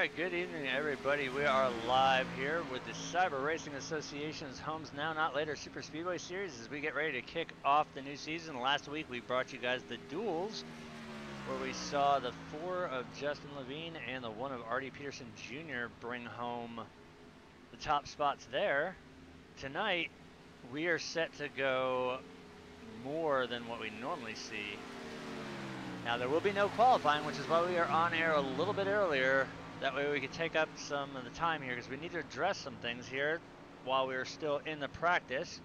right, good evening, everybody. We are live here with the Cyber Racing Association's Homes Now, Not Later Super Speedway Series as we get ready to kick off the new season. Last week, we brought you guys the duels, where we saw the 4 of Justin Levine and the 1 of Artie Peterson Jr. bring home the top spots there. Tonight, we are set to go more than what we normally see. Now, there will be no qualifying, which is why we are on air a little bit earlier. That way we can take up some of the time here because we need to address some things here while we're still in the practice.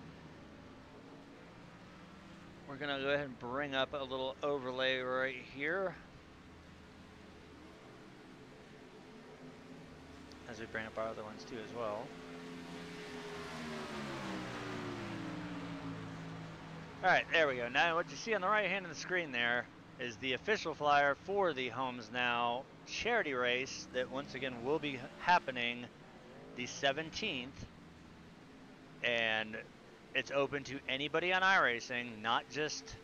We're going to go ahead and bring up a little overlay right here as we bring up our other ones too as well. All right, there we go. Now what you see on the right hand of the screen there is the official flyer for the Homes Now charity race that once again will be happening the 17th, and it's open to anybody on iRacing, not just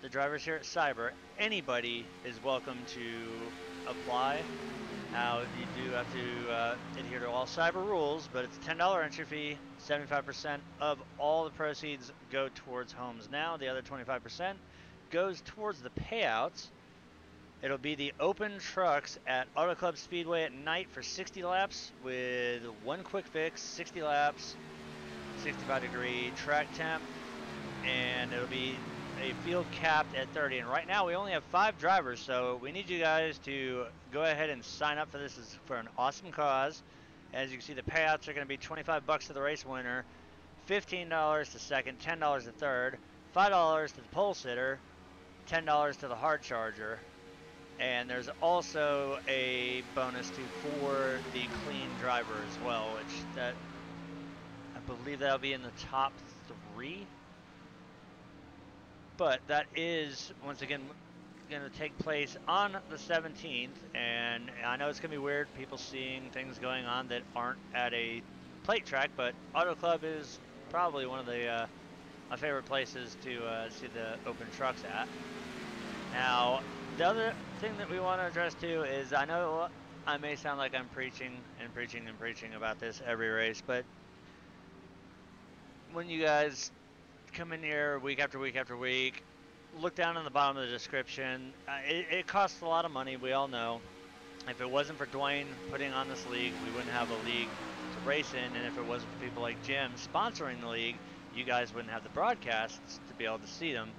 the drivers here at Cyber. Anybody is welcome to apply. Now, you do have to adhere to all Cyber rules, but it's a $10 entry fee. 75% of all the proceeds go towards Homes Now. The other 25% goes towards the payouts. It'll be the open trucks at Auto Club Speedway at night for 60 laps with one quick fix, 60 laps, 65-degree track temp, and it'll be a field capped at 30. And right now we only have 5 drivers, so we need you guys to go ahead and sign up for this. It's for an awesome cause. As you can see, the payouts are going to be $25 to the race winner, $15 to second, $10 to third, $5 to the pole sitter, $10 to the hard charger, and there's also a bonus for the clean driver as well, which that I believe that'll be in the top 3. But that is once again going to take place on the 17th, and I know it's going to be weird, people seeing things going on that aren't at a plate track, but Auto Club is probably one of the my favorite places to see the open trucks at. Now, the other thing that we want to address too is, I know I may sound like I'm preaching and preaching and preaching about this every race, but when you guys come in here week after week after week, look down in the bottom of the description. It costs a lot of money, we all know. If it wasn't for Dwayne putting on this league, we wouldn't have a league to race in, and if it wasn't for people like Jim sponsoring the league, you guys wouldn't have the broadcasts to be able to see them.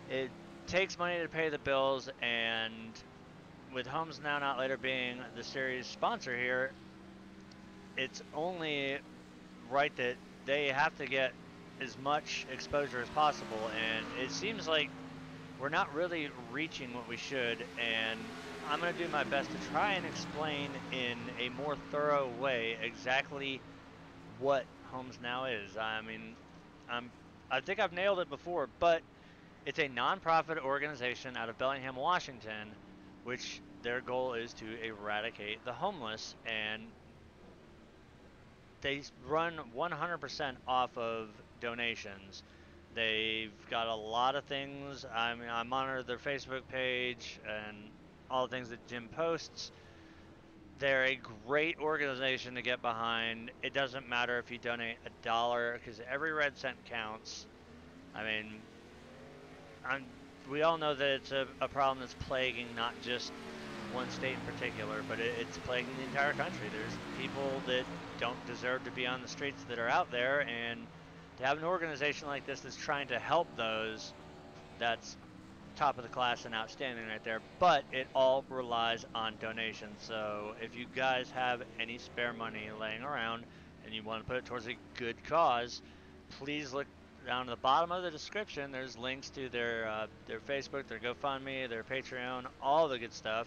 It takes money to pay the bills, and with Homes Now Not Later being the series sponsor here, it's only right that they have to get as much exposure as possible, and it seems like we're not really reaching what we should, and I'm going to do my best to try and explain in a more thorough way exactly what Homes Now is. I mean, I think I've nailed it before, but it's a non-profit organization out of Bellingham, Washington, which their goal is to eradicate the homeless, and they run 100% off of donations. They've got a lot of things. I mean, I monitor their Facebook page and all the things that Jim posts. They're a great organization to get behind. It doesn't matter if you donate $1, because every red cent counts. I mean, we all know that it's a problem that's plaguing not just one state in particular, but it's plaguing the entire country. There's people that don't deserve to be on the streets that are out there, and to have an organization like this that's trying to help those, that's top of the class and outstanding right there. But it all relies on donations. So if you guys have any spare money laying around and you want to put it towards a good cause, please look down to the bottom of the description. There's links to their Facebook, their GoFundMe, their Patreon, all the good stuff.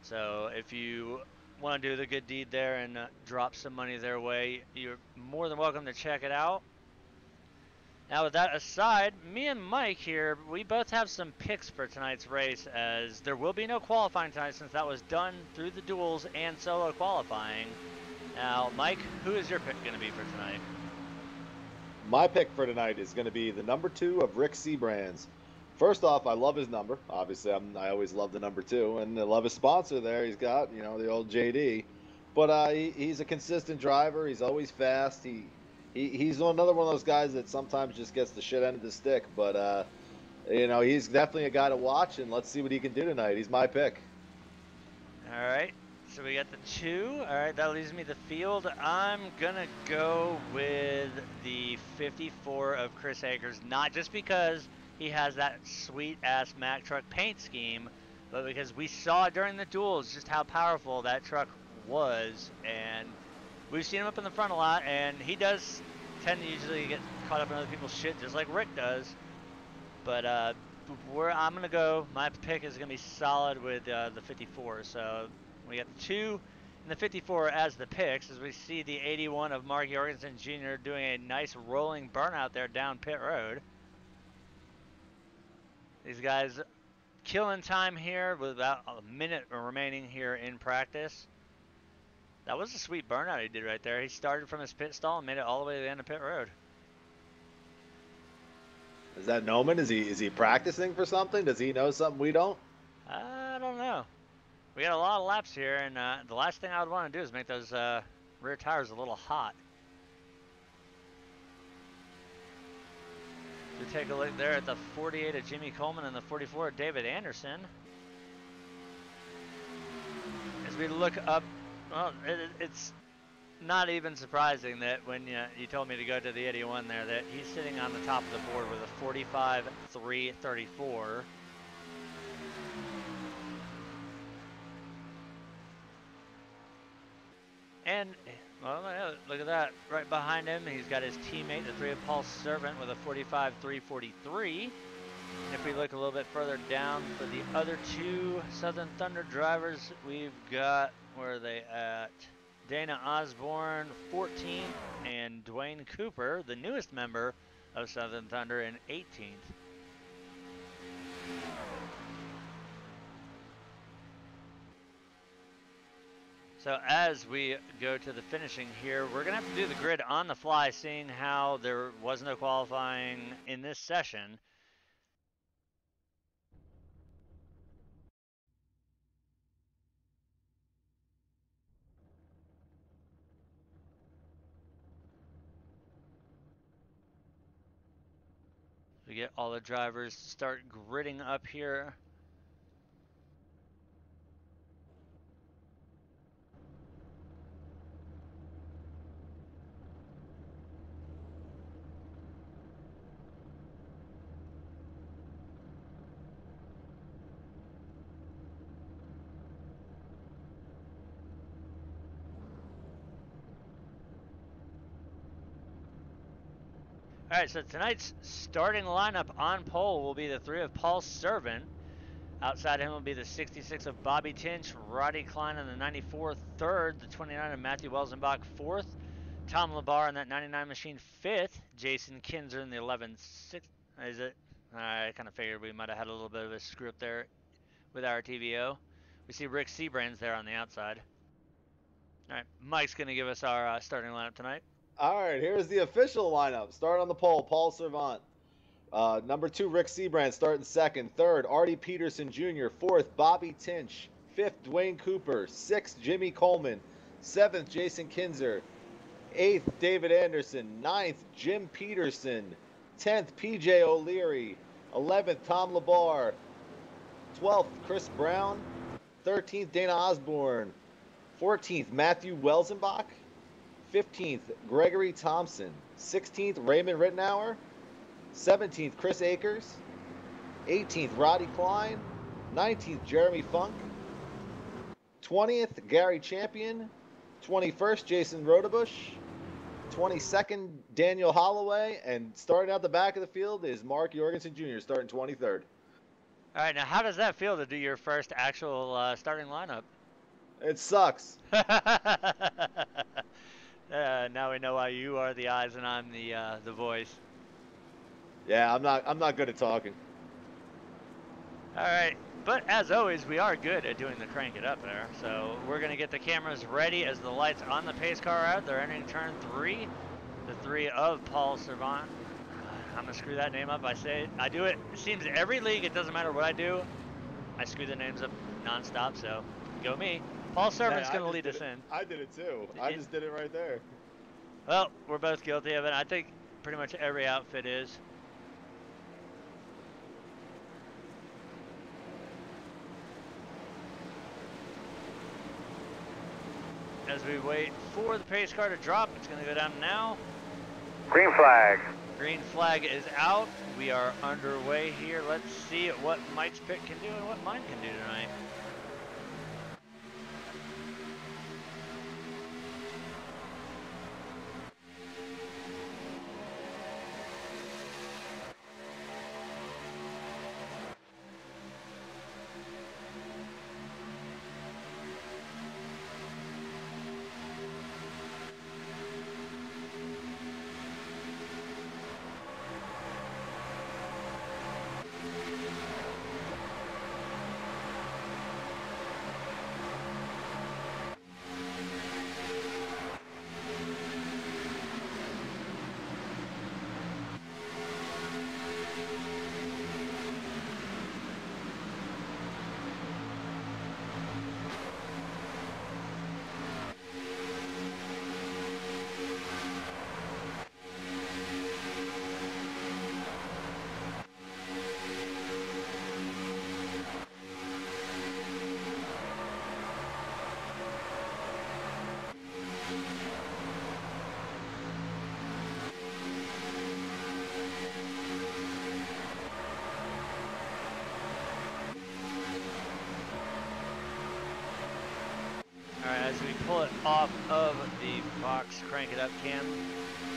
So if you want to do the good deed there and drop some money their way, you're more than welcome to check it out. Now, with that aside, me and Mike here, we both have some picks for tonight's race, as there will be no qualifying tonight since that was done through the duels and solo qualifying. Now, Mike, who is your pick going to be for tonight? My pick for tonight is going to be the number 2 of Rick Seabrands First off, I love his number. Obviously, I always love the number 2, and I love his sponsor there. He's got, the old JD. But he's a consistent driver. He's always fast. He's another one of those guys that sometimes just gets the shit end of the stick. But he's definitely a guy to watch, and let's see what he can do tonight. He's my pick. All right. So we got the 2. All right, that leaves me the field. I'm gonna go with the 54 of Chris Akers, not just because he has that sweet ass Mack truck paint scheme, but because we saw during the duels just how powerful that truck was, and we've seen him up in the front a lot, and he does tend to usually get caught up in other people's shit, just like Rick does. But I'm gonna go. My pick is gonna be solid with the 54. So we got the 2 and the 54 as the picks, as we see the 81 of Mark Jorgensen Jr. doing a nice rolling burnout there down pit road. These guys killing time here with about a minute remaining here in practice. That was a sweet burnout he did right there. He started from his pit stall and made it all the way to the end of pit road. Is that Noman? Is he practicing for something? Does he know something we don't? I don't know. We got a lot of laps here, and the last thing I would want to do is make those rear tires a little hot. We take a look there at the 48 of Jimmy Coleman and the 44 of David Anderson. As we look up, well, it's not even surprising that when you told me to go to the 81 there, that he's sitting on the top of the board with a 45.334. And, well, look at that. Right behind him, he's got his teammate, the 3 of Paul Servant, with a 45.343. And if we look a little bit further down for the other 2 Southern Thunder drivers, we've got, where are they at? Dana Osborne, 14th, and Dwayne Cooper, the newest member of Southern Thunder, in 18th. So as we go to the finishing here, we're going to have to do the grid on the fly, seeing how there was no qualifying in this session. We get all the drivers to start gridding up here. All right, so tonight's starting lineup on pole will be the 3 of Paul Servant. Outside him will be the 66 of Bobby Tinch, Roddy Klein on the 94, third, the 29 of Matthew Welzenbach, fourth, Tom Labar on that 99 machine, fifth, Jason Kinzer in the 11, sixth, is it? I kind of figured we might have had a little bit of a screw up there with our TVO. We see Rick Seabrands there on the outside. All right, Mike's going to give us our starting lineup tonight. All right, here's the official lineup. Start on the pole, Paul Servant. Number 2, Rick Seabrand starting second. Third, Artie Peterson Jr. Fourth, Bobby Tinch. Fifth, Dwayne Cooper. Sixth, Jimmy Coleman. Seventh, Jason Kinzer. Eighth, David Anderson. Ninth, Jim Peterson. 10th, PJ O'Leary. 11th, Tom Labar. 12th, Chris Brown. 13th, Dana Osborne. 14th, Matthew Welzenbach. 15th, Gregory Thompson. 16th, Raymond Rittenauer. 17th, Chris Akers. 18th, Roddy Klein. 19th, Jeremy Funk. 20th, Gary Champion. 21st, Jason Rodebush. 22nd, Daniel Holloway. And starting out the back of the field is Mark Jorgensen Jr., starting 23rd. All right, now how does that feel to do your first actual starting lineup? It sucks. Now we know why you are the eyes and I'm the voice. Yeah, I'm not good at talking. All right, but as always, we are good at doing the crank it up there. So we're gonna get the cameras ready as the lights on the pace car out. They're entering turn 3, the 3 of Paul Servant. I'm gonna screw that name up. I say it. I do it. It seems every league. It doesn't matter what I do. I screw the names up nonstop. So go me. Paul Hey, Servant's I gonna just lead did us it. in. I did it too. I just did it right there. Well, we're both guilty of it. I think pretty much every outfit is. As we wait for the pace car to drop, it's going to go down now. Green flag. Green flag is out. We are underway here. Let's see what Mike's pit can do and what mine can do tonight. Alright, as we pull it off of the box, crank it up cam.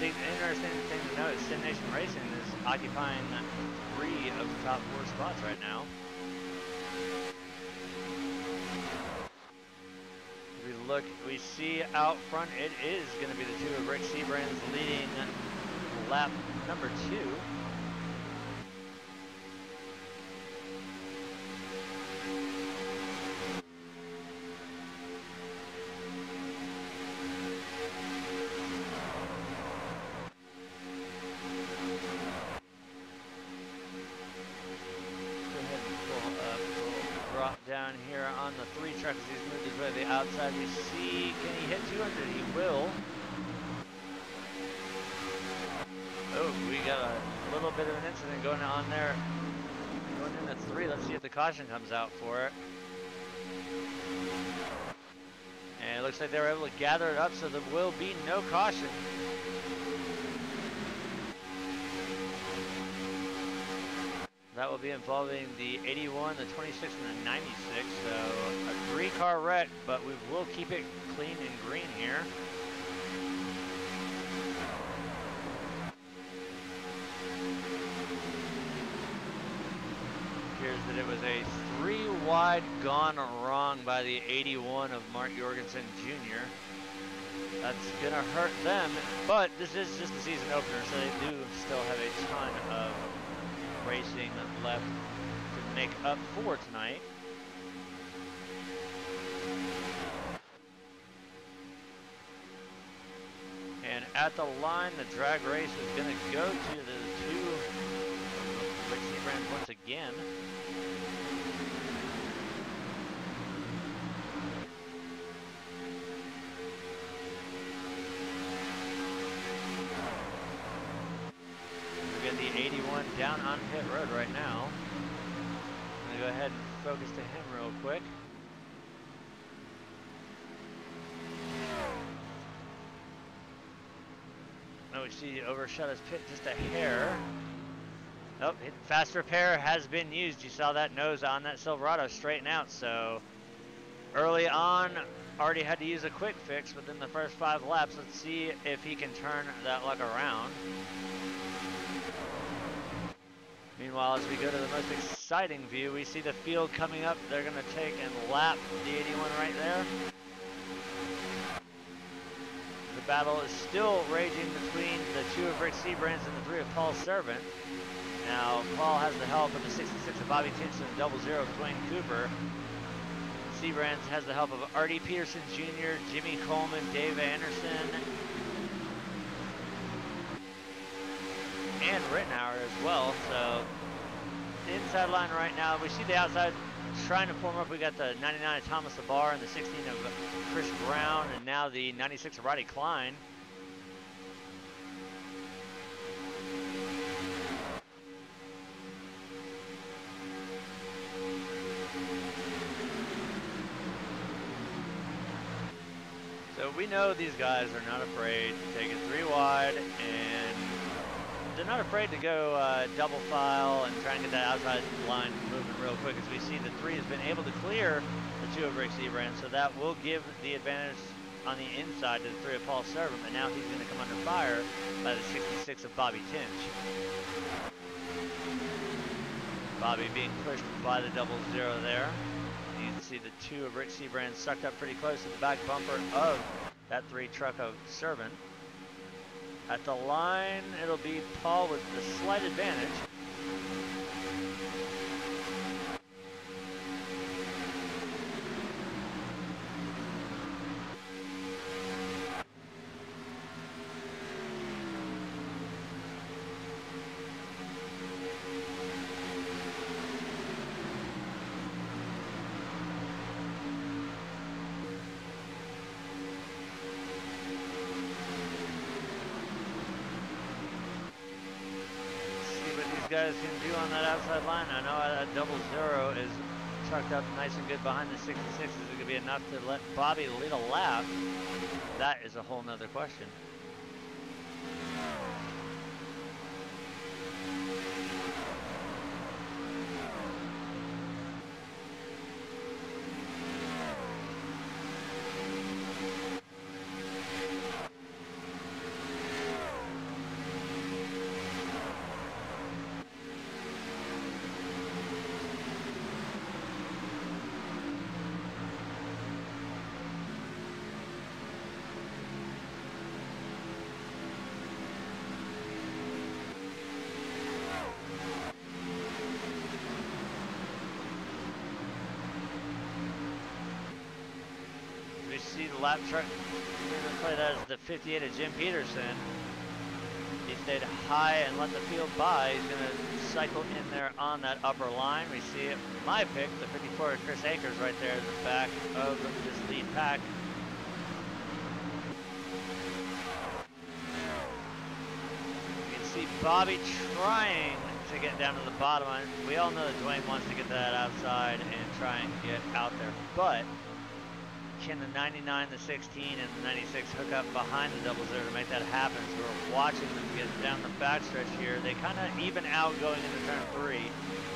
The interesting thing to note is Sim Nation Racing is occupying 3 of the top 4 spots right now. We look, we see out front, it is going to be the 2 of Rick Seabrand's leading lap number 2. Down here on the 3 truck as he's moved his way to the outside. We see, can he hit 200? He will. Oh, we got a little bit of an incident going on there. Going in at 3. Let's see if the caution comes out for it. And it looks like they were able to gather it up, so there will be no caution. That will be involving the 81, the 26, and the 96. So a 3-car wreck, but we will keep it clean and green here. Appears that it was a 3 wide gone wrong by the 81 of Mark Jorgensen Jr. That's going to hurt them, but this is just the season opener, so they do still have a ton of racing left to make up for tonight. And at the line, the drag race is going to go to the 2 Rick Seabrand once again. The 81 down on pit road right now. I'm gonna go ahead and focus to him real quick. Oh, we see he overshot his pit just a hair. Oh, fast repair has been used. You saw that nose on that Silverado straighten out. So early on, already had to use a quick fix within the first 5 laps. Let's see if he can turn that luck around. Meanwhile, as we go to the most exciting view, we see the field coming up. They're going to take and lap the 81 right there. The battle is still raging between the 2 of Rick Seabrands and the 3 of Paul Servant. Now, Paul has the help of the 66 of Bobby Tinson and 00 of Dwayne Cooper. Seabrands has the help of Artie Peterson Jr., Jimmy Coleman, Dave Anderson. and Rittenauer as well. So the inside line right now, we see the outside trying to form up. We got the 99 of Thomas LeBar and the 16 of Chris Brown, and now the 96 of Roddy Klein. So we know these guys are not afraid to take it 3 wide, and they're not afraid to go double file and try and get that outside line moving real quick. As we see, the 3 has been able to clear the 2 of Rick Seabrand, so that will give the advantage on the inside to the 3 of Paul Servant, but now he's going to come under fire by the 66 of Bobby Tinch. Bobby being pushed by the 00 there. You can see the 2 of Rick Seabrand sucked up pretty close to the back bumper of that 3 truck of Servant. At the line, it'll be Paul with the slight advantage. Guys can do on that outside line. I know that 00 is tucked up nice and good behind the 66. Is it going to be enough to let Bobby lead a lap? That is a whole nother question. See the lap truck, we're going to play that as the 58 of Jim Peterson. He stayed high and let the field by. He's going to cycle in there on that upper line. We see it, my pick, the 54 of Chris Akers right there at the back of this lead pack. You can see Bobby trying to get down to the bottom line. We all know that Dwayne wants to get that outside and try and get out there, but can the 99, the 16, and the 96 hook up behind the 00 to make that happen? So we're watching them get down the backstretch here. They kind of even out going into turn 3,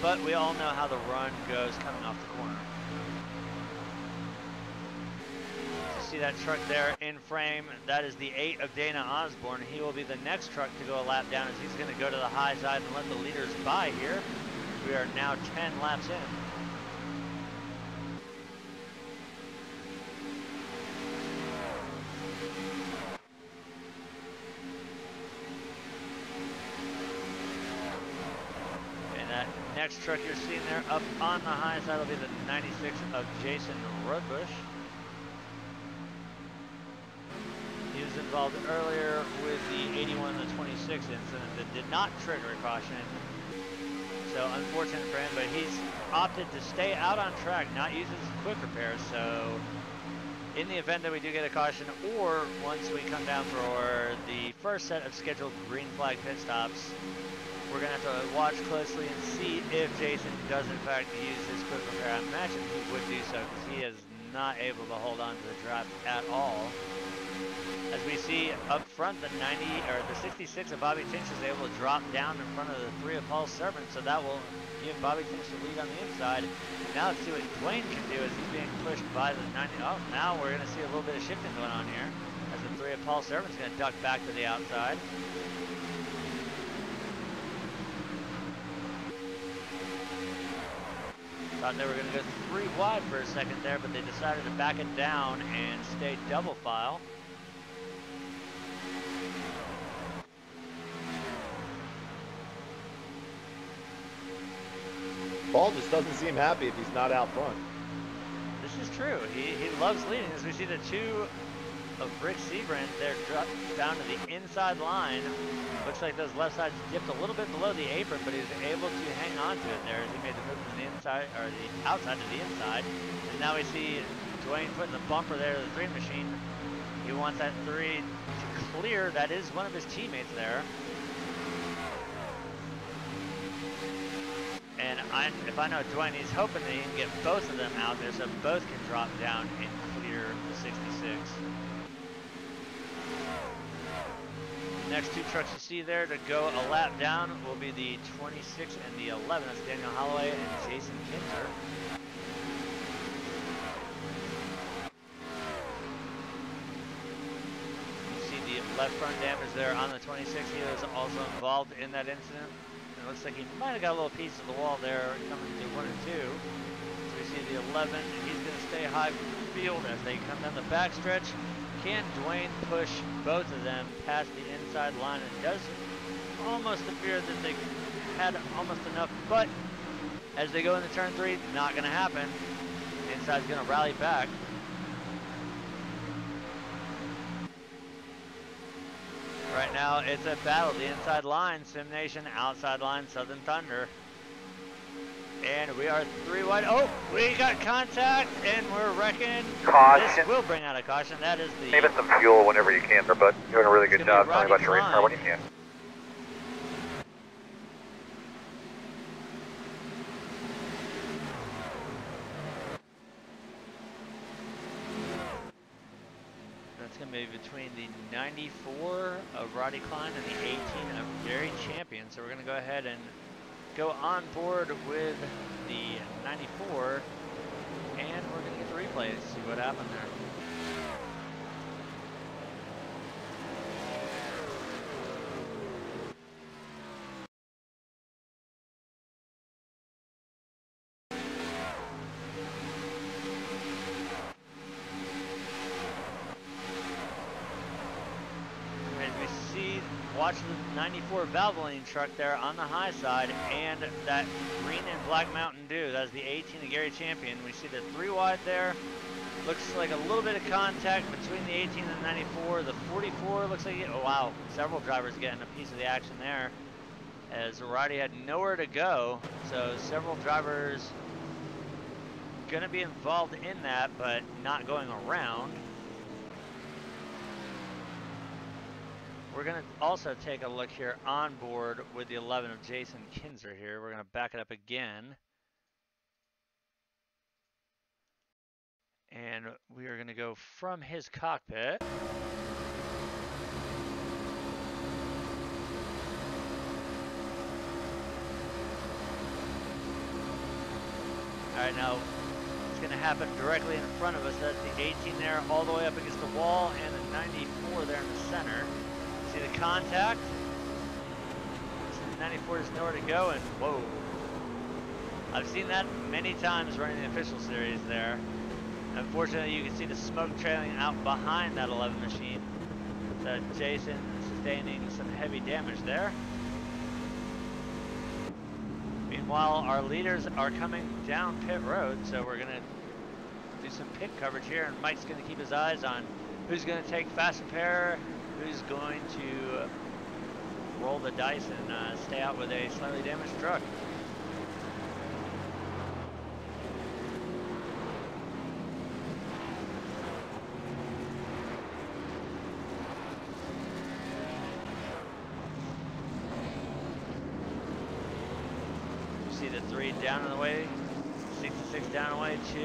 but we all know how the run goes coming off the corner. You see that truck there in frame. That is the 8 of Dana Osborne. He will be the next truck to go a lap down as he's going to go to the high side and let the leaders by here. We are now 10 laps in. Next truck you're seeing there up on the high side will be the 96 of Jason Rudbush. He was involved earlier with the 81 and the 26 incident that did not trigger a caution. So unfortunate for him, but he's opted to stay out on track, not use his quick repairs. So in the event that we do get a caution, or once we come down for the first set of scheduled green flag pit stops, we're going to have to watch closely and see if Jason does in fact use his quick repair. I imagine he would do so because he is not able to hold on to the draft at all. As we see up front, the 90 or the 66 of Bobby Tinch is able to drop down in front of the 3 of Paul Servant, so that will give Bobby Tinch the lead on the inside. Now let's see what Dwayne can do as he's being pushed by the 90. Oh, now we're going to see a little bit of shifting going on here as the 3 of Paul Servant is going to duck back to the outside. Thought they were going to go 3 wide for a second there, but they decided to back it down and stay double file. Paul just doesn't seem happy if he's not out front. This is true. He loves leading. As we see the 2 of Rick Seabrand there, down to the inside line. Looks like those left sides dipped a little bit below the apron, but he was able to hang on to it there as he made the move from the inside, or the outside to the inside. And now we see Dwayne putting the bumper there to the 3 machine. He wants that 3 to clear. That is one of his teammates there. And if I know Dwayne, he's hoping that he can get both of them out there so both can drop down and clear the 66. Next 2 trucks you see there to go a lap down will be the 26 and the 11. That's Daniel Holloway and Jason Kinzer. You see the left front damage there on the 26. He was also involved in that incident. It looks like he might have got a little piece of the wall there coming to 1 and 2. So we see the 11, and he's going to stay high field as they come down the backstretch. Can Dwayne push both of them past the inside line? It does almost appear that they had almost enough, but as they go into turn 3, not going to happen. Inside's going to rally back. Right now, it's a battle. The inside line, Sim Nation, outside line, Southern Thunder. And we are 3 wide. Oh, we got contact, and we're wrecking. Caution. This will bring out a caution. That is the... Save us some fuel whenever you can, there, bud. You're doing a really good job. Tell me about your race car when you can. That's going to be between the 94 of Roddy Klein and the 18 of Gary Champion. So we're going to go ahead and go on board with the 94, and we're going to get the replay to see what happened there. Watch the 94 Valvoline truck there on the high side, and that green and black Mountain Dew. That's the 18 of Gary Champion. We see the 3 wide there. Looks like a little bit of contact between the 18 and the 94. The 44 looks like, oh wow, several drivers getting a piece of the action there, as Roddy had nowhere to go. So several drivers going to be involved in that, but not going around. We're going to also take a look here on board with the 11 of Jason Kinzer here. We're going to back it up again. And we are going to go from his cockpit. All right, now it's going to happen directly in front of us. That's the 18 there all the way up against the wall, and the 94 there in the center. See the contact? So the 94 is nowhere to go, and whoa. I've seen that many times running the official series there. Unfortunately, you can see the smoke trailing out behind that 11 machine. So Jason sustaining some heavy damage there. Meanwhile, our leaders are coming down pit road, so we're going to do some pit coverage here, and Mike's going to keep his eyes on who's going to take fast repair, who's going to roll the dice and stay out with a slightly damaged truck. You see the 3 down and away, 66 down and away, 2,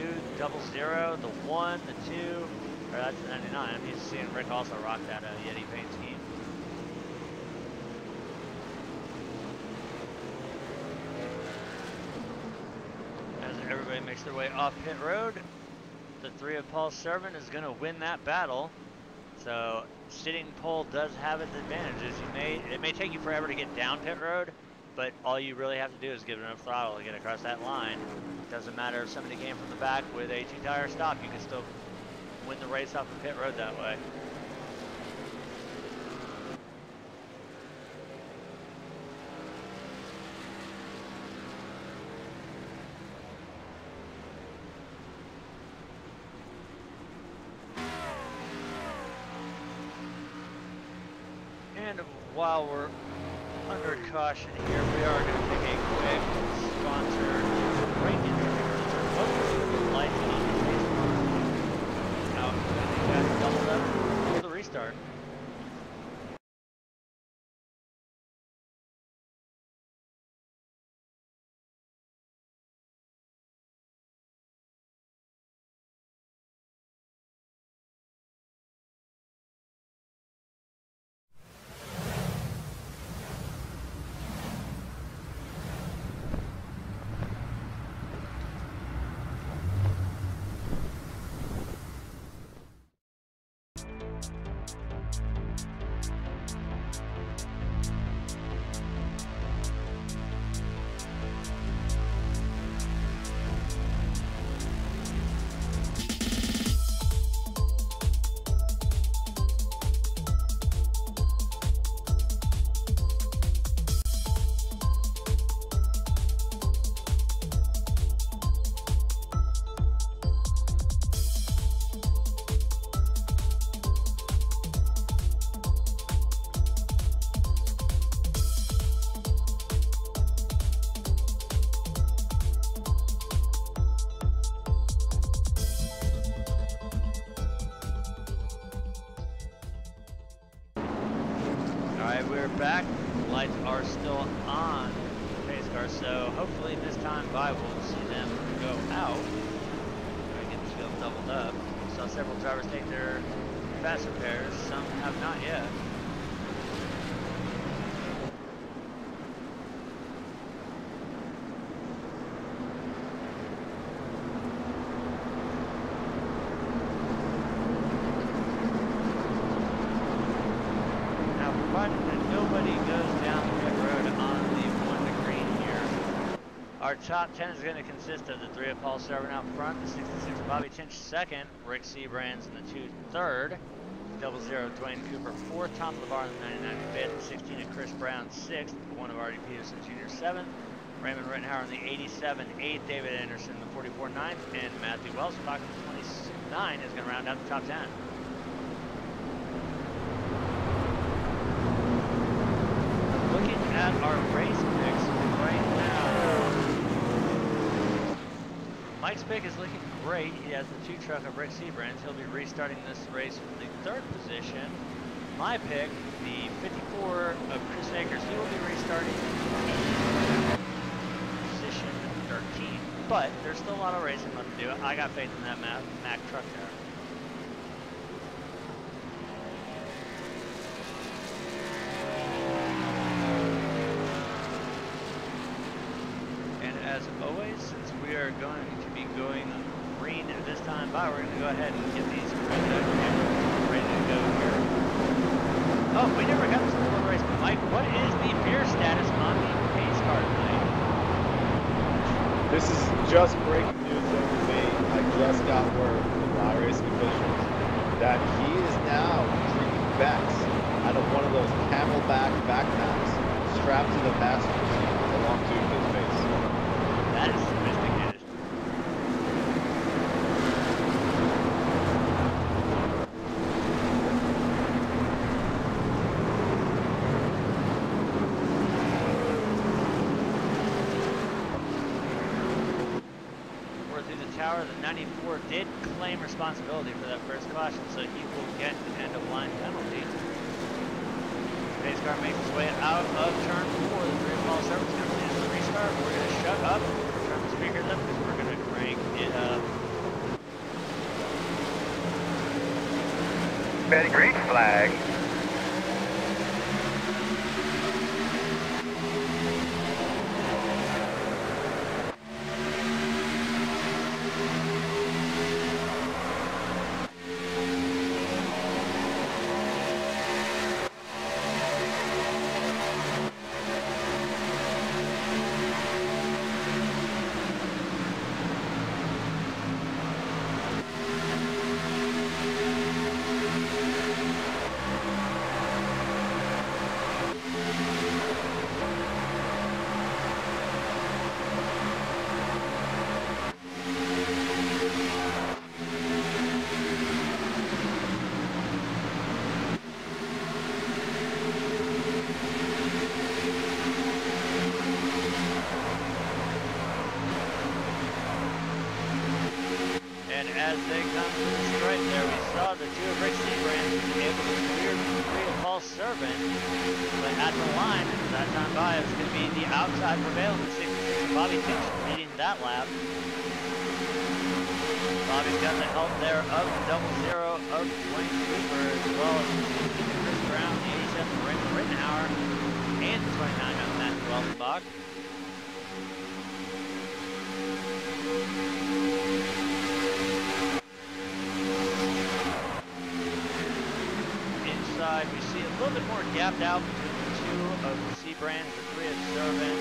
00, the 1, the 2. Or that's the 99. I'm used to seeing Rick also rock that Yeti paint scheme. As everybody makes their way off pit road, the 3 of Paul Servant is going to win that battle. So sitting pole does have its advantages. It may take you forever to get down pit road, but all you really have to do is give it enough throttle to get across that line. Doesn't matter if somebody came from the back with a 2-tire stop, you can still win the race off the pit road that way. And while we're under caution here, we are going to take a quick sponsor break in here. Hopefully the lights on the face out and doubled up for the restart. We're back. Lights are still on the pace car, so hopefully this time by we'll see them go out. Try to get this field doubled up. Saw several drivers take their fast repairs. Some have not yet. Our top 10 is going to consist of the 3 of Paul Servant out front, the 66 Bobby Tinch second, Rick Seabrands in the 2 third, 00 Dwayne Cooper fourth, top of the bar in the 99 fifth, 16 of Chris Brown sixth, 1 of Artie Peterson Jr. seventh, Raymond Rittenhauer in the 87 eighth, David Anderson in the 44 ninth, and Matthew Wells in the 29 is going to round out the top 10. Looking at our race picks right now. Mike's pick is looking great. He has the 2 truck of Rick Seabrands. He'll be restarting this race from the 3rd position. My pick, the 54 of Chris Akers, he will be restarting position 13. But there's still a lot of racing left to do. I got faith in that Mack truck there. As always, since we are going to be going green this time by, we're going to go ahead and get these ready to go here. Oh, we never got this before the race, but Mike, what is the beer status on the pace car tonight? This is just breaking news over me. I just got word from the iRacing officials that he is now drinking Beck's out of one of those camelback backpacks strapped to the passenger seat along to his face. That is sophisticated. We're through the tower. The 94 did claim responsibility for that first caution, so he will get an end-of-line penalty. Pace car makes its way out of turn 4. The 3 of Paul Servant's going to finish the restart. We're going to shut up. Turn the speakers up because we're going to crank it up. Betty green flag. as they come to the stripe there, we saw the two of Rick Seabrand able to clear the three of Paul Servant, but at the line, that time by, it was going to be the outside prevail in the 66. Bobby Tinch leading that lap. Bobby's got the help there of the double zero of Dwayne Cooper, as well as Chris Brown, the 87 of Raymond Rittenhauer, and the 29 of Matthew Weltenbach. Inside, we see a little bit more gapped out between the two of the Seabrands, the 3 of Servant,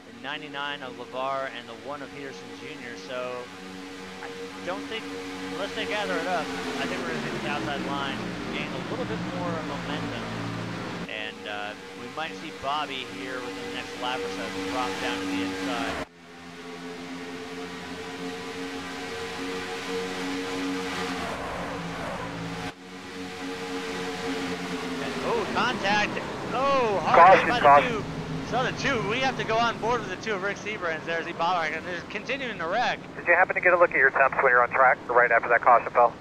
the 99 of LeVar, and the 1 of Peterson Jr. So I don't think, unless they gather it up, I think we're going to see the outside line gain a little bit more momentum. And we might see Bobby here within the next lap or so drop down to the inside. Oh, contact. Oh, hard by the two. So the two, we have to go on board with the two of Rick Seabrands there as he bothering, and they're continuing to wreck. Did you happen to get a look at your temps when you're on track, right after that caution fell?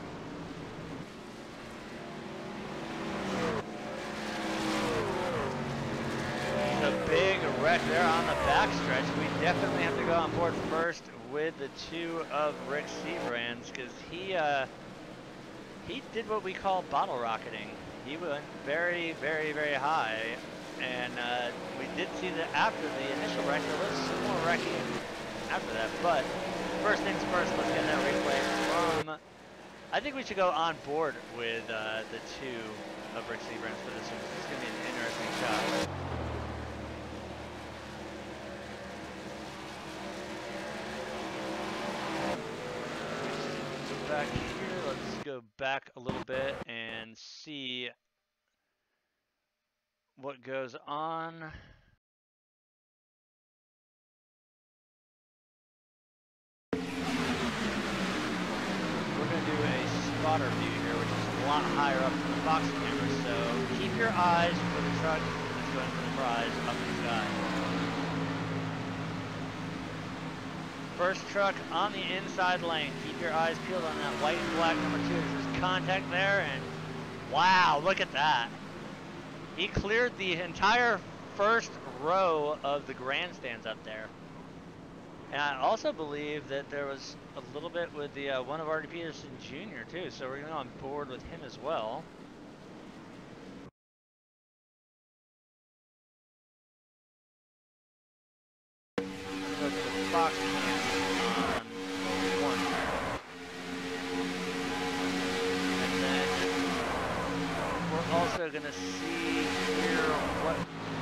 A big wreck there on the backstretch. We definitely have to go on board first with the two of Rick Seabrands, because he did what we call bottle rocketing. He went very, very, very high, and we did see that after the initial wreck, there was some more wrecking after that. But first things first, let's get that replay from. I think we should go on board with the two of Rick Seabrands for this one. This is going to be an interesting shot. Back here, let's go back a little bit and see what goes on. We're going to do a spotter view here, which is a lot higher up than the Fox camera, so keep your eyes for the truck that's going for the prize up in the sky. First truck on the inside lane. Keep your eyes peeled on that white and black number 2. There's contact there, and wow, look at that. He cleared the entire first row of the grandstands up there. And I also believe that there was a little bit with the one of Artie Peterson Jr. too, so we're going to go on board with him as well. Go to the Fox cam on 1. And then we're also going to see here what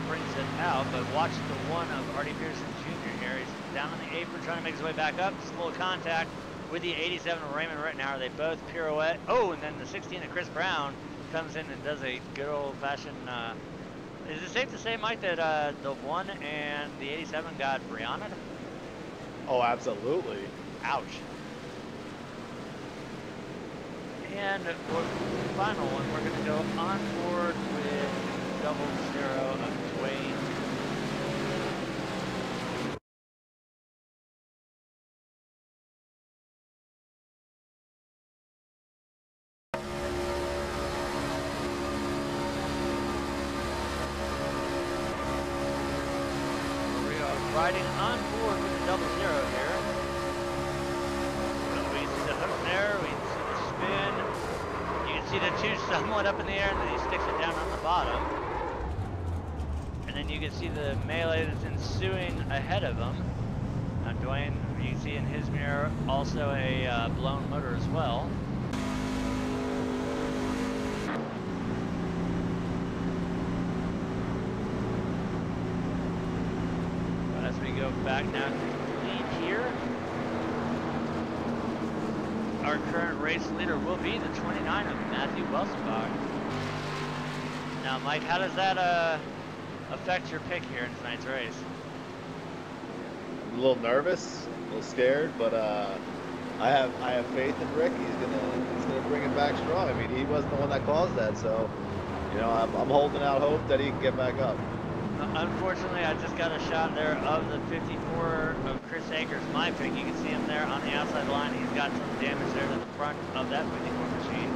brings it out, but watch the one of Artie Pearson Jr. here. He's down on the apron trying to make his way back up. Just a little contact with the 87 of Raymond Rittenhauer. They both pirouette. Oh, and then the 16 of Chris Brown comes in and does a good old-fashioned... is it safe to say, Mike, that the 1 and the 87 got Brianna? Oh, absolutely. Ouch. And for the final one, we're going to go on board with 00 of Dwayne. We are riding on board with the 00 here. So we see the hook there, we see the spin. You can see the 2 somewhat up in the air, and then he sticks it down on the bottom. And then you can see the melee that's ensuing ahead of him. Now Dwayne, you can see in his mirror also a blown motor as well. As we go back now to the lead here, our current race leader will be the 29 of Matthew Welsenbach. Now, Mike, how does that affect your pick here in tonight's race? I'm a little nervous, a little scared, but I have faith in Rick. He's gonna bring it back strong. I mean, he wasn't the one that caused that, so you know I'm holding out hope that he can get back up. Unfortunately, I just got a shot there of the 54 of Chris Akers, my pick. You can see him there on the outside line. He's got some damage there to the front of that 54 machine.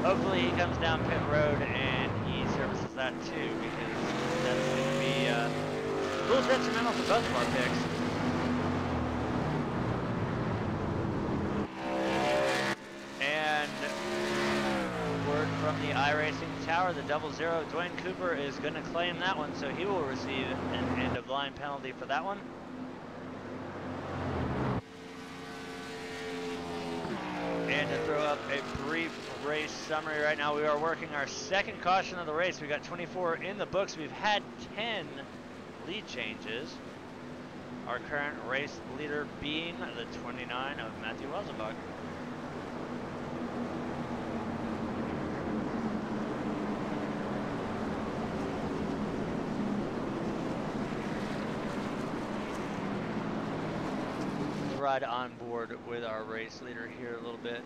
Hopefully he comes down pit road and he services that too, because that's going to be a little detrimental to both of our picks. And word from the iRacing Tower, the 00, Dwayne Cooper is going to claim that one, so he will receive an end-of-line penalty for that one. And to throw up a brief race summary right now, we are working our second caution of the race. We got 24 in the books. We've had 10 lead changes. Our current race leader being the 29 of Matthew Welzenbach. Ride on board with our race leader here a little bit.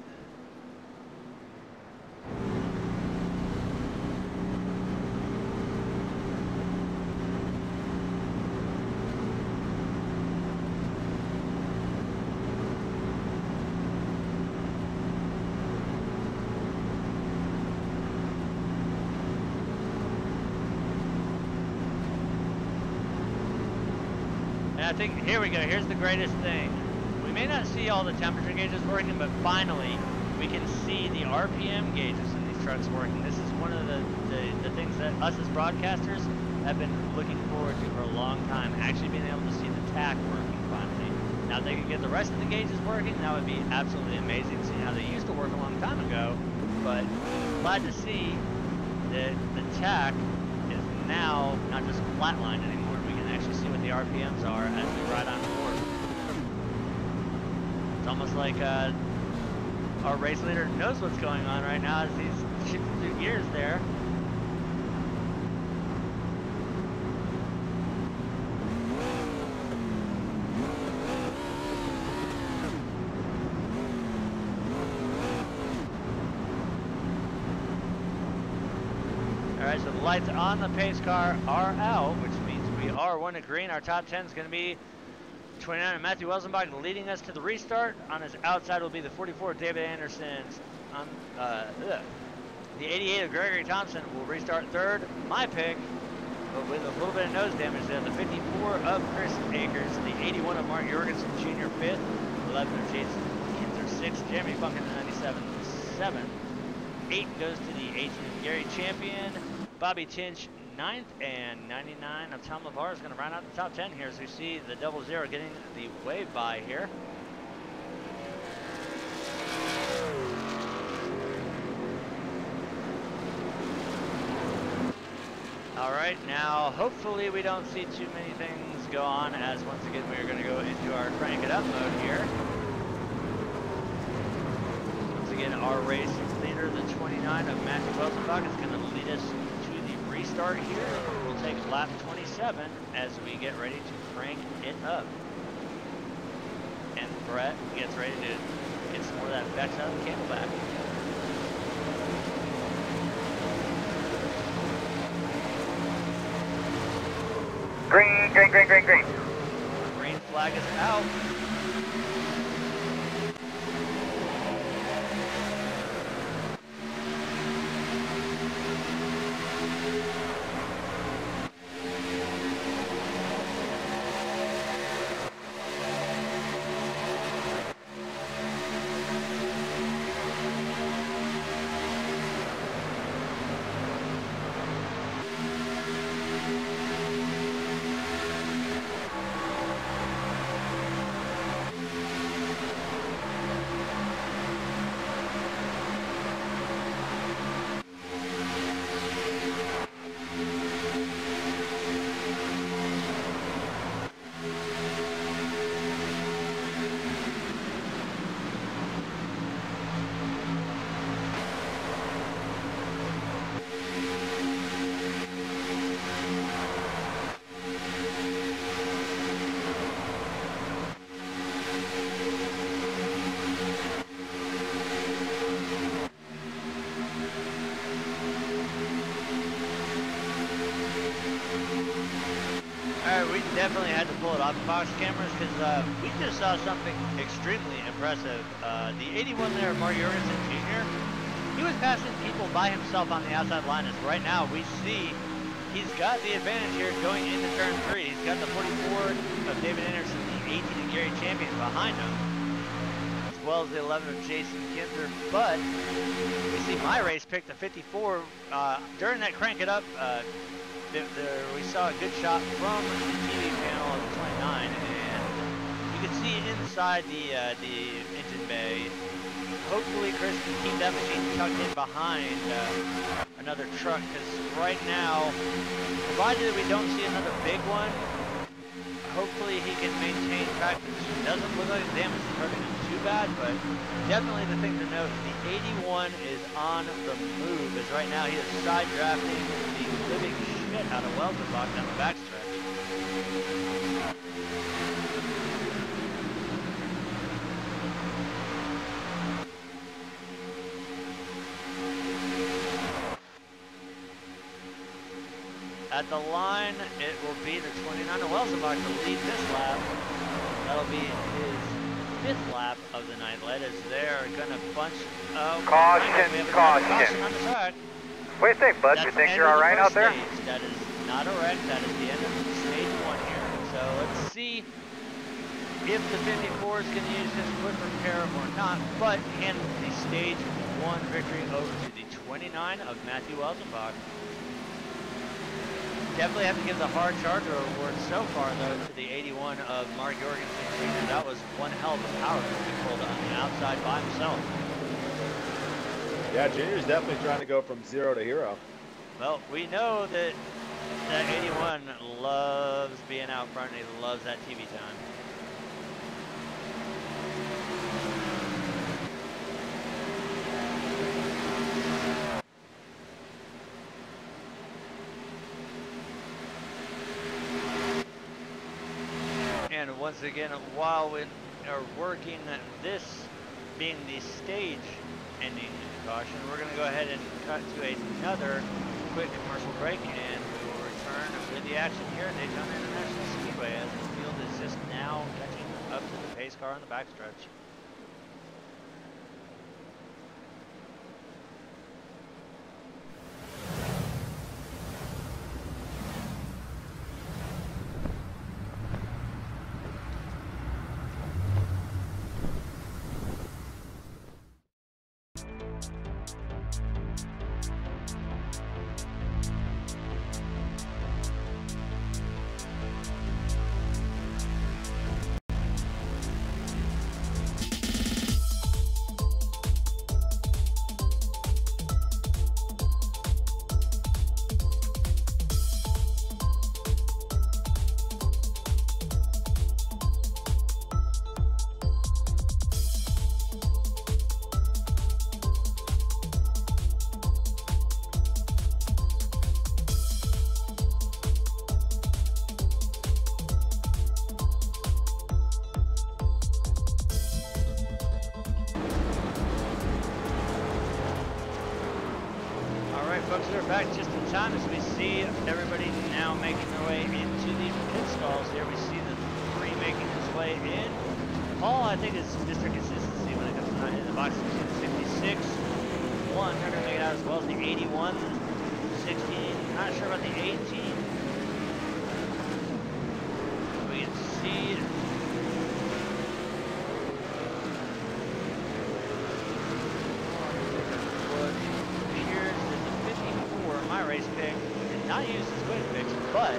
And I think, here we go, here's the greatest thing. We may not see all the temperature gauges working, but finally we can see the RPM gauges in these trucks working. This is one of the things that us as broadcasters have been looking forward to for a long time, actually being able to see the tach working finally. Now if they could get the rest of the gauges working, that would be absolutely amazing, seeing how they used to work a long time ago. But glad to see that the tach is now not just flatlined anymore. We can actually see what the RPMs are as we ride on board. It's almost like our race leader knows what's going on right now as he's shifting through gears there. Alright, so the lights on the pace car are out, which means we are one to green. Our top 10 is going to be 29 and Matthew Welzenbach leading us to the restart. On his outside will be the 44 David Anderson. The 88 of Gregory Thompson will restart third. My pick, but with a little bit of nose damage there, the 54 of Chris Akers, the 81 of Mark Jorgensen Jr. 5th, 11 of Jason Kinzer 6th, Jeremy Funkin 97 7th. 8 goes to the 18 of Gary Champion, Bobby Tinch 9th, and 99 of Tom LeVar is going to round out the top 10 here as we see the 00 getting the wave by here. All right, now hopefully we don't see too many things go on, as once again we are going to go into our crank it up mode here. Once again, our race leader, the 29 of Matthew Welzenbach, is going to lead us to the restart here. We'll take lap 27 as we get ready to crank it up. And Brett gets ready to get some more of that Vex out of the Camelback. Green, green, green, green, green. Green flag is out. we definitely had to pull it off the box cameras because we just saw something extremely impressive. The 81 there, Mark Jorgensen Jr., he was passing people by himself on the outside line. As right now we see he's got the advantage here going into turn 3. He's got the 44 of David Anderson, the 18 of Gary Champion behind him, as well as the 11 of Jason Kinzer. But we see my race pick the 54. During that crank it up, we saw a good shot from the TV panel of the 29, and you can see inside the engine bay. Hopefully Chris can keep that machine tucked in behind another truck, because right now, provided that we don't see another big one, hopefully he can maintain track position. Doesn't look like the damage is hurting him too bad, but definitely the thing to note, the 81 is on the move, as right now he is side drafting the living shit out of Welsenbach down the backstretch. At the line, it will be the 29 of Welsenbach to lead this lap. That'll be his 5th lap of the night. Let us there, gonna bunch. Oh, caution, caution. On the track. What do you think, bud? You think you're all right out there? Stage. That is not a wreck. That is the end of stage 1 here. So let's see if the 54 is going to use his quick repair or not, but hand the stage 1 victory over to the 29 of Matthew Welsenbach. Definitely have to give the hard charger award so far, though, to the 81 of Mark Jorgensen Jr. That was one hell of a power that he pulled on the outside by himself. Yeah, Junior's definitely trying to go from 0 to hero. Well, we know that 81 loves being out front, and he loves that TV time. And once again, while we are working this being the stage ending caution, we're going to go ahead and cut to another quick commercial break, and we will return with the action here at Daytona International Speedway as the field is just now catching up to the pace car on the backstretch. Folks, we're back just in time as we see everybody now making their way into the pit stalls here. We see the 3 making his way in. Paul, I think, is Mr. Consistency when it comes to in the box. 56, 1, they're going to make it out as well as the 81, 16, not sure about the 18. We can see race pick, did not use his quick picks, but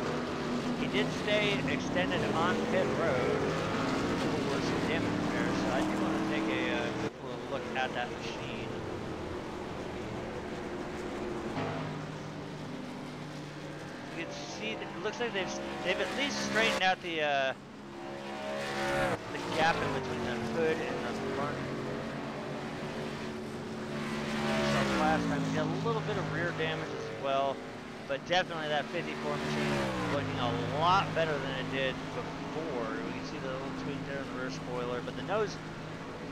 he did stay extended on pit road for some damage repair, so I do want to take a quick little look at that machine. You can see that it looks like they've at least straightened out the gap in between the hood and the front. So last time we got a little bit of rear damage as well, but definitely that 54 machine is looking a lot better than it did before. We can see the little tweak there in the rear spoiler, but the nose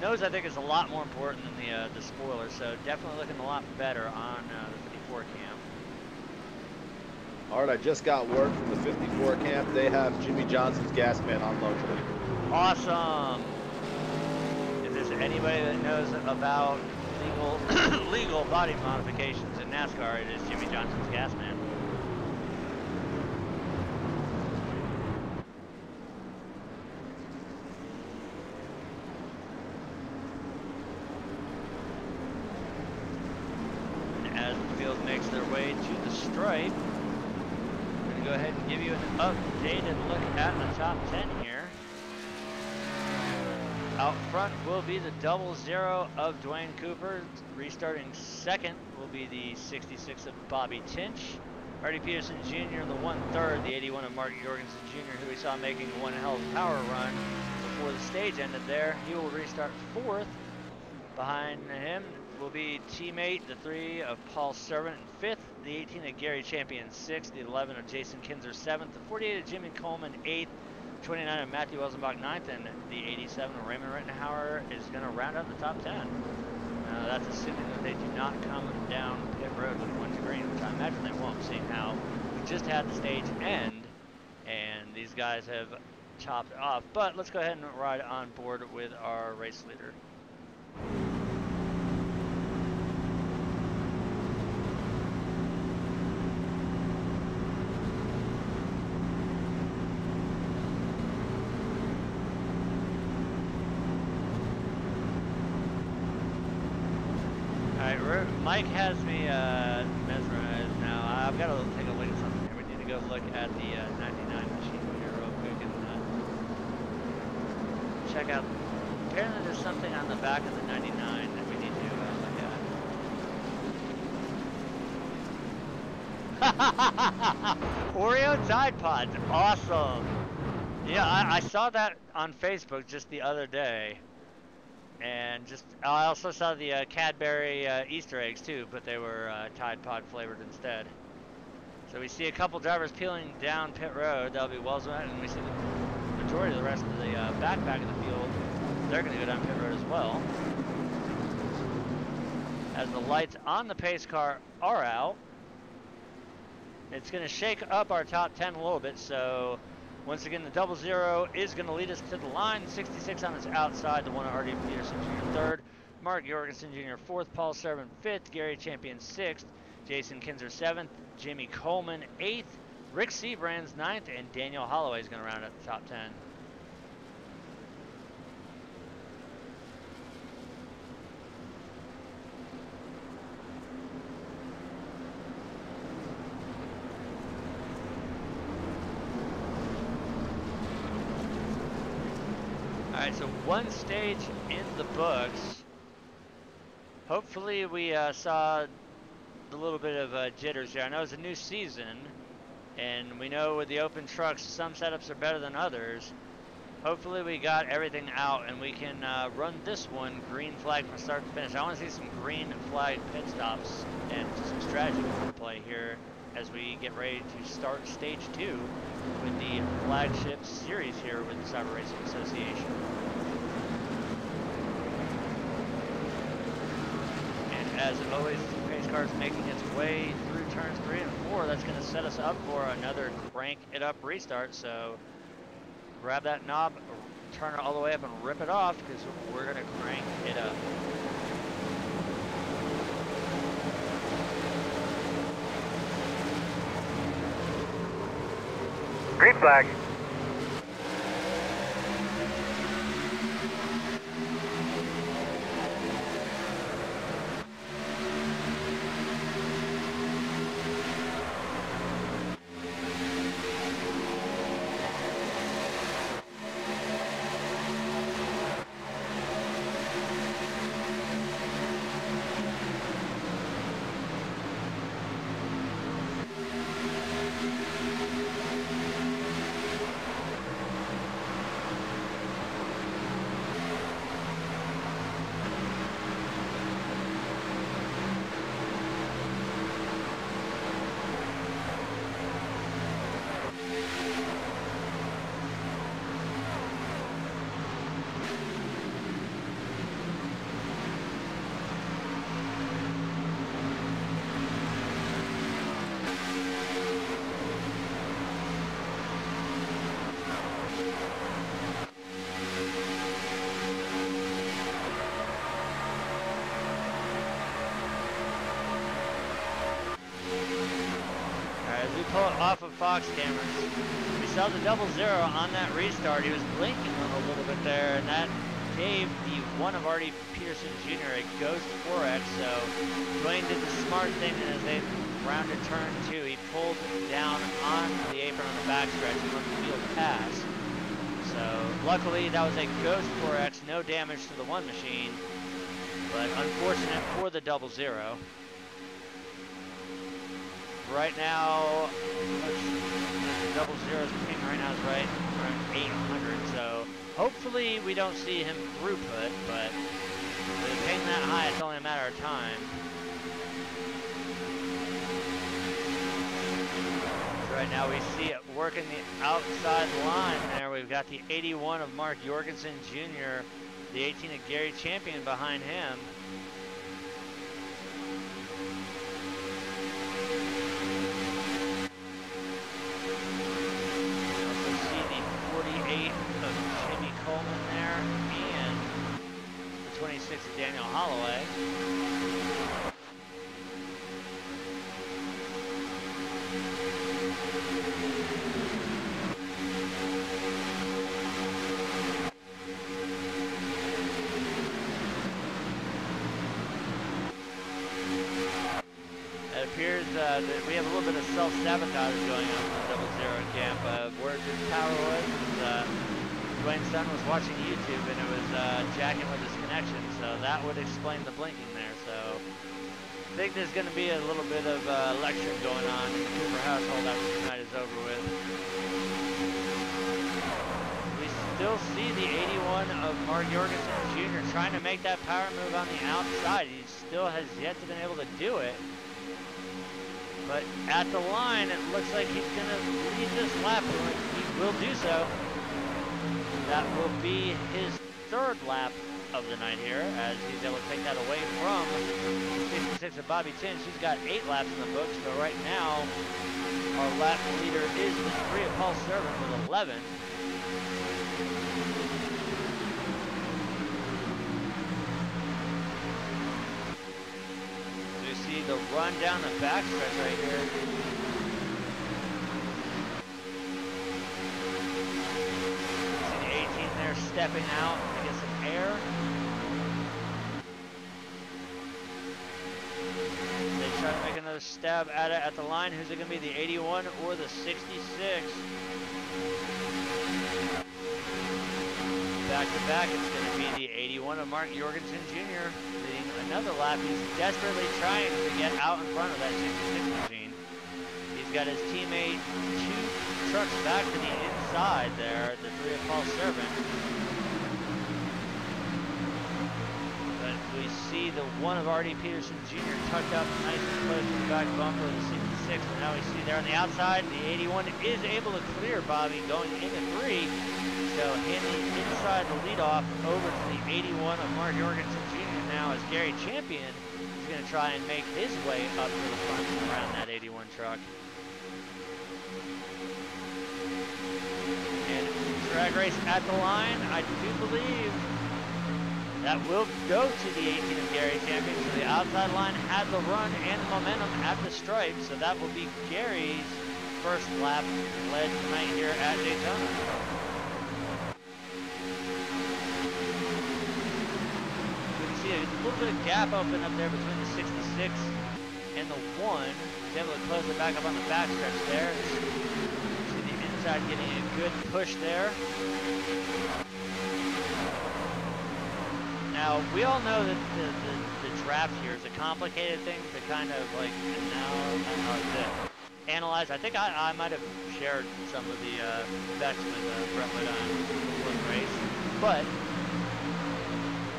I think is a lot more important than the spoiler, so definitely looking a lot better on the 54 cam. All right, I just got word from the 54 camp. They have Jimmy Johnson's gas man on low today. Awesome. If there's anybody that knows about legal body modifications in NASCAR, it is Jimmy Johnson's gas man. Makes their way to the stripe. I'm going to go ahead and give you an updated look at the top 10 here. Out front will be the 00 of Dwayne Cooper. Restarting second will be the 66 of Bobby Tinch. Artie Peterson Jr. the 1/3, the 81 of Mark Jorgensen Jr., who we saw making one hell of a power run before the stage ended there. He will restart fourth. Behind him will be teammate, the 3 of Paul Servant in 5th, the 18 of Gary Champion 6th, the 11 of Jason Kinzer 7th, the 48 of Jimmy Coleman 8th, 29 of Matthew Welsenbach 9th, and the 87 of Raymond Rittenhauer is going to round out the top 10. That's assuming that they do not come down pit road with one to green, which I imagine they won't, seeing how we just had the stage end and these guys have chopped off. But let's go ahead and ride on board with our race leader. Mike has me mesmerized now. I've got to take a look at something here. We need to go look at the 99 machine here real quick and check out. Apparently there's something on the back of the 99 that we need to look at. Oreo Tide Pods, awesome. Yeah, I saw that on Facebook just the other day. And I also saw the Cadbury Easter eggs too, but they were Tide Pod flavored instead. So we see a couple drivers peeling down pit road. That'll be Welsman, and we see the majority of the rest of the back of the field. They're going to go down pit road as well. As the lights on the pace car are out, it's going to shake up our top 10 a little bit. So once again, the 00 is going to lead us to the line. 66 on its outside, the 1 of Artie Peterson Jr. 3rd, Mark Jorgensen Jr. 4th, Paul Servant 5th, Gary Champion 6th, Jason Kinzer 7th, Jimmy Coleman 8th, Rick Seabrands 9th, and Daniel Holloway is going to round out the top 10. Alright, so one stage in the books. Hopefully we saw a little bit of jitters here. I know it's a new season, and we know with the open trucks, some setups are better than others. Hopefully we got everything out and we can run this one green flag from start to finish. I want to see some green flag pit stops and some strategy play here as we get ready to start stage 2 with the flagship series here with the Cyber Racing Association. And as always, the pace car is making its way through turns 3 and 4. That's going to set us up for another crank it up restart. So grab that knob, turn it all the way up and rip it off because we're going to crank it up. Green flag. pull it off of Fox cameras. We saw the 0-0 on that restart. He was blinking a little bit there, and that gave the one of Artie Peterson Jr. a ghost 4X. So Dwayne did the smart thing, and as they rounded turn 2, he pulled down on the apron on the backstretch and let the field pass. So luckily that was a ghost 4X, no damage to the one machine, but unfortunate for the 0-0. Right now, the 0-0's ping right now is right around 800, so hopefully we don't see him throughput, but with a ping that high, it's only a matter of time. So right now we see it working the outside line there. We've got the 81 of Mark Jorgensen Jr., the 18 of Gary Champion behind him. Coleman there, and the 26 of Daniel Holloway. It appears that we have a little bit of self-sabotage going on in the 0-0 camp. Where this power was, Dwayne's son was watching YouTube and it was jacking with his connection, so that would explain the blinking there. So I think there's going to be a little bit of lecturing going on in the Cooper household after tonight is over with. We still see the 81 of Mark Jorgensen Jr. trying to make that power move on the outside. He still has yet to been able to do it. But at the line, it looks like he's going to lead this lap. He will do so. That will be his third lap of the night here, as he's able to take that away from the 66 of Bobby Tinch. He's got 8 laps in the books, but right now our lap leader is the 3 of Paul Servant with 11. So you see the run down the backstretch right here. Stepping out to get some air. They try to make another stab at it at the line. Who's it going to be, the 81 or the 66? Back to back, it's going to be the 81 of Mark Jorgensen Jr. leading another lap. He's desperately trying to get out in front of that 66 machine. He's got his teammate 2 trucks back to the inside there, the 3 of Paul Servant. We see the 1 of Artie Peterson Jr. tucked up nice and close to the back bumper of the 66. But now we see there on the outside, the 81 is able to clear Bobby going into 3. So handing inside the leadoff over to the 81 of Mark Jorgensen Jr. now as Gary Champion is going to try and make his way up to the front around that 81 truck. And drag race at the line, I do believe that will go to the 18 of Gary Champion. So the outside line had the run and the momentum at the stripe. So that will be Gary's first lap led tonight here at Daytona. You can see a little bit of gap open up there between the 66 and the 1. He's able to close it back up on the backstretch there. See the inside getting a good push there. Now, we all know that the draft here is a complicated thing to kind of like analyze. I think I might have shared some of the bets with Brentwood on before the race. But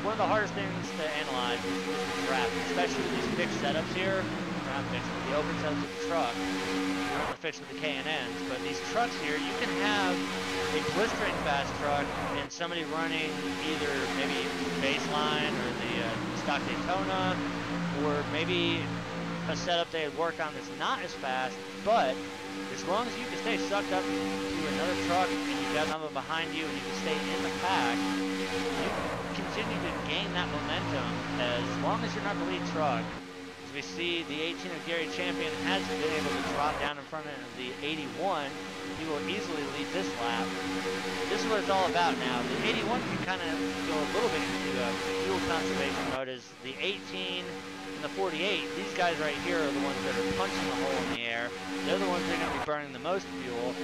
one of the hardest things to analyze is the draft, especially with these fixed setups here. Not fixed, but the open setups of the truck. We're not fixed with the K&Ns, but these trucks here, you can have a blistering fast truck and somebody running either maybe baseline or the stock Daytona, or maybe a setup they had worked on that's not as fast, but as long as you can stay sucked up to another truck and you've got another behind you and you can stay in the pack, you continue to gain that momentum as long as you're not the lead truck. As we see, the 18 of Gary Champion has been able to drop down in front of the 81. He will easily lead this lap. This is what it's all about now. The 81 can kind of go a little bit into fuel conservation mode as the 18 and the 48. These guys right here are the ones that are punching the hole in the air. They're the ones that are going to be burning the most fuel,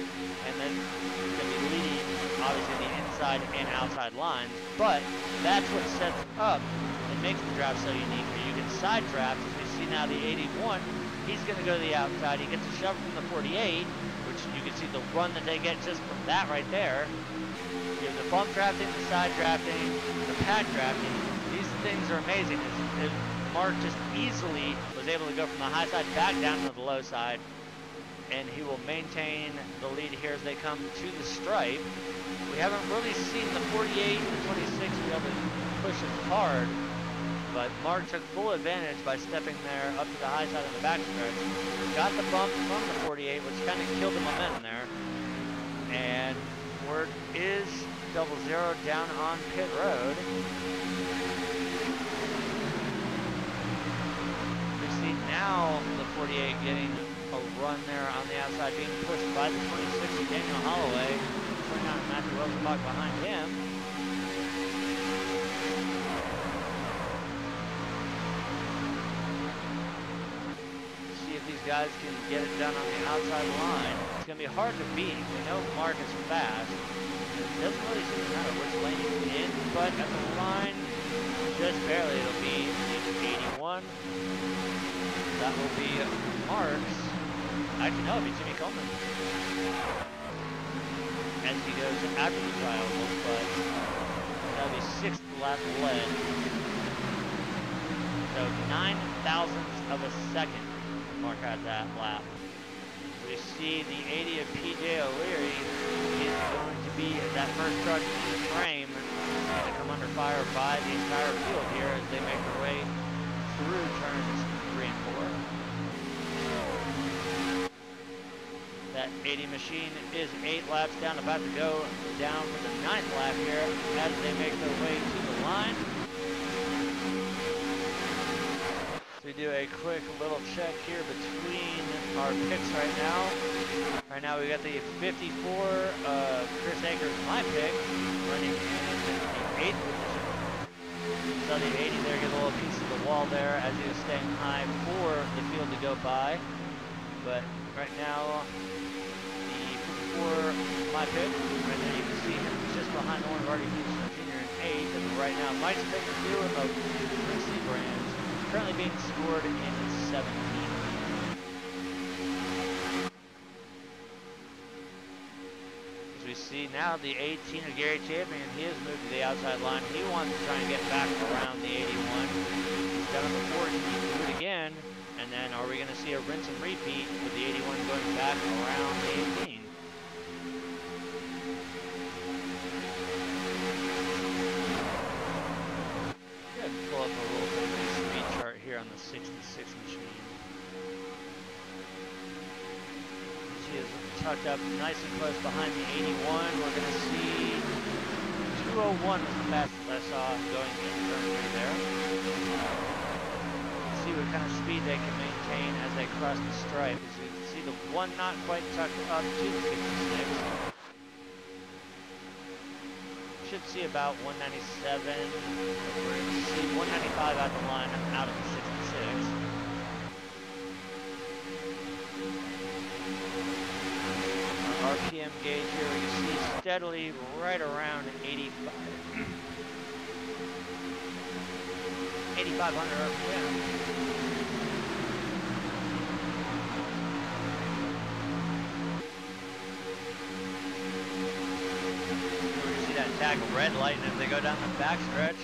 and then going to be leading, obviously, the inside and outside lines. But that's what sets up and makes the draft so unique. You can side draft, as we see now the 81. He's going to go to the outside. He gets a shove from the 48, which you can see the run that they get just from that right there. You have the bump drafting, the side drafting, the pad drafting. These things are amazing. Mark just easily was able to go from the high side back down to the low side, and he will maintain the lead here as they come to the stripe. We haven't really seen the 48 and the 26 be able to push as hard, but Mark took full advantage by stepping there up to the high side of the backstretch. Got the bump from the 48, which kind of killed the momentum there. And word is 00 down on pit road. We see now the 48 getting a run there on the outside, being pushed by the 26 of Daniel Holloway. 29 Matthew Rosenbach behind him. These guys can get it done on the outside line. It's going to be hard to beat. We know Mark is fast. It doesn't really seem to matter which lane he's in, but at the line, just barely, it'll be 81. That will be Mark's. Actually, no, it'll be Jimmy Coleman. As he goes after the trial, but that'll be 6th lap led. So 9 thousandths of a second. Mark had that lap. We see the 80 of PJ O'Leary is going to be that first truck in the frame to come under fire by the entire field here as they make their way through turns 3 and 4. That 80 machine is 8 laps down, about to go down for the 9th lap here as they make their way to the line. We do a quick little check here between our picks right now. Right now we got the 54 Chris Akers, my pick, running in the 8th position. So the 80 there get a little piece of the wall there as he was staying high for the field to go by. But right now, the 54, my pick, right there you can see him just behind the one who already finished Jr. in 8th. And right now, Mike's pick is 2 of Chris Brands. Currently being scored in 17th. As we see now, the 18 of Gary Champion, he has moved to the outside line. He wants to try and get back around the 81. He's done it before, he can do it again. And then are we going to see a rinse and repeat with the 81 going back around the 18? Pull up a little bit of a speed chart here on the 66 machine. She is tucked up nice and close behind the 81. We're going to see 201 was the fastest I saw going into turn 3 there. See what kind of speed they can maintain as they cross the stripe. As you can see the one not quite tucked up to the 66. Should see about 197. We're going to see 195 out the line out of the 66. Our RPM gauge here, we can see steadily right around 85. 8,500 RPM. Tackle red light as they go down the backstretch.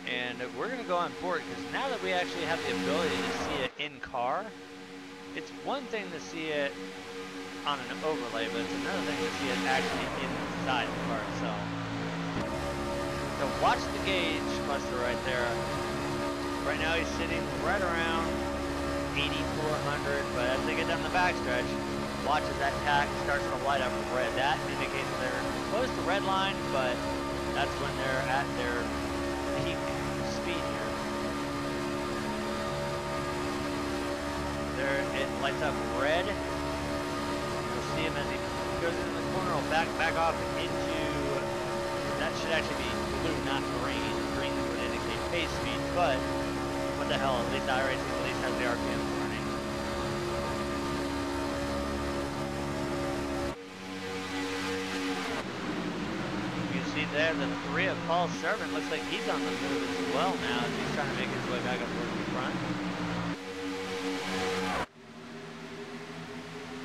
And we're going to go on board because now that we actually have the ability to see it in car, it's one thing to see it on an overlay, but it's another thing to see it actually inside the car itself. So watch the gauge cluster right there. Right now he's sitting right around 8,400, but as they get down the backstretch, watch as that tack starts to light up red. That indicates they're close to the red line, but that's when they're at their peak speed here. There, it lights up red. You'll see him as he goes into the corner. He'll back off into, that should actually be blue, not green. Green would indicate pace speed, but what the hell, at least iRacing at least has the RPMs running. You see there the 3 of Paul Sherman, looks like he's on the move as well now as he's trying to make his way back up towards the front.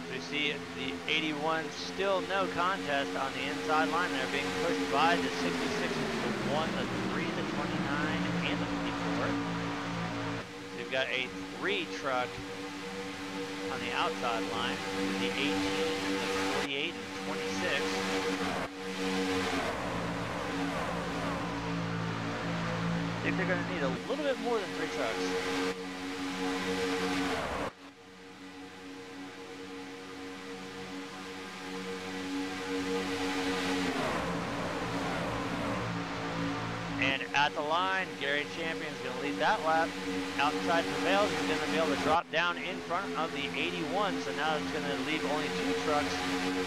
So you see the 81 still no contest on the inside line there, being pushed by the 66, the 1, the 3, the 29, and the 54. We've got a 3 truck on the outside line, the 18, the 48, and 26. I think they're going to need a little bit more than 3 trucks. And at the line, Gary Champion's going to lead that lap. Outside prevails, he's going to be able to drop down in front of the 81. So now it's going to leave only 2 trucks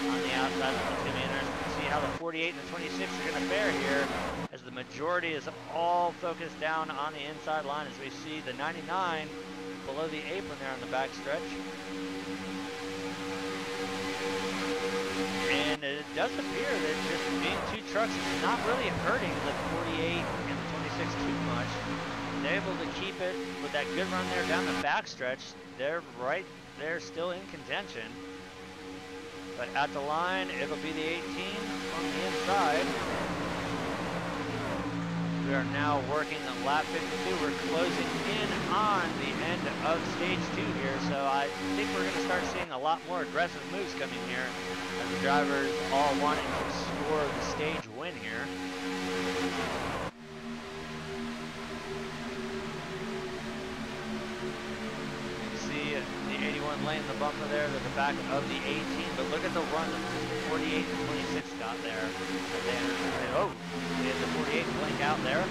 on the outside. It's going to be interesting to see how the 48 and the 26 are going to fare here, as the majority is all focused down on the inside line, as we see the 99 below the apron there on the back stretch. And it does appear that just being 2 trucks is not really hurting the 48 and the 26 too much. They're able to keep it with that good run there down the backstretch. They're right there still in contention. But at the line, it'll be the 18 on the inside. We are now working on lap 52. We're closing in on the end of stage 2 here, so I think we're going to start seeing a lot more aggressive moves coming here, as the drivers all wanting to score the stage win here. You see the 81 laying the bumper there to the back of the 18, but look at the run that the 48 and 26 got there. Oh, we had the 48 blink out there.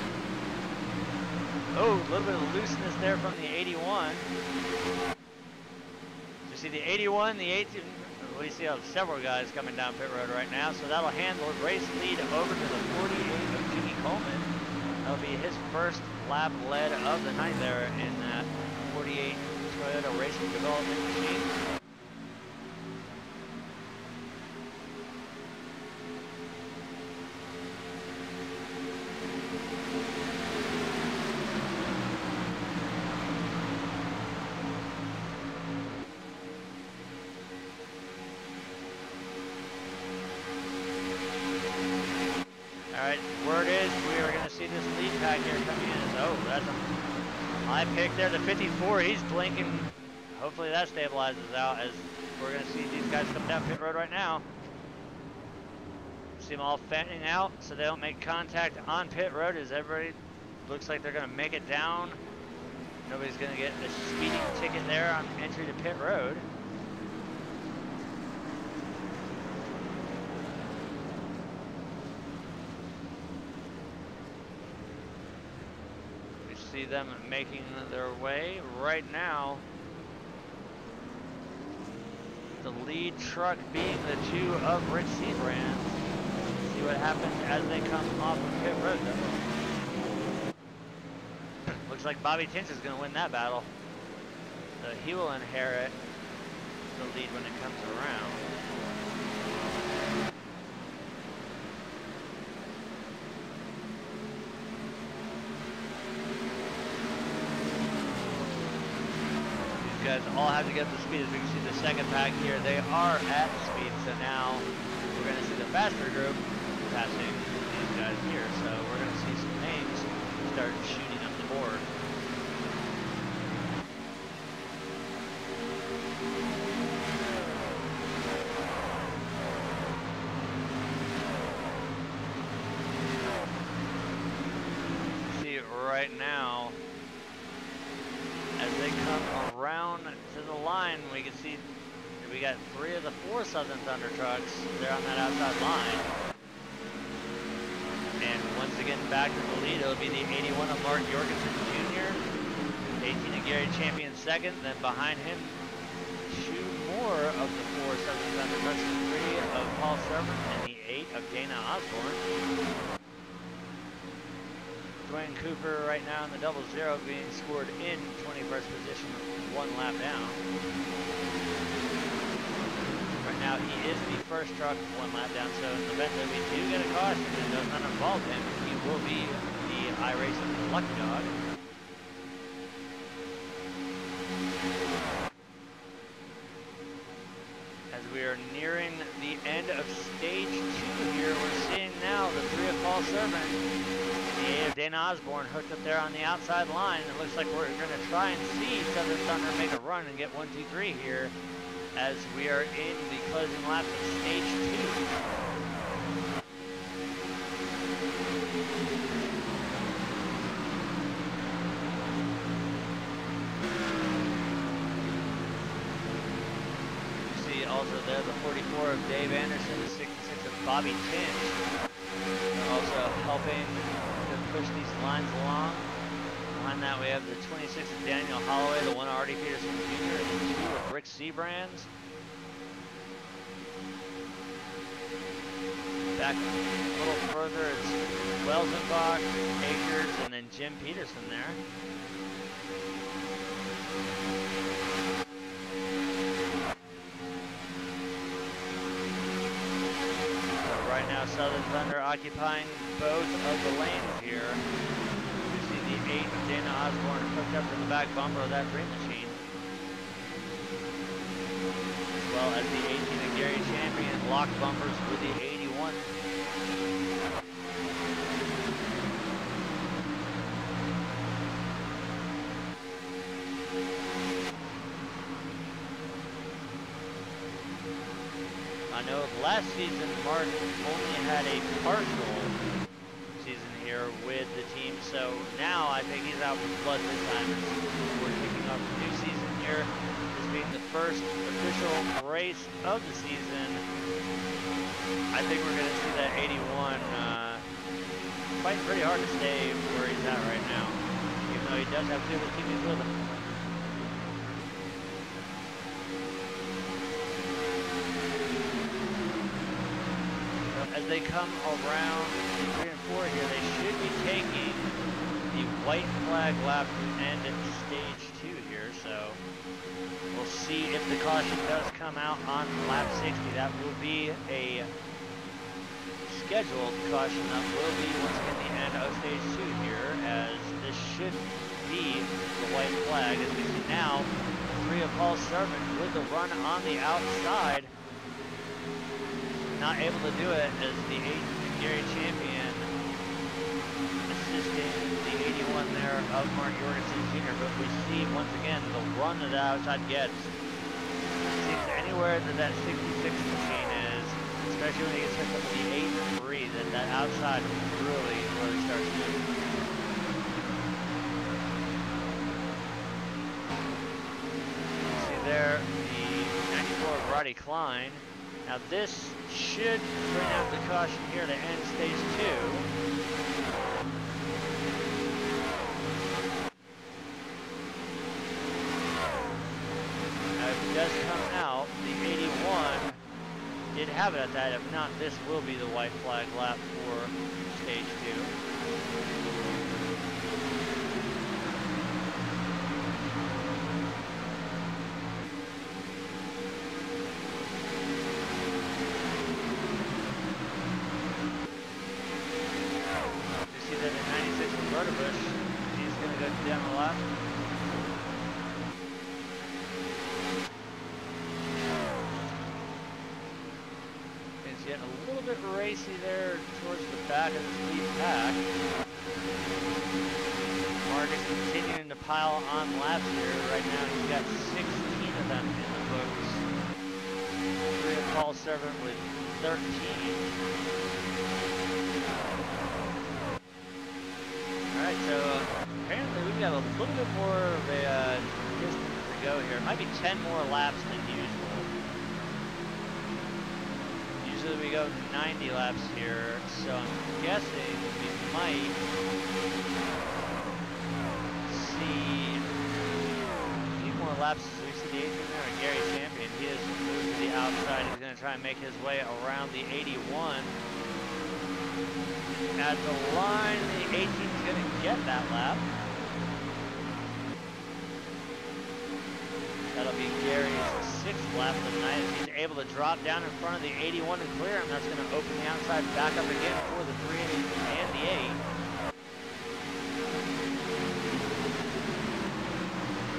Oh, a little bit of looseness there from the 81. You see the 81, the 18, we see several guys coming down pit road right now, so that'll hand the race lead over to the 48 of Jimmy Coleman. That'll be his first lap led of the night there in that 48 Toyota Racing Development Machine. Alright, word is we are going to see this lead pack here coming in. Oh, that's a high pick there. The 54, he's blinking. Hopefully that stabilizes out, as we're going to see these guys come down pit road right now. See them all fanning out so they don't make contact on pit road, as everybody looks like they're going to make it down. Nobody's going to get a speeding ticket there on entry to pit road. See them making their way right now. The lead truck being the 2 of Rick Seabrand. See what happens as they come off of pit road though. Looks like Bobby Tinch is going to win that battle. So he will inherit the lead when it comes around. Guys all have to get up to speed. As we can see the second pack here, they are at speed, so now we're going to see the faster group passing these guys here, so we're going to see some names start shooting up the board. See right now, as they come around to the line, we can see we got 3 of the 4 Southern Thunder trucks there on that outside line. back to the lead. It'll be the 81 of Mark Jorgensen Jr., 18 of Gary Champion second. Then behind him, two more of the 4 Southern Thunder. That's the 3 of Paul Servant and the 8 of Dana Osborne. Dwayne Cooper right now in the 00 being scored in 21st position, 1 lap down. Right now he is the first truck, 1 lap down, so in the event that we do get a caution and it does not involve him, he will be the iRacing lucky dog. As we are nearing the end of stage 2 here, we're seeing now the 3 of Paul Servant and the 8 of Dana Osborne hooked up there on the outside line. It looks like we're going to try and see Southern Thunder make a run and get 1, 2, 3 here as we are in the closing laps of stage 2. Also there, the 44 of Dave Anderson, the 66 of Bobby Tinch, also helping to push these lines along. Behind that we have the 26 of Daniel Holloway, the 1 of Artie Peterson Jr., and the 2 of Rick Seabrands. Back a little further is Welsenbach, Akers, and then Jim Peterson there. Right now, Southern Thunder occupying both of the lanes here. You see the 8 of Dana Osborne hooked up to the back bumper of that Dream Machine. As well as the 18 of Gary Champion locked bumpers with the 81. I know last season Martin only had a partial season here with the team, so now I think he's out with blood this time. We're kicking off the new season here, this being the first official race of the season. I think we're going to see that 81 fighting pretty hard to stay where he's at right now, even though he does have 2 of his teammates with him. As they come around 3 and 4 here, they should be taking the white flag lap to end at stage 2 here. So we'll see if the caution does come out on lap 60. That will be a scheduled caution that will be once again the end of stage 2 here, as this should be the white flag. As we see now, 3 of Paul Servant with the run on the outside. Not able to do it as the 8 Gary Champion assisting the 81 there of Mark Jorgensen Jr. But we see once again the run that the outside gets. It seems anywhere that that 66 machine is, especially when he gets hooked up with the 8 and 3, that outside really starts moving. See there the 94 of Roddy Klein. Now this should bring out the caution here to end stage 2. Now if it does come out, the 81 did have it at that. If not, this will be the white flag lap for stage 2. He's going to go down the lap. He's getting a little bit racy there towards the back of the lead pack. Mark is continuing to pile on laps here. Right now he's got 16 of them in the books. 3 of Paul Servant with 13. Alright, so apparently we've got a little bit more of a distance to go here. It might be 10 more laps than usual. Usually we go 90 laps here, So I'm guessing we might see a few more laps. We see the 18 there, and Gary Champion. He has moved to the outside. He's going to try and make his way around the 81. At the line, the 18 is going to get that lap. That'll be Gary's 6th lap of the night. He's able to drop down in front of the 81 and clear him. That's going to open the outside back up again for the 3 and the 8.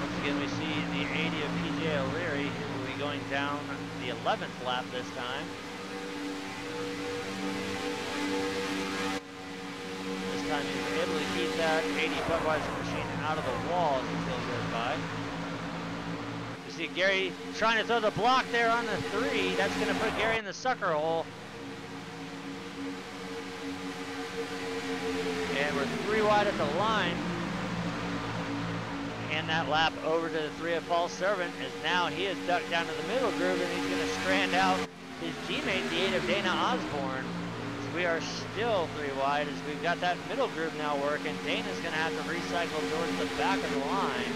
Once again, we see the 80 of PJ O'Leary, who will be going down the 11th lap this time. This time he's able to keep that 80 Budweiser machine out of the wall as the field goes by. See Gary trying to throw the block there on the 3. That's going to put Gary in the sucker hole. And we're 3 wide at the line. And that lap over to the 3 of Paul Servant is now he is ducked down to the middle groove, and he's going to strand out his teammate, the 8 of Dana Osborne. So we are still 3 wide as we've got that middle groove now working. Dana's going to have to recycle towards the back of the line.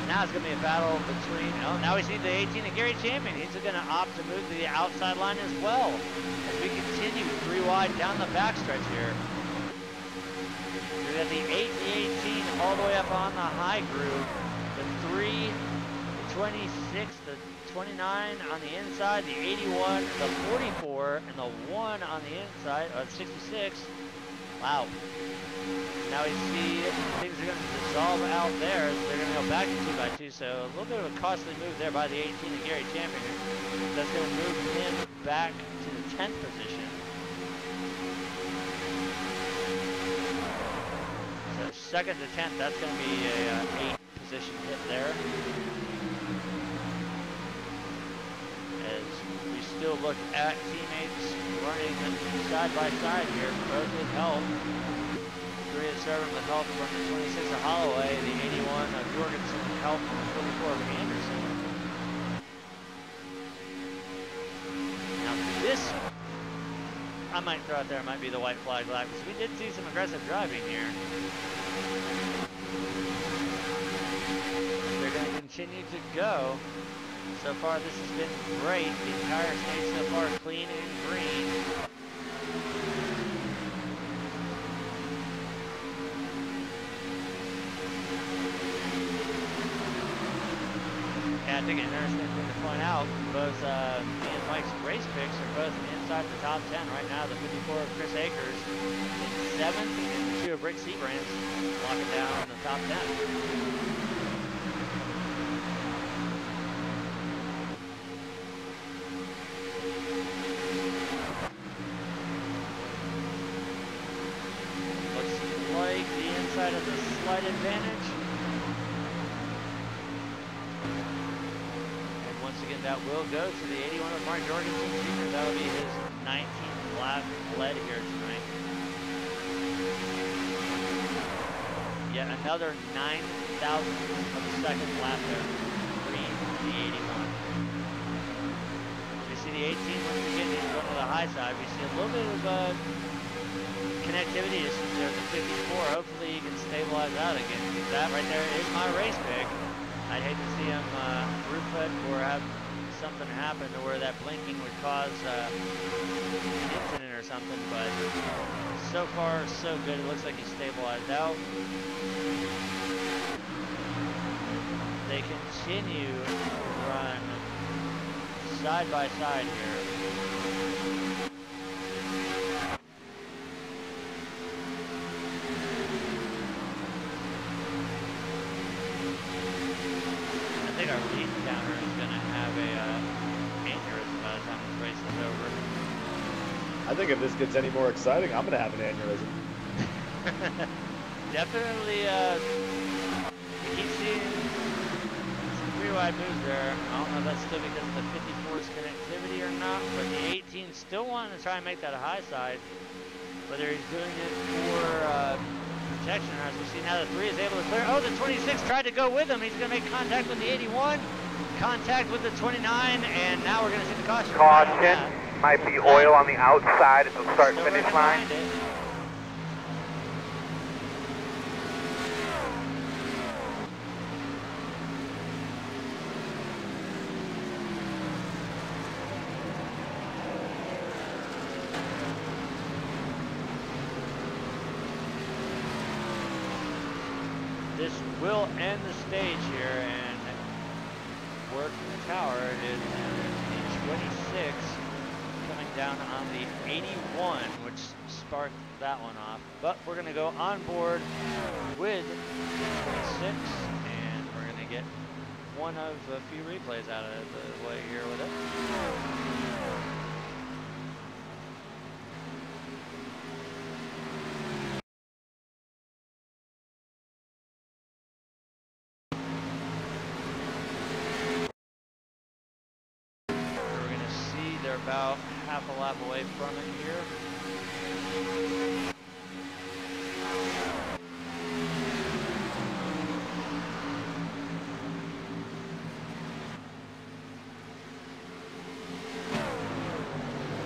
Now it's going to be a battle between, oh, now we see the 18 of Gary Champion. He's going to opt to move to the outside line as well as we continue 3 wide down the backstretch here. We've got the 8, the 18 all the way up on the high groove. The 3, the 26, the 29 on the inside, the 81, the 44, and the 1 on the inside, 66. Wow. Now we see things are going to dissolve out there. They're going to go back to 2x2, so a little bit of a costly move there by the 18 of Gary Champion. That's going to move him back to the 10th position. So 2nd to 10th, that's going to be a 8 position hit there. As we still look at teammates running side by side here, both with help. 3 of Servant with help from the 26 of Holloway, the 81 of Jorgensen with help from the 44 of Anderson. Now this, I might throw out there, might be the white flag lap, because we did see some aggressive driving here. They're going to continue to go. So far this has been great. The entire stage so far clean and green. I think an interesting thing to point out, both me and Mike's race picks are both inside the top 10 right now. The 54 of Chris Akers in 7th, and the 2 of Rick Seabrand's locking down in the top 10. Looks like the inside of the slight advantage. Again, that will go to the 81 of Mark Jorgensen Jr. That'll be his 19th lap led here tonight. Yet another 9,000 of a second lap there. Green, the 81. We see the 18 once again, he's going to the high side. We see a little bit of connectivity issues there at the 54. Hopefully he can stabilize out again. That right there is my race pick. I'd hate to see him roof it or have something happen to where that blinking would cause an incident or something, but so far so good. It looks like he's stabilized out. They continue to run side by side here. I think our lead counter is going to have a aneurysm by the time this race is over. I think if this gets any more exciting, I'm going to have an aneurysm. Definitely, you keep seeing some 3-wide moves there. I don't know if that's still because of the 54's connectivity or not, but the 18 still wanting to try and make that a high side. Whether he's doing it for protection, or as we see now the 3 is able to clear. Oh, the 26 tried to go with him. He's going to make contact with the 81, contact with the 29, and now we're going to see the caution. Caution. Might be oil on the outside at the start-finish line. This will end the stage here, and word from the tower, it is the 26 coming down on the 81, which sparked that one off. But we're going to go on board with the 26, and we're going to get one of a few replays out of the way here with it. They're about half a lap away from it here.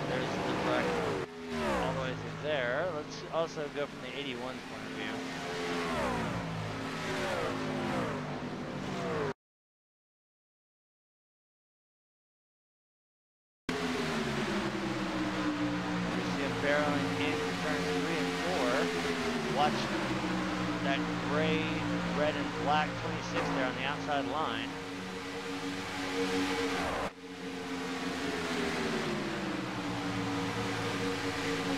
There's the wreck all the way through there. Let's also go from the 81's point of view. Barreling in turns 3 and 4. Watch that gray, red, and black 26 there on the outside line.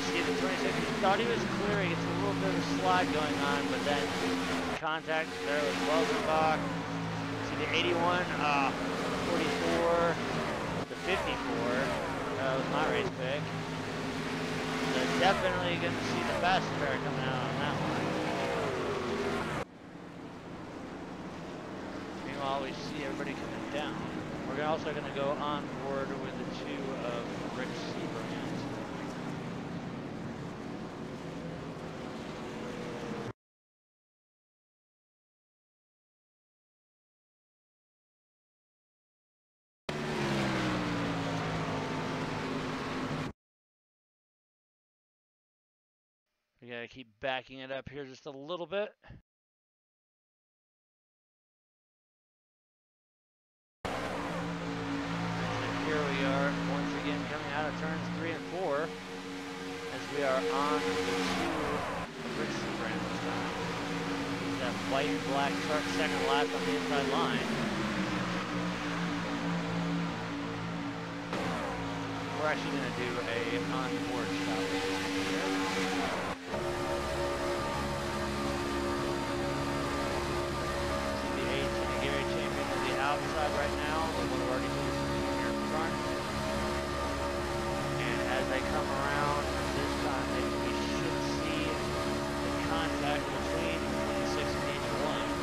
See the 26. He thought he was clear. He gets a little bit of a slide going on, but then contact there with Welzenbach. See the 81, 44, the 54. That was my race pick. So definitely going to see the fast pair coming out on that one. Meanwhile, we see everybody coming down. We're also going to go on board with the two of Rick Seabrand. We gotta keep backing it up here just a little bit. So here we are once again coming out of turns 3 and 4 as we are on the two of Rick Seabrand this time. That white and black truck second last on the inside line. We're actually gonna do a on-board shot here. Outside right now, the one already here in front. And as they come around this time, we should see the contact between 26 and 81.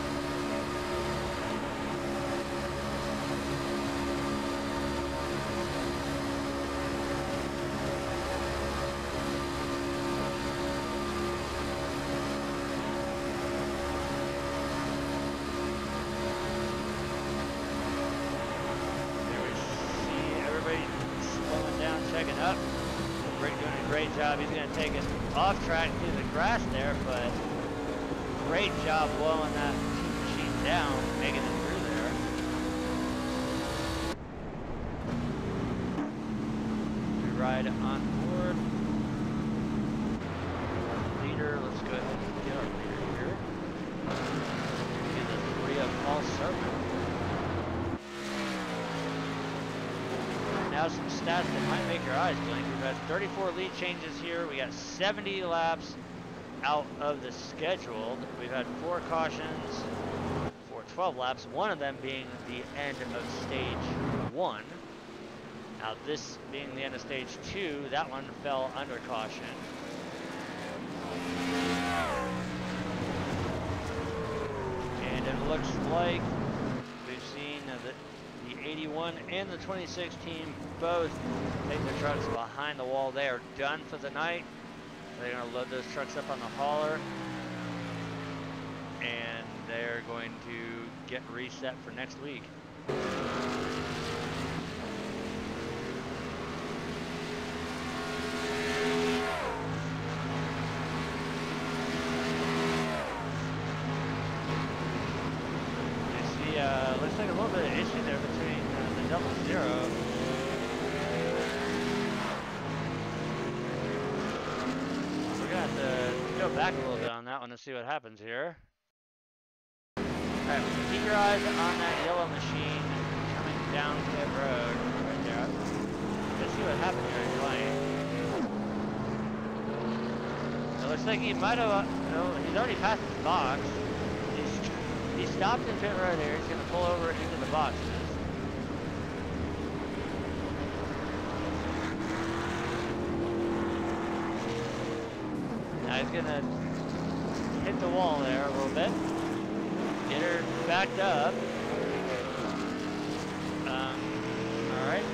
Checking up. Rick doing a great job. He's going to take it off track through the grass there, but great job blowing that machine down, making it through there. We ride on board. Leader, let's go ahead and get our leader here. Get the 3 of Paul Serpent. Now some stats that might make your eyes blink. We've had 34 lead changes here. We got 70 laps out of the scheduled. We've had 4 cautions for 12 laps, one of them being the end of stage 1. Now this being the end of stage 2, that one fell under caution. And it looks like we've seen that the 81 and the 26 team both take their trucks behind the wall. They are done for the night. They're going to load those trucks up on the hauler, and they're going to get reset for next week. 0. We're gonna have to go back a little bit on that one to see what happens here. Alright, keep your eyes on that yellow machine coming down pit road right there. Let's see what happened here in lane. It looks like he might have, he's already passed his box. He stopped in pit road here. He's going to pull over into the boxes. Now he's going to hit the wall there a little bit. Get her backed up. All right.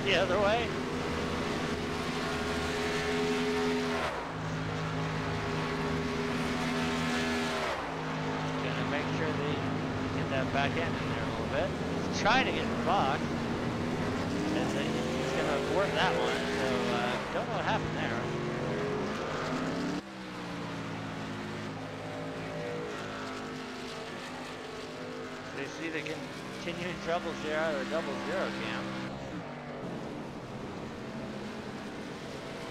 The other way. Gonna make sure they get that back end in there a little bit. He's trying to get the box. And he's gonna abort that one. So don't know what happened there. They see the continuing troubles here out of the 00 camp.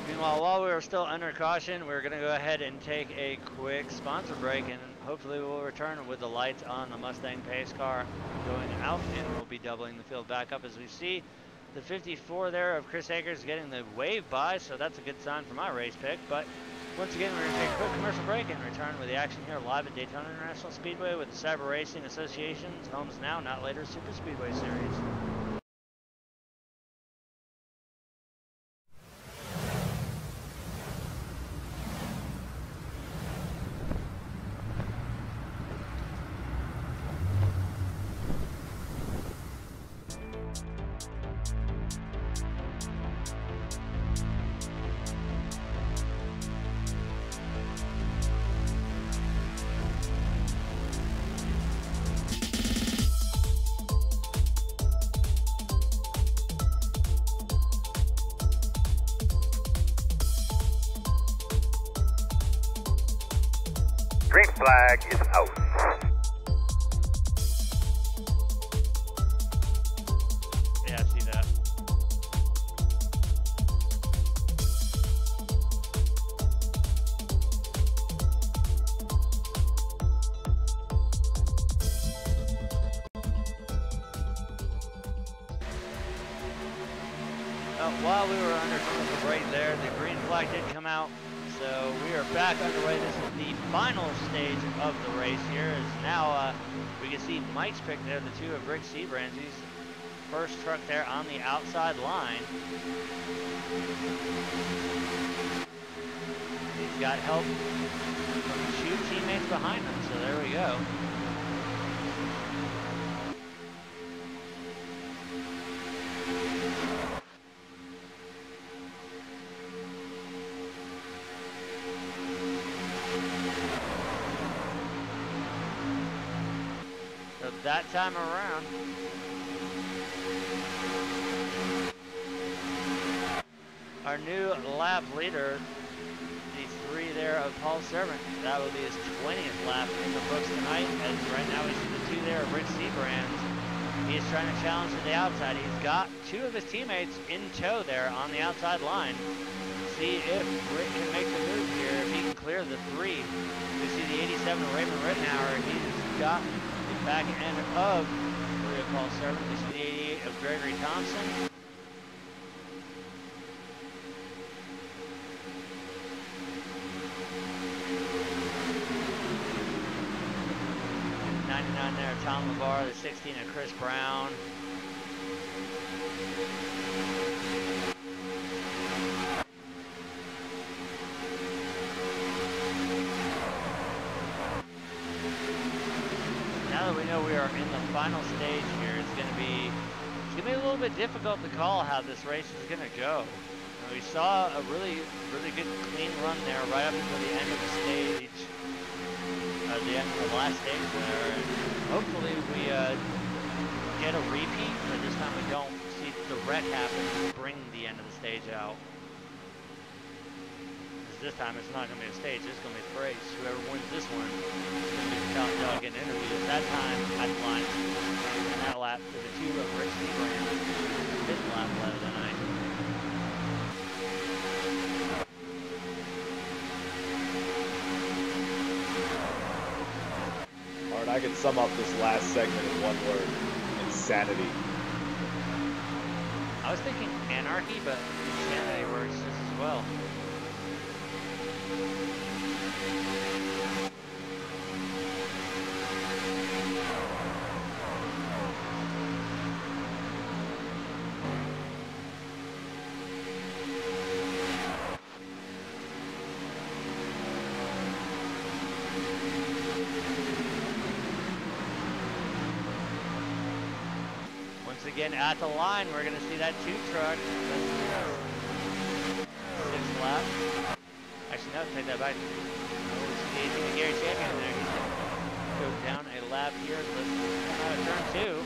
Meanwhile, while we were still under caution, we're going to go ahead and take a quick sponsor break, and hopefully we'll return with the lights on the Mustang pace car going out, and we'll be doubling the field back up as we see the 54 there of Chris Akers getting the wave by, so that's a good sign for my race pick. But once again, we're going to take a quick commercial break and return with the action here live at Daytona International Speedway with the Cyber Racing Association's Homes Now, Not Later Super Speedway Series. Green flag is out. Yeah, I see that. While we were under commercial break there, the green flag did come out. So we are back underway. This is the final stage of the race here. As now we can see Mike's pick there, the two of Rick Seabrand's. He's first truck there on the outside line. He's got help from two teammates behind him, so there we go. That time around, our new lap leader, the 3 there of Paul Servant, that will be his 20th lap in the books tonight, as right now we see the 2 there of Rick Seabrand. He is trying to challenge to the outside. He's got 2 of his teammates in tow there on the outside line. See if Rick can make the move here, if he can clear the 3. We see the 87 of Raymond Rittenauer. He's got back end of 3 of Paul Servant. We see the 88 of Gregory Thompson. The 99 there of Tom LeVar, the 16 of Chris Brown. Now that we know we are in the final stage here, it's gonna be a little bit difficult to call how this race is gonna go. We saw a really good clean run there right up until the end of the stage, the end of the last stage there, and hopefully we get a repeat, but this time we don't see the wreck happen to bring the end of the stage out. this time it's not going to be a stage, it's going to be a race. Whoever wins this one is going to be the top dog getting interviewed. At that time, at the line, in that lap, to the 2 of Rick Seabrand, his lap better than I. All right, I can sum up this last segment in one word: insanity. I was thinking anarchy, but insanity works just as well. Once again, at the line, we're going to see that 2 truck. 6th lap. Actually, no, take that back. Oh, see the Gary Champion there. He's going to go down a lap here. Let's come out of turn 2.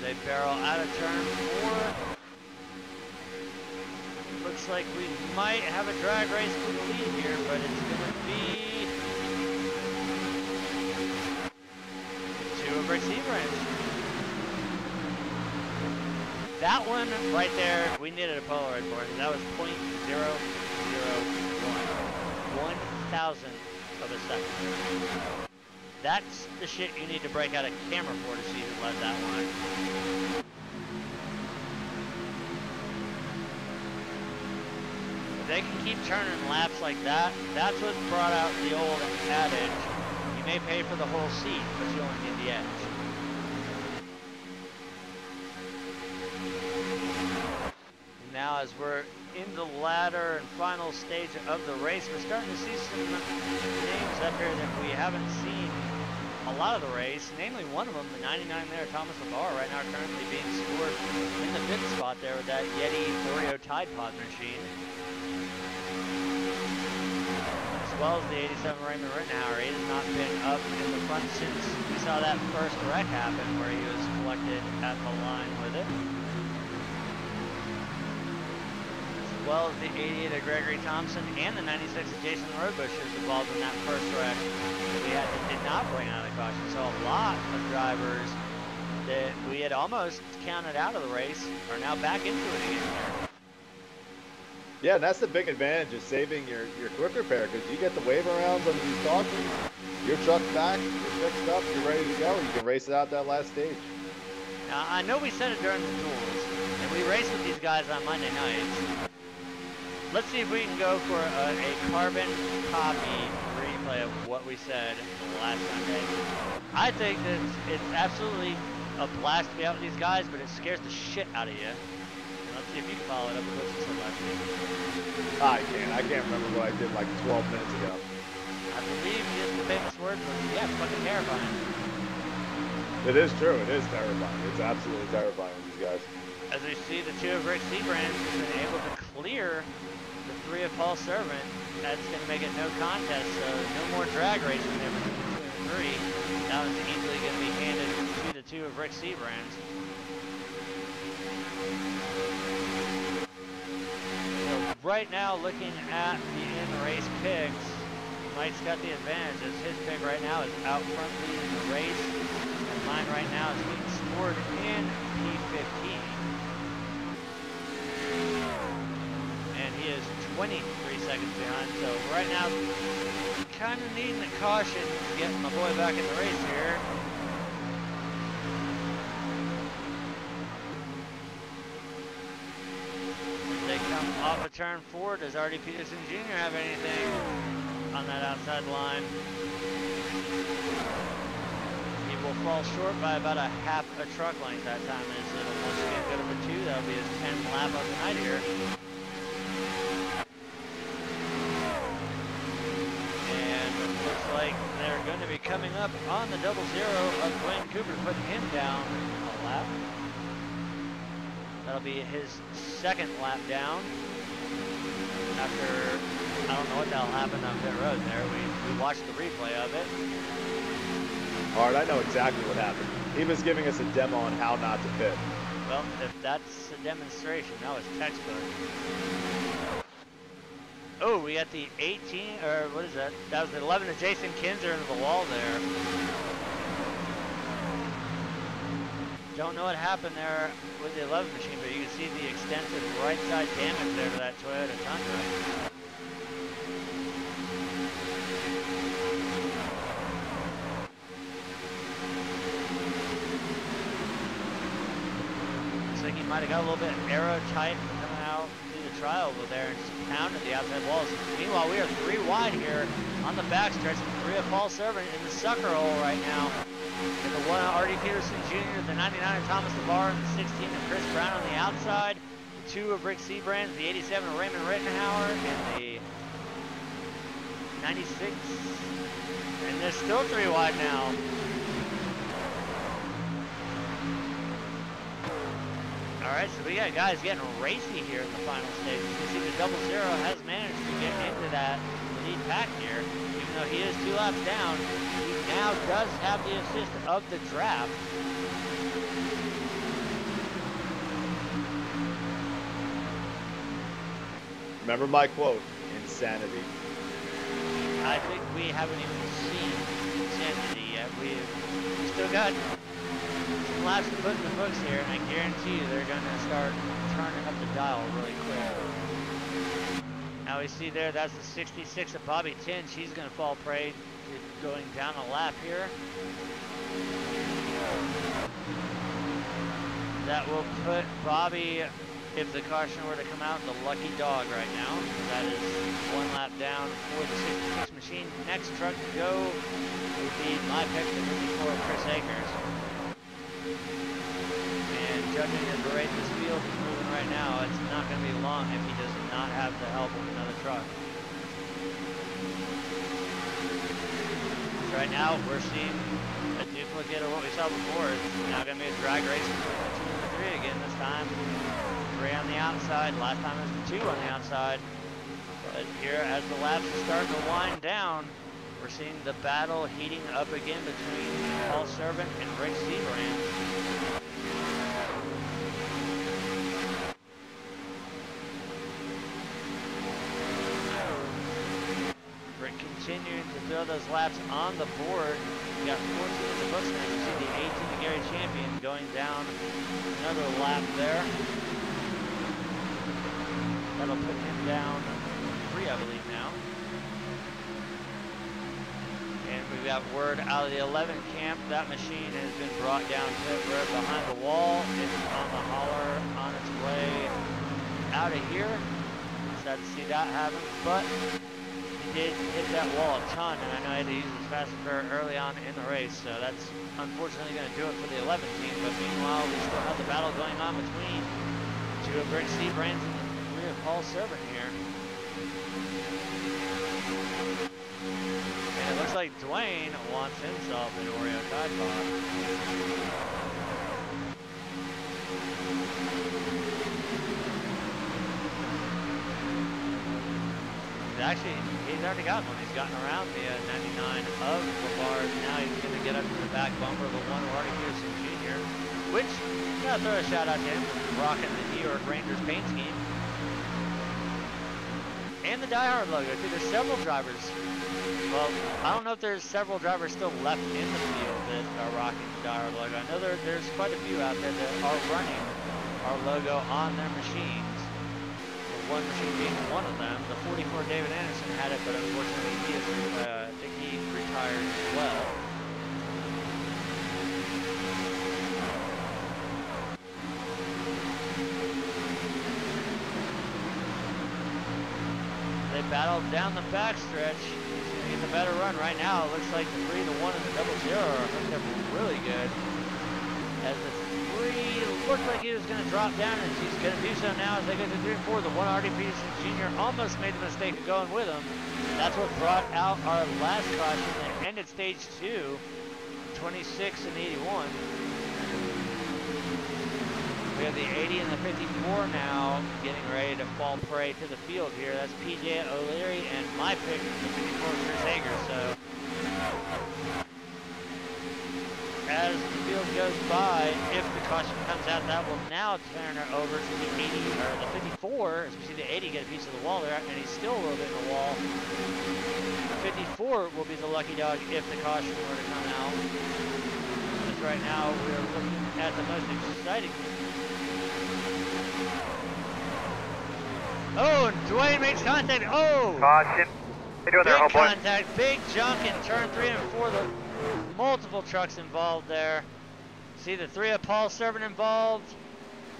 They barrel out of turn 4. Looks like we might have a drag race to the lead here, but it's going to be 2 of Rick Seabrand. That one right there, we needed a Polaroid for it. That was .001. 1,000th of a second. That's the shit you need to break out a camera for to see who led that one. If they can keep turning laps like that, that's what brought out the old adage. You may pay for the whole seat, but you only need the edge. Now as we're in the latter and final stage of the race, we're starting to see some names up here that we haven't seen a lot of the race, namely one of them, the 99 there, Thomas LeVar, right now currently being scored in the 5th spot there with that Yeti Oreo Tide Pod machine. As well as the 87 Raymond Rittenhauer. He has not been up in the front since we saw that first wreck happen where he was collected at the line with it. As well as the 88 of Gregory Thompson and the 96 of Jason Robush is involved in that first wreck that we did not bring out of caution. So a lot of drivers that we had almost counted out of the race are now back into it again here. Yeah, and that's the big advantage of saving your quick repair, because you get the wave arounds under these cautions, your truck's back, you're fixed up, you're ready to go, you can race it out that last stage. Now, I know we said it during the duels, and we raced with these guys on Monday nights. Let's see if we can go for a carbon copy replay of what we said last Sunday. I think that it's absolutely a blast to be out with these guys, but it scares the shit out of you. And let's see if you can follow it up with what you said last week. I can't remember what I did like 12 minutes ago. I believe the famous word was, yeah, fucking terrifying. It is true, it is terrifying. It's absolutely terrifying with these guys. As we see the 2 of Rick Seabrand has been able to clear the 3 of Paul Servant. That's going to make it no contest, so no more drag racing there between 2 and 3. That was easily going to be handed to the 2 of Rick Seabrand. So right now, looking at the in-race picks, Mike's got the advantage as his pick right now is out front leading the race. And mine right now is being scored in P15. And he is 23 seconds behind, so right now kind of needing a caution to get my boy back in the race here. They come off a turn 4. Does R.D. Peterson Jr. have anything on that outside line? He will fall short by about a half a truck length that time. As it'll once again go to number 2. That'll be his 10th lap of the night here. And it looks like they're going to be coming up on the 00 of Dwayne Cooper, putting him down a lap. That'll be his second lap down. After, I don't know what the hell happened on pit road there. We watched the replay of it. Art, I know exactly what happened. He was giving us a demo on how not to pit. Well, if that's a demonstration, that was textbook. Oh, we got the 18, or what is that? That was the 11 to Jason Kinzer into the wall there. Don't know what happened there with the 11 machine, but you can see the extensive right side damage there to that Toyota Tundra. Looks like he might have got a little bit aero tight coming out through the tri-oval there and just pounded the outside walls. Meanwhile, we are 3 wide here on the backstretch. 3 of Paul Servant in the sucker hole right now. And the 1 R.D. Peterson Jr., the 99 of Thomas LeVar, and the 16 of Chris Brown on the outside. The 2 of Rick Seabrand, the 87 of Raymond Rittenhauer, and the 96. And they're still 3 wide now. Alright, so we got guys getting racy here in the final stage. You can see the 00 has managed to get into that lead pack here. Even though he is 2 laps down, he now does have the assist of the draft. Remember my quote, insanity. I think we haven't even seen insanity yet. We've still got some laps to put in the books here, and I guarantee you they're going to start turning up the dial really quick. Now we see there, that's the 66 of Bobby Tinch. He's going to fall prey to going down a lap here. That will put Bobby, if the caution were to come out, the lucky dog right now. That is 1 lap down for the 66 machine. Next truck to go would be my pick, the 54 of Chris Akers. And judging at the rate this field is moving right now, it's not going to be long if he does not have the help of another truck. So right now, we're seeing a duplicate of what we saw before. It's now going to be a drag race between the 2 and the 3 again this time. 3 on the outside. Last time it was the 2 on the outside. But here, as the laps are starting to wind down, we're seeing the battle heating up again between Paul Servant and Rick Seabrand. Rick continuing to throw those laps on the board. We got 14 in the books now. You see the 18 of Gary Champion going down another lap there. That'll put him down 3, I believe, now. And we've got word out of the 11 camp. That machine has been brought down pit road behind the wall. It's on the hauler on its way out of here. Sad to see that happen, but he did hit that wall a ton, and I know he had to use his fastest early on in the race, so that's unfortunately going to do it for the 11 team. But meanwhile, we still have the battle going on between 2 of Rick Seabrand and 3 of Paul Servant here. And it looks like Dwayne wants himself an Oreo Tide Pod. He's already got one. He's gotten around the 99 of LeVar. Now he's going to get up to the back bumper of the 1 of R.D. Peterson Jr., which, I'm going to throw a shout out to him for rocking the New York Rangers paint scheme. And the Die Hard logo, too. There's several drivers. Well, I don't know if there's several drivers still left in the field that are rocking the Die Hard logo. I know there's quite a few out there that are running our logo on their machines. One machine being one of them. The 44 David Anderson had it, but unfortunately I think he retired as well. They battled down the backstretch. He's going to get the better run right now. It looks like the 3, the 1, and the 00 are hooked up really good. As the 3 looked like he was going to drop down, and he's going to do so now as they go to 3 and 4. The 1 R.D. Peterson Jr. almost made the mistake of going with him. That's what brought out our last caution that ended stage 2, 26 and 81. We have the 80 and the 54 now getting ready to fall prey to the field here. That's PJ O'Leary and my pick, the 54, Chris Agers. So as the field goes by, if the caution comes out, that will now turn her over to the 80 or the 54. As we see the 80 get a piece of the wall there, and he's still a little bit in the wall. The 54 will be the lucky dog if the caution were to come out. Because right now we're looking at the most exciting. Oh, and Dwayne makes contact. Oh! Caution. How you doing there, Big homeboy? contact, big junk in turn 3 and 4. The multiple trucks involved there. See the 3 of Paul Servant involved.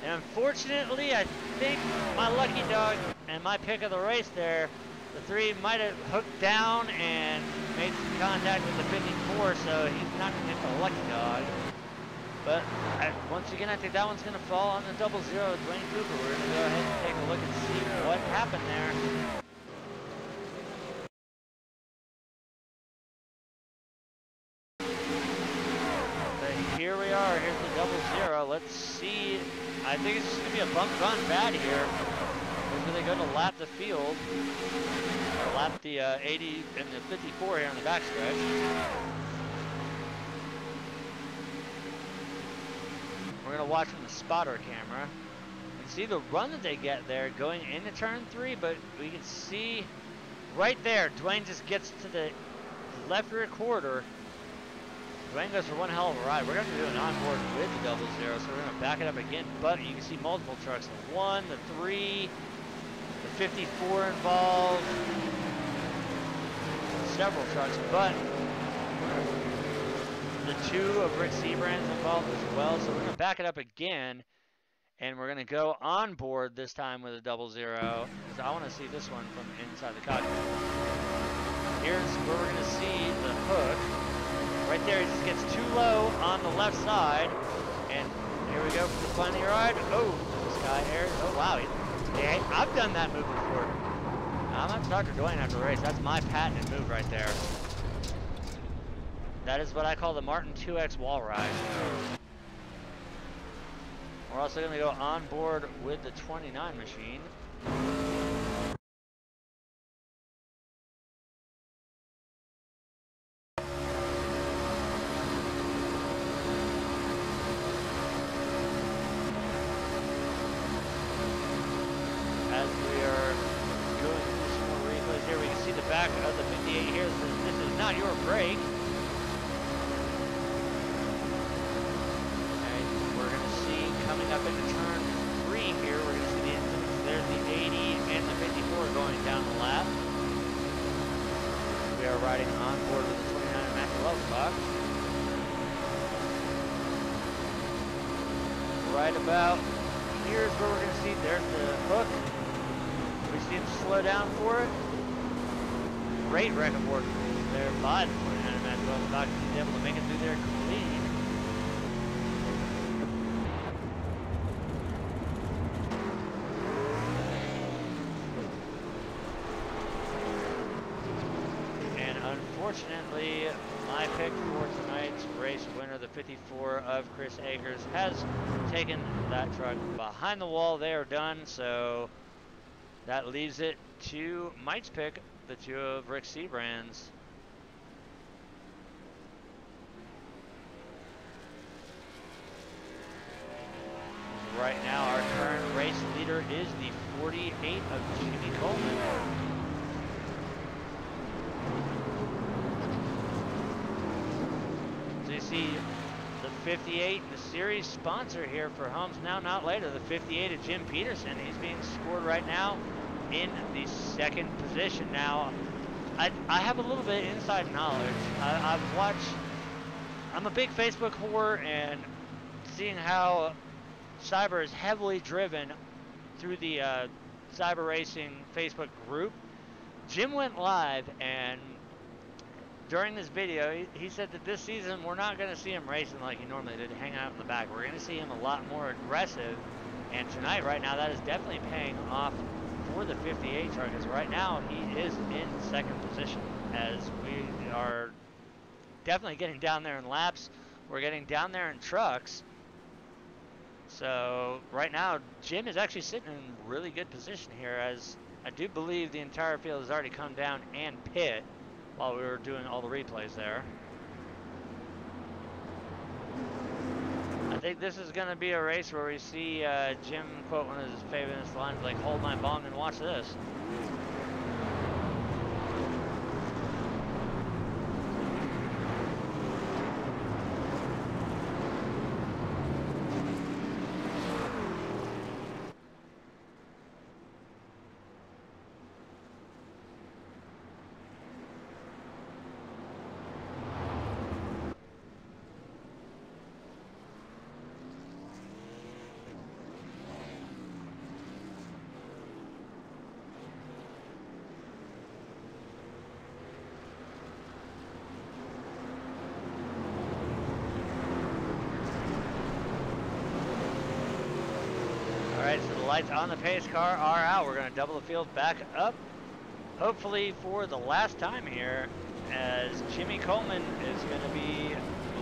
And unfortunately, I think my lucky dog and my pick of the race there, the 3 might have hooked down and made some contact with the 54, so he's not going to get the lucky dog. But once again, I think that one's going to fall on the 00 with Dwayne Cooper. We're going to go ahead and take a look and see what happened there. But here we are. Here's the 00. Let's see. I think it's just going to be a bump gone bad here. We're going to go to lap the field. Or lap the 80 and the 54 here on the backstretch. We're going to watch from the spotter camera and see the run that they get there going into turn 3, but we can see right there, Dwayne just gets to the left rear quarter. Dwayne goes for one hell of a ride. We're going to do an onboard with the 00, so we're going to back it up again, but you can see multiple trucks. The 1, the 3, the 54 involved, several trucks, but the 2 of Rick Seabrand's involved as well, so we're going to back it up again, and we're going to go on board this time with a 00, because I want to see this one from inside the cockpit. Here's where we're going to see the hook. Right there, he just gets too low on the left side, and here we go for the funny ride. Oh, Sky Airs. Oh, wow. Hey, I've done that move before. I'm going to talk to Dwayne after the race. That's my patented move right there. That is what I call the Martin 2X wall ride. We're also going to go on board with the 29 machine. As we are going through some more replays here, we can see the back of the 58 here. This is not your break. Coming up into turn 3 here, we're going to see the influence. There's the 80 and the 54 going down the lap. We are riding on board with the 29 Immaculate Box. Right about here's where we're going to see, there's the hook. We see him slow down for it. Great record work there by the 29 Immaculate Box. He's able to make it through there clean. Unfortunately, my pick for tonight's race winner, the 54 of Chris Agers, has taken that truck behind the wall. They are done, so that leaves it to Mike's pick, the 2 of Rick Seabrand's. Right now, our current race leader is the 48 of Jimmy Coleman. You see the 58, the series sponsor here for Homes Now Not Later, the 58 of Jim Peterson. He's being scored right now in the 2nd position. Now, I have a little bit of inside knowledge. I've watched, I'm a big Facebook whore, and seeing how Cyber is heavily driven through the Cyber Racing Facebook group. Jim went live, and during this video, he said that this season we're not going to see him racing like he normally did, hang out in the back. We're going to see him a lot more aggressive. And tonight, right now, that is definitely paying off for the 58 truck, because right now he is in 2nd position, as we are definitely getting down there in laps. We're getting down there in trucks. So right now, Jim is actually sitting in really good position here, as I do believe the entire field has already come down and pit while we were doing all the replays there. I think this is going to be a race where we see Jim quote one of his famous lines like, "Hold my bong and watch this." Alright, so the lights on the pace car are out. We're going to double the field back up, hopefully for the last time here, as Jimmy Coleman is going to be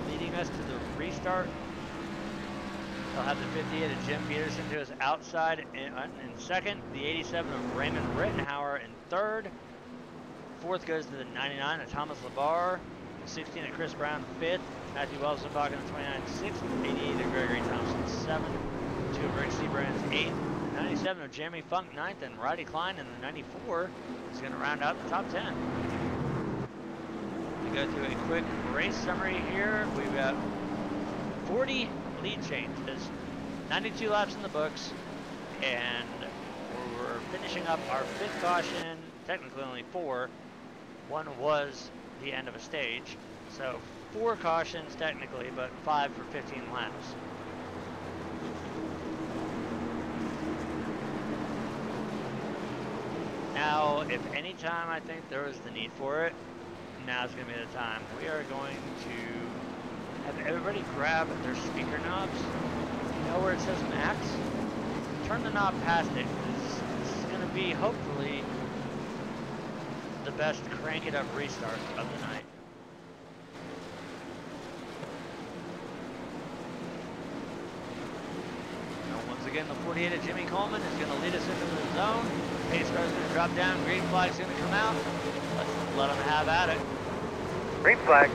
leading us to the restart. He'll have the 58 of Jim Peterson to his outside in second, the 87 of Raymond Rittenhauer in third. Fourth goes to the 99 of Thomas Labar, the 16 of Chris Brown fifth, Matthew Welsenbach in the 29 sixth, 88 of Gregory Thompson seventh, 2 of Rick Seabrand's 8th, 97 of Jeremy Funk 9th, and Roddy Klein in the 94 is going to round out the top 10. To go through a quick race summary here, we've got 40 lead changes, 92 laps in the books, and we're finishing up our 5th caution, technically only 4. One was the end of a stage, so 4 cautions technically, but 5 for 15 laps. Now, if any time I think there was the need for it, now's going to be the time. We are going to have everybody grab their speaker knobs. You know where it says max? Turn the knob past it. This is going to be, hopefully, the best crank it up restart of the night. Now, once again, the 48 of Jimmy Coleman is going to lead us into the zone. Pace car's going to drop down, green flag's going to come out. Let's let them have at it. Green flag.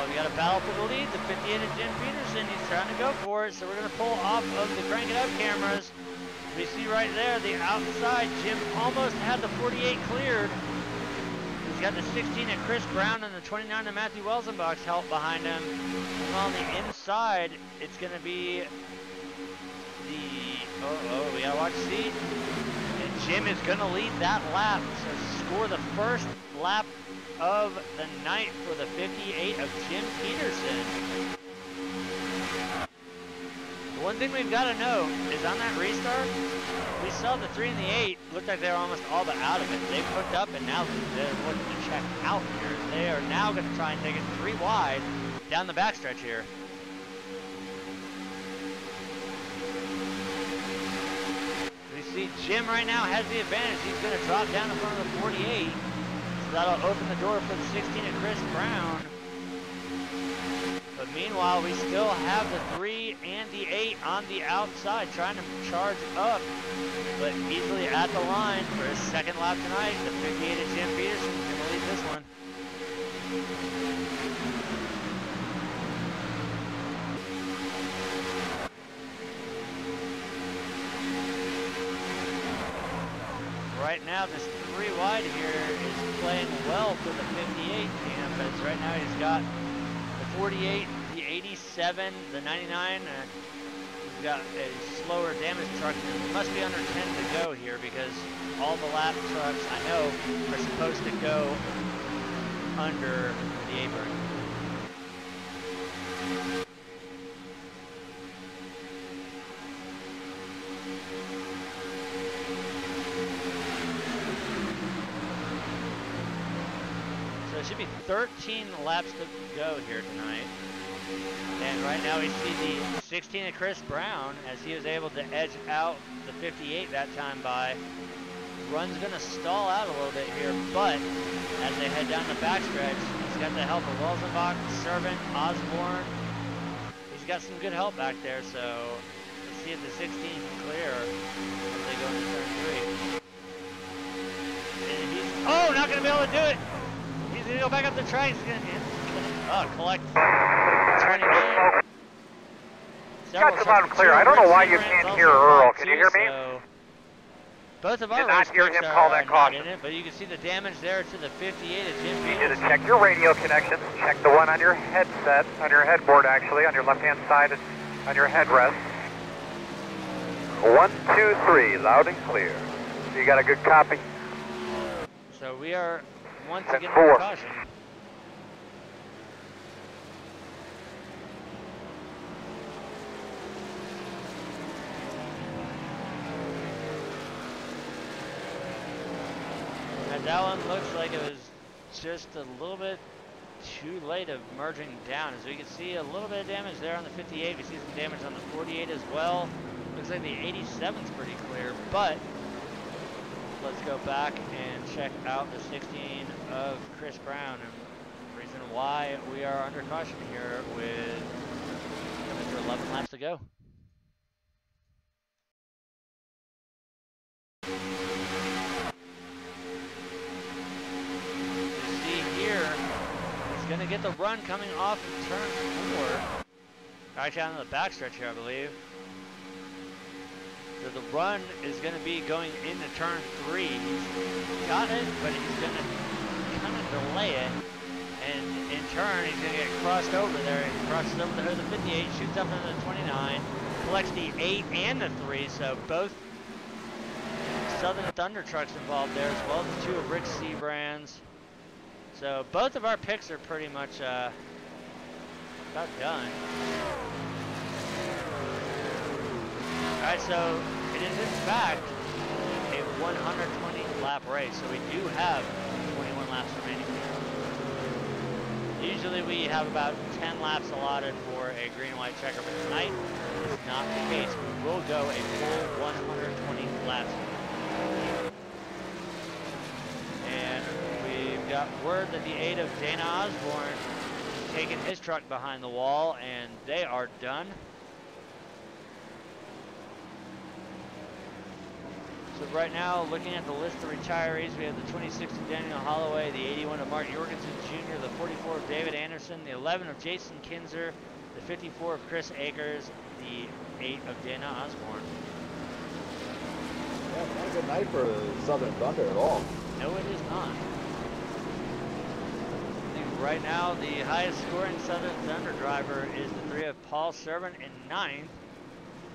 We got a battle for the lead. The 58 of Jim Peterson, he's trying to go for it, so we're going to pull off of the crank it up cameras. We see right there, the outside, Jim almost had the 48 cleared. He's got the 16 of Chris Brown and the 29 of Matthew Welsenbach's help behind him. And on the inside, it's going to be the, we got to watch seat. And Jim is going to lead that lap, so score the first lap of the night for the 58 of Jim Peterson. The one thing we've got to know is on that restart, we saw the 3 and the 8 looked like they were almost all but out of it. They've hooked up and now they're looking to check out here. They are now going to try and take it 3 wide down the backstretch here. We see Jim right now has the advantage. He's going to drop down in front of the 48. That'll open the door for the 16 of Chris Brown. Meanwhile, we still have the 3 and the 8 on the outside trying to charge up, but easily at the line for his second lap tonight. The 58 of Jim Peterson is going to lead this one. Right now, this 3 wide here is playing well for the 58 team, because right now he's got the 48, the 87, the 99. He's got a slower damage truck. It must be under 10 to go here, because all the lap trucks I know are supposed to go under the apron. It should be 13 laps to go here tonight. And right now we see the 16 of Chris Brown as he was able to edge out the 58 that time by. Run's going to stall out a little bit here, but as they head down the backstretch, he's got the help of Welzenbach, Servant, Osborne. He's got some good help back there, so let's see if the 16 can clear as they go into turn 3. And he's, oh, not going to be able to do it! He's going to go back up the track. He's going to collect 29. Got you loud and clear. I don't know why you can't hear Earl. Can you hear me? So both of our did not hear him call that caution. In it, but you can see the damage there to the 58 of Jim You need Peters. to check your radio connections. Check the one on your headset, on your headboard actually, on your left-hand side, on your headrest. 1, 2, 3, loud and clear. You got a good copy? So we are once And again 4. under caution. And that one looks like it was just a little bit too late of merging down. As we can see a little bit of damage there on the 58. We see some damage on the 48 as well. Looks like the 87's pretty clear, but let's go back and check out the 16 of Chris Brown and the reason why we are under caution here with coming to 11 laps to go. You see here, he's going to get the run coming off of turn 4. Actually on the backstretch here, I believe. So the run is going to be going into turn 3. He's got it, but he's going to kind of delay it. And in turn, he's going to get crossed over there. He crosses over the hood of the 58, shoots up into the 29, collects the 8 and the 3. So both Southern Thunder trucks involved there, as well as 2 of Rick Seabrand's. So both of our picks are pretty much about done. Alright, so it is in fact a 120 lap race, so we do have 21 laps remaining. Usually we have about 10 laps allotted for a green-white checker, but tonight is not the case. We will go a full 120 laps. And we've got word that the 8 of Dana Osborne is taking his truck behind the wall, and they are done. So right now, looking at the list of retirees, we have the 26 of Daniel Holloway, the 81 of Mark Jorgensen Jr., the 44 of David Anderson, the 11 of Jason Kinzer, the 54 of Chris Akers, the 8 of Dana Osborne. Yeah, not a good night for Southern Thunder at all. No, it is not. I think right now, the highest scoring Southern Thunder driver is the 3 of Paul Servant in 9th.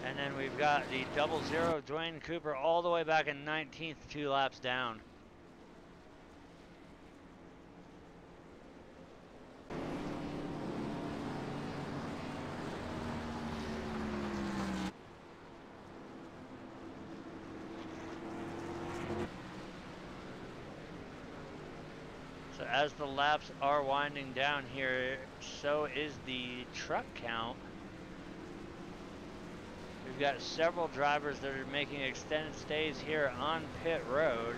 And then we've got the 00 of Dwayne Cooper all the way back in 19th, 2 laps down. So as the laps are winding down here, so is the truck count. We've got several drivers that are making extended stays here on pit road,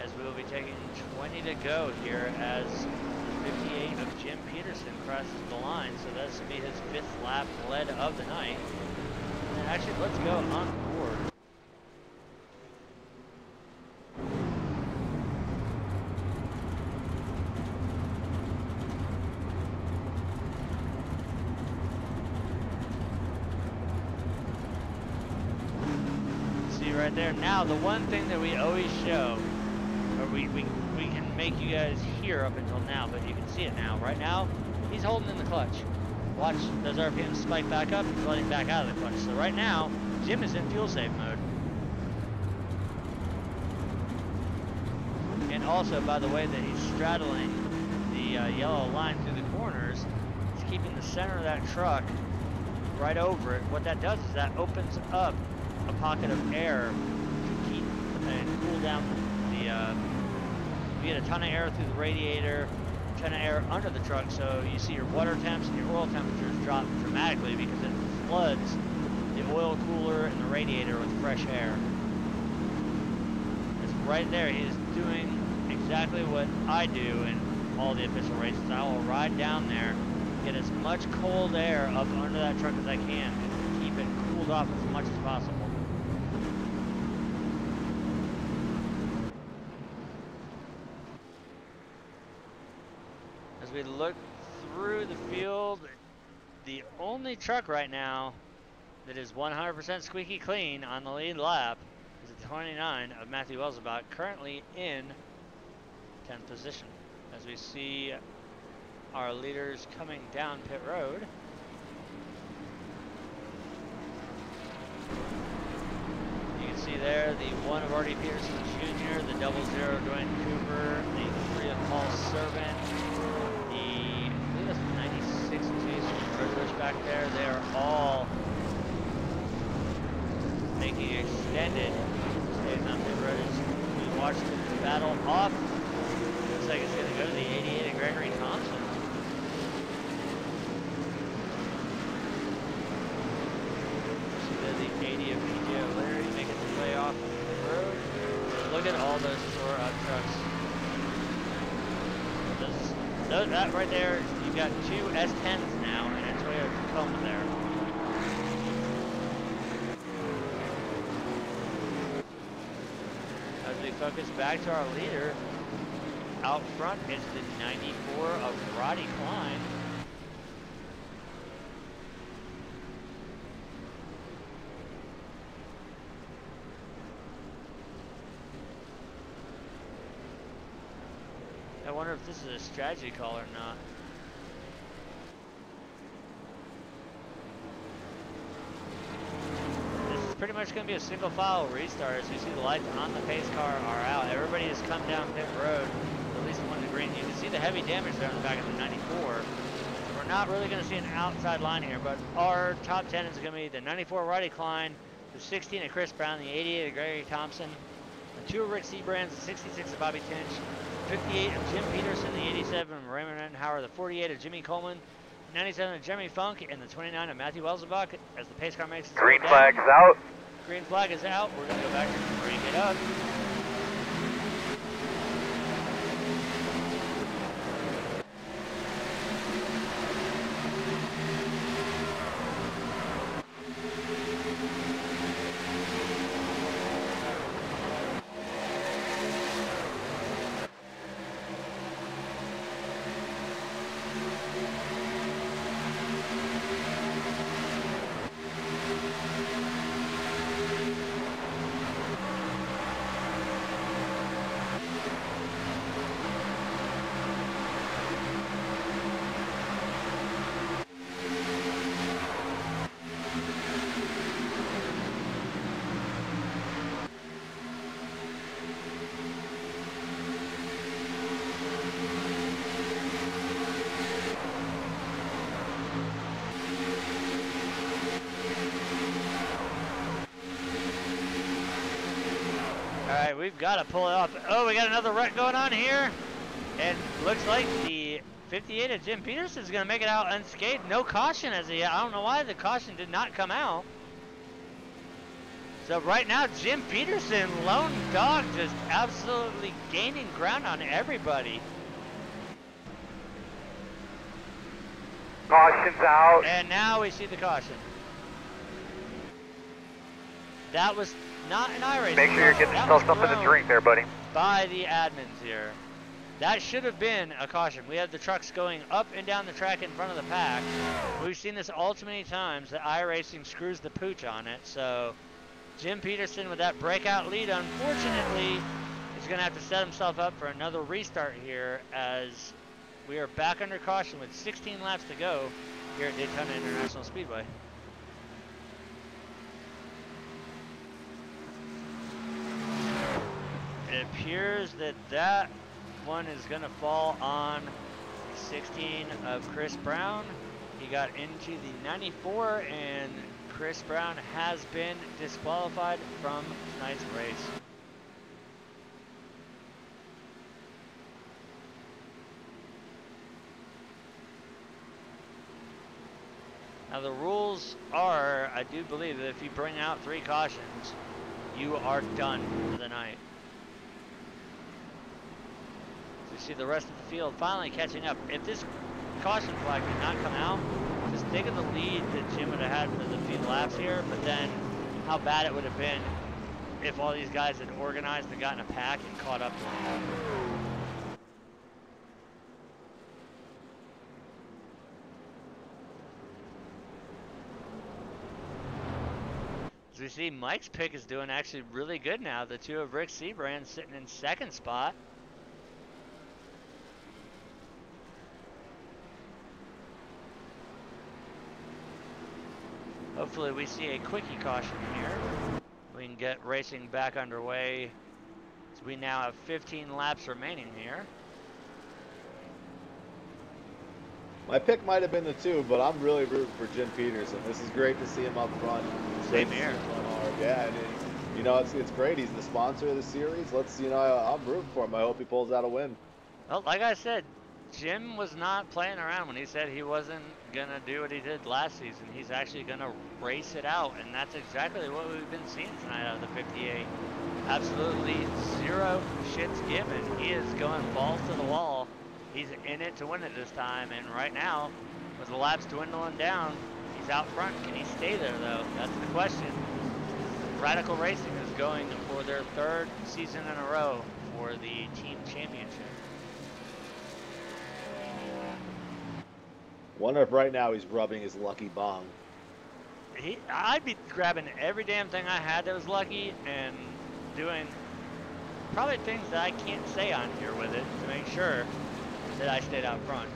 as we will be taking 20 to go here as the 58 of Jim Peterson crosses the line, so that's to be his 5th lap led of the night. And actually, let's go on board. Right there. Now, the one thing that we always show, or we can make you guys hear up until now, but you can see it now. Right now, he's holding in the clutch. Watch those RPMs spike back up, he's letting back out of the clutch. So right now, Jim is in fuel save mode. And also, by the way that he's straddling the yellow line through the corners, he's keeping the center of that truck right over it. What that does is that opens up a pocket of air to keep and cool down the, you get a ton of air through the radiator, a ton of air under the truck, so you see your water temps and your oil temperatures drop dramatically because it floods the oil cooler and the radiator with fresh air. It's right there. He is doing exactly what I do in all the official races. I will ride down there, get as much cold air up under that truck as I can to keep it cooled off as much as possible. We look through the field, the only truck right now that is 100% squeaky clean on the lead lap is the 29 of Matthew Welsabach, currently in 10th position. As we see our leaders coming down pit road. You can see there the 1 of R.D. Peterson Jr., the 00 Dwayne Cooper, the 3 of Paul Servant, I believe that's 96 Jason Rose back there. They are all making extended stays on pit road. We watch the battle off. Looks like it's going to go to the 88 of Gregory Thompson. See the 80 of PJ O'Leary making the way off the road. Look at all those tore up trucks. That right there, you've got 2 S10s now and a Toyota Tacoma there. As we focus back to our leader, out front is the 94 of Roddy Klein. I wonder if this is a strategy call or not. This is pretty much going to be a single file restart. As you see the lights on the pace car are out. Everybody has come down pit road, at least the one in the green. You can see the heavy damage there on the back of the 94. We're not really going to see an outside line here, but our top 10 is going to be the 94 Roddy Klein, the 16 of Chris Brown, the 88 of Gregory Thompson, the 2 of Rick Seabrands, the 66 of Bobby Tinch, 58 of Jim Peterson, the 87 of Raymond Entenhauer, the 48 of Jimmy Coleman, 97 of Jeremy Funk, and the 29 of Matthew Welsabach as the pace car makes its way down. Green flag is out. Green flag is out. We're going to go back and break it up. Alright, we've got to pull it off. Oh, we got another wreck going on here. And looks like the 58 of Jim Peterson is going to make it out unscathed. No caution as yet. I don't know why the caution did not come out. So right now, Jim Peterson, lone dog, just absolutely gaining ground on everybody. Caution's out. And now we see the caution. That was not an iRacing. Make sure you're getting yourself something to drink there, buddy. By the admins here. That should have been a caution. We had the trucks going up and down the track in front of the pack. We've seen this all too many times that iRacing screws the pooch on it. So Jim Peterson with that breakout lead, unfortunately, is going to have to set himself up for another restart here as we are back under caution with 16 laps to go here at Daytona International Speedway. It appears that that one is going to fall on 16 of Chris Brown. He got into the 94 and Chris Brown has been disqualified from tonight's race. Now the rules are, I do believe that if you bring out 3 cautions, you are done for the night. So you see the rest of the field finally catching up. If this caution flag did not come out, just think of the lead that Jim would have had for the few laps here, but then how bad it would have been if all these guys had organized and gotten a pack and caught up to him. As we see, Mike's pick is doing actually really good now. The 2 of Rick Seabrand sitting in 2nd spot. Hopefully we see a quickie caution here. We can get racing back underway. So we now have 15 laps remaining here. My pick might have been the 2, but I'm really rooting for Jim Peterson. This is great to see him up front. Same here. Yeah, and you know, it's great. He's the sponsor of the series. I'm rooting for him. I hope he pulls out a win. Well, like I said, Jim was not playing around when he said he wasn't going to do what he did last season. He's actually going to race it out, and that's exactly what we've been seeing tonight out of the 58. Absolutely zero shits given. He is going balls to the wall. He's in it to win it this time, and right now, with the laps dwindling down, he's out front. Can he stay there, though? That's the question. Radical Racing is going for their 3rd season in a row for the team championship. Wonder if right now he's rubbing his lucky bong. I'd be grabbing every damn thing I had that was lucky and doing probably things that I can't say on here with it to make sure that I stayed out front.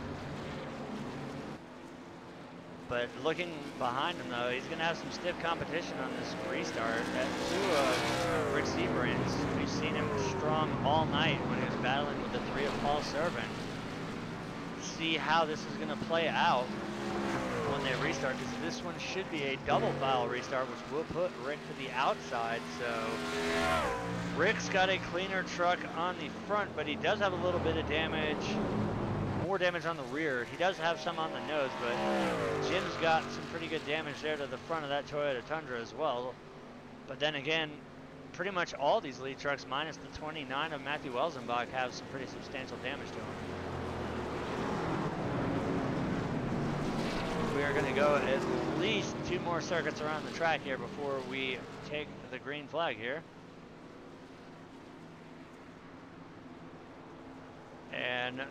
But looking behind him though, he's going to have some stiff competition on this restart. That 2 of Rick Seabrand's, we've seen him strong all night when he was battling with the 3 of Paul Servant. See how this is going to play out when they restart, because this one should be a double file restart, which will put Rick to the outside. So Rick's got a cleaner truck on the front, but he does have a little bit of damage, more damage on the rear. He does have some on the nose, but Jim's got some pretty good damage there to the front of that Toyota Tundra as well. But then again, pretty much all these lead trucks minus the 29 of Matthew Welzenbach have some pretty substantial damage to them. We are going to go at least 2 more circuits around the track here before we take the green flag here. And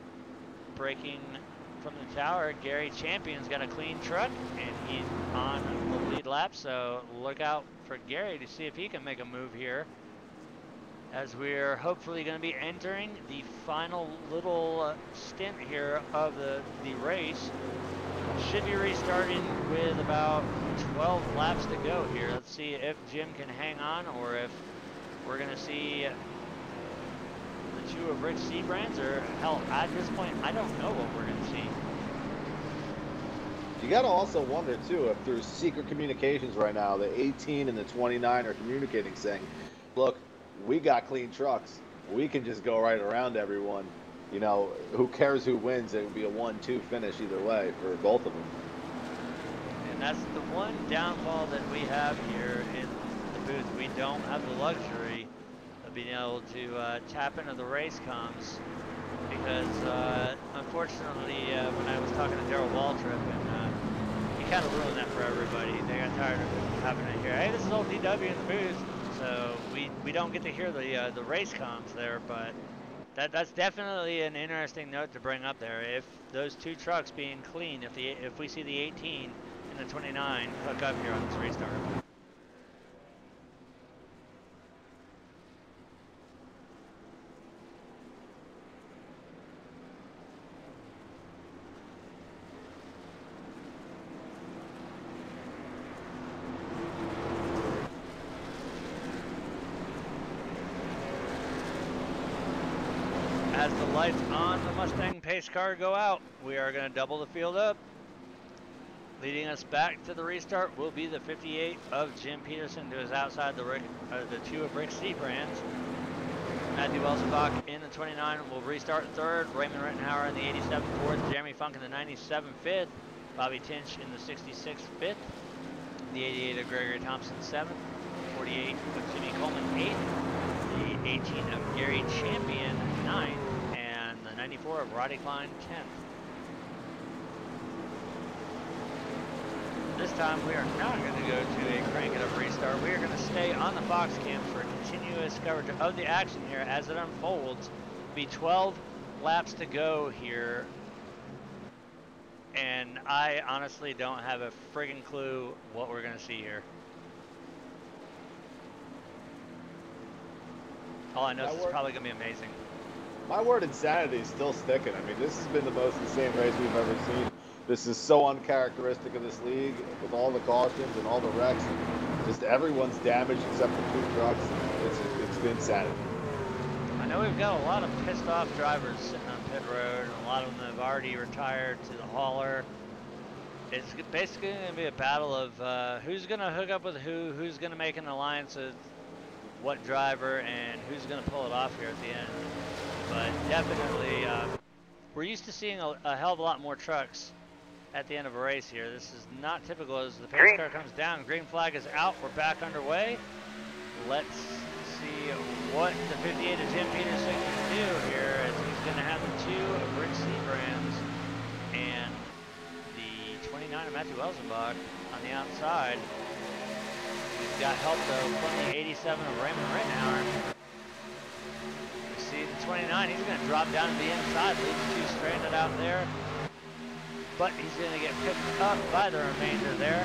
braking from the tower, Gary Champion's got a clean truck and he's on the lead lap, so look out for Gary to see if he can make a move here, as we're hopefully going to be entering the final little stint here of the race. Should be restarting with about 12 laps to go here. Let's see if Jim can hang on, or if we're going to see the 2 of Rich Seabrands, or hell, at this point, I don't know what we're going to see. You got to also wonder, too, if there's secret communications right now. The 18 and the 29 are communicating, saying, look, we got clean trucks. We can just go right around everyone. You know, who cares who wins? It would be a 1-2 finish either way for both of them. And that's the one downfall that we have here in the booth. We don't have the luxury of being able to tap into the race comms, because unfortunately when I was talking to Darrell Waltrip and kind of ruined that for everybody. They got tired of having to hear, hey, this is old DW in the booth. So we don't get to hear the race comms there, but that's definitely an interesting note to bring up there. If those two trucks being clean, if we see the 18 and the 29 hook up here on this restart. As the lights on the Mustang pace car go out, we are going to double the field up. Leading us back to the restart will be the 58 of Jim Peterson, who is outside the two of Rick Seabrands. Matthew Welsenbach in the 29 will restart third. Raymond Rittenhauer in the 87 fourth. Jeremy Funk in the 97 fifth. Bobby Tinch in the 66 fifth. The 88 of Gregory Thompson 7th. 48 of Jimmy Coleman 8th. The 18 of Gary Champion 9th. 94 of Roddy Klein 10th. This time we are not going to go to a crank it up restart. We are going to stay on the Fox cam for continuous coverage of the action here as it unfolds. Be 12 laps to go here, and I honestly don't have a friggin' clue what we're going to see here. All I know is it's probably going to be amazing. My word, insanity is still sticking. I mean, this has been the most insane race we've ever seen. This is so uncharacteristic of this league with all the cautions and all the wrecks. Just everyone's damaged except for two trucks. It's been insanity. I know we've got a lot of pissed off drivers sitting on pit road, and a lot of them have already retired to the hauler. It's basically going to be a battle of who's going to hook up with who's going to make an alliance with what driver, and who's going to pull it off here at the end. But definitely, we're used to seeing a hell of a lot more trucks at the end of a race here. This is not typical as the pace car comes down. Green flag is out. We're back underway. Let's see what the 58 of Jim Peterson can do here, as he's going to have the two of Rick Seabrands and the 29 of Matthew Welsenbach on the outside. He's got help though from the 87 of Raymond Rittenhauer. See the 29, he's going to drop down to the inside, leaves two stranded out there. But he's going to get picked up by the remainder there.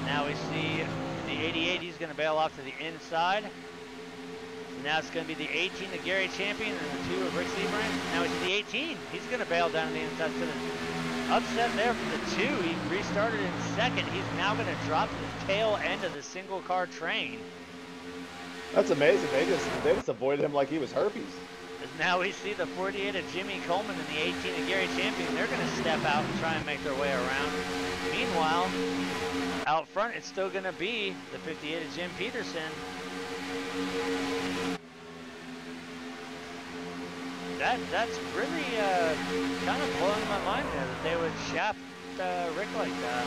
Now we see the 88, he's going to bail off to the inside. Now it's going to be the 18 of Gary Champion and the 2 of Rick Seabrand. Now we see the 18, he's going to bail down the inside to the upset there for the 2. He restarted in second. He's now going to drop to the tail end of the single car train. That's amazing. They just avoided him like he was herpes. As now we see the 48 of Jimmy Coleman and the 18 of Gary Champion. They're going to step out and try and make their way around. Meanwhile, out front, it's still going to be the 58 of Jim Peterson. That's really kind of blowing my mind there that they would shaft Rick like that.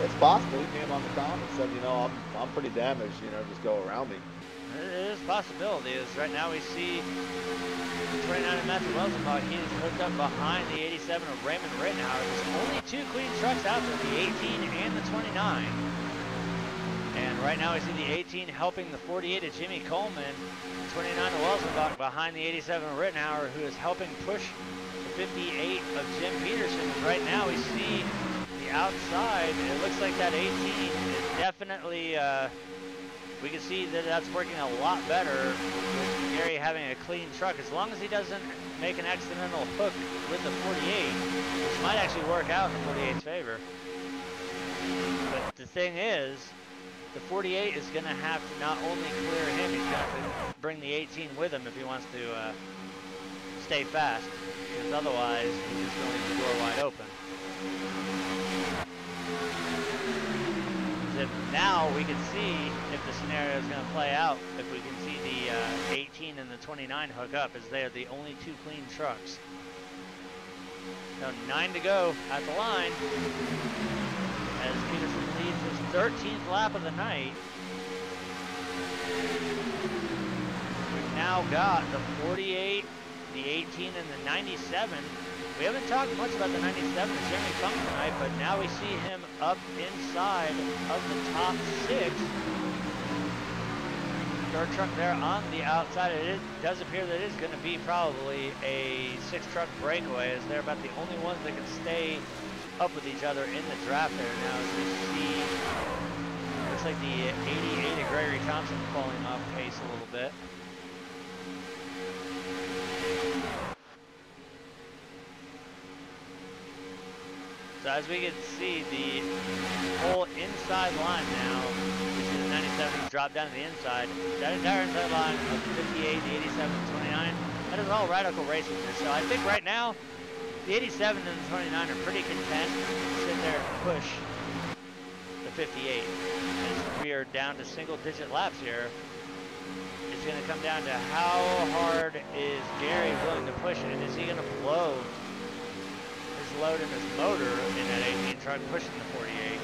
It's possible. He came on the com and said, you know, I'm pretty damaged, you know, just go around me. It is a possibility. As right now we see 29 of Matthew Welsenbach. He is hooked up behind the 87 of Raymond Rittenhauer. There's only two clean trucks out there, the 18 and the 29. And right now we see the 18 helping the 48 of Jimmy Coleman, 29 of Welsenbach behind the 87 of Rittenhauer, who is helping push the 58 of Jim Peterson. And right now we see the outside. It looks like that 18 is definitely, we can see that that's working a lot better with Gary having a clean truck. As long as he doesn't make an accidental hook with the 48, which might actually work out in the 48's favor. But the thing is, the 48 is going to have to not only clear him, he's going to have to bring the 18 with him if he wants to stay fast, because otherwise he's just going to leave the door wide open. Now we can see if the scenario is going to play out, if we can see the 18 and the 29 hook up, as they are the only two clean trucks. Now 9 to go at the line, as Peterson leads his 13th lap of the night. We've now got the 48, the 18, and the 97 We haven't talked much about the 97 of Jeremy Funk tonight, but now we see him up inside of the top 6. Third truck there on the outside. It does appear that it is going to be probably a 6-truck breakaway, as they're about the only ones that can stay up with each other in the draft there now. As we see, looks like the 88 of Gregory Thompson falling off pace a little bit. So as we can see, the whole inside line now, we see the 97 drop down to the inside. That entire inside line of the 58, the 87, the 29, that is all Radical Racing here. So I think right now, the 87 and the 29 are pretty content to sit there and push the 58. As we are down to single-digit laps here, it's going to come down to how hard is Gary willing to push it, and is he going to blow his load in his motor in that 18 truck pushing the 48.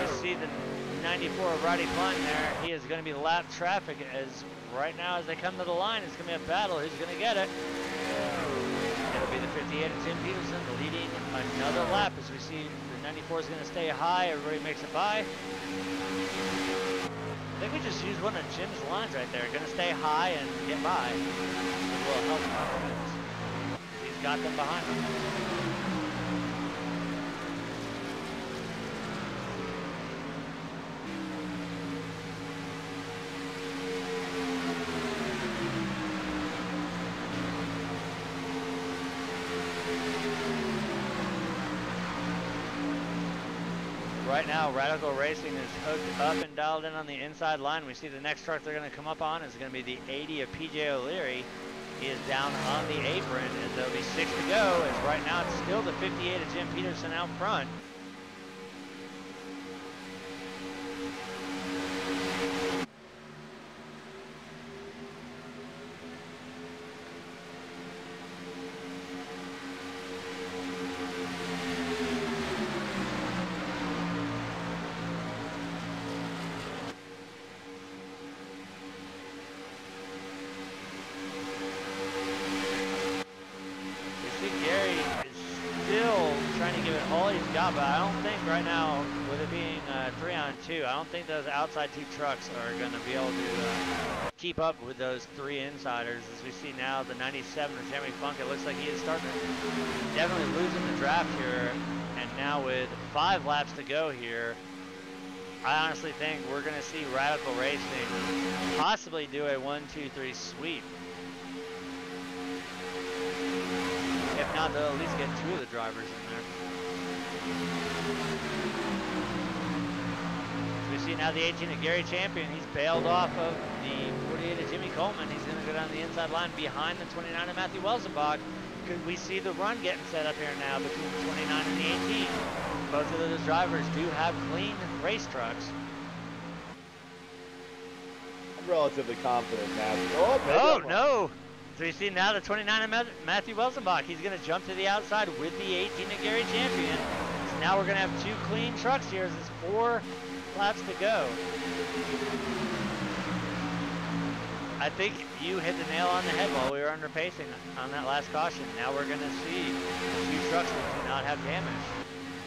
You see the 94 of Roddy Klein there. He is going to be lap traffic, as right now as they come to the line, it's going to be a battle. Who's going to get it? It'll be the 58 of Tim Peterson leading another lap, as we see the 94 is going to stay high. Everybody makes it by. I think we just used one of Jim's lines right there. Going to stay high and get by. It will help confidence. He's got them behind him. Right now, Radical Racing is hooked up and dialed in on the inside line. We see the next truck they're going to come up on is going to be the 80 of PJ O'Leary. He is down on the apron, and there'll be 6 to go, as right now it's still the 58 of Jim Peterson out front. But I don't think right now, with it being 3-on-2, I don't think those outside 2 trucks are going to be able to keep up with those 3 insiders. As we see now, the 97 of Jeremy Funk, it looks like he is starting to definitely losing the draft here. And now with 5 laps to go here, I honestly think we're going to see Radical Racing possibly do a 1-2-3 sweep. If not, they'll at least get 2 of the drivers in there. We see now the 18 of Gary Champion. He's bailed off of the 48 of Jimmy Coleman. He's going to go down the inside line behind the 29 of Matthew Welsenbach. Could we see the run getting set up here now between the 29 and the 18? Both of those drivers do have clean race trucks. I'm relatively confident, Matthew. Oh, no. So you see now the 29 of Matthew Welsenbach. He's going to jump to the outside with the 18 of Gary Champion. So now we're going to have 2 clean trucks here as it's 4 laps to go. I think you hit the nail on the head while we were under pacing on that last caution. Now we're going to see 2 trucks that do not have damage.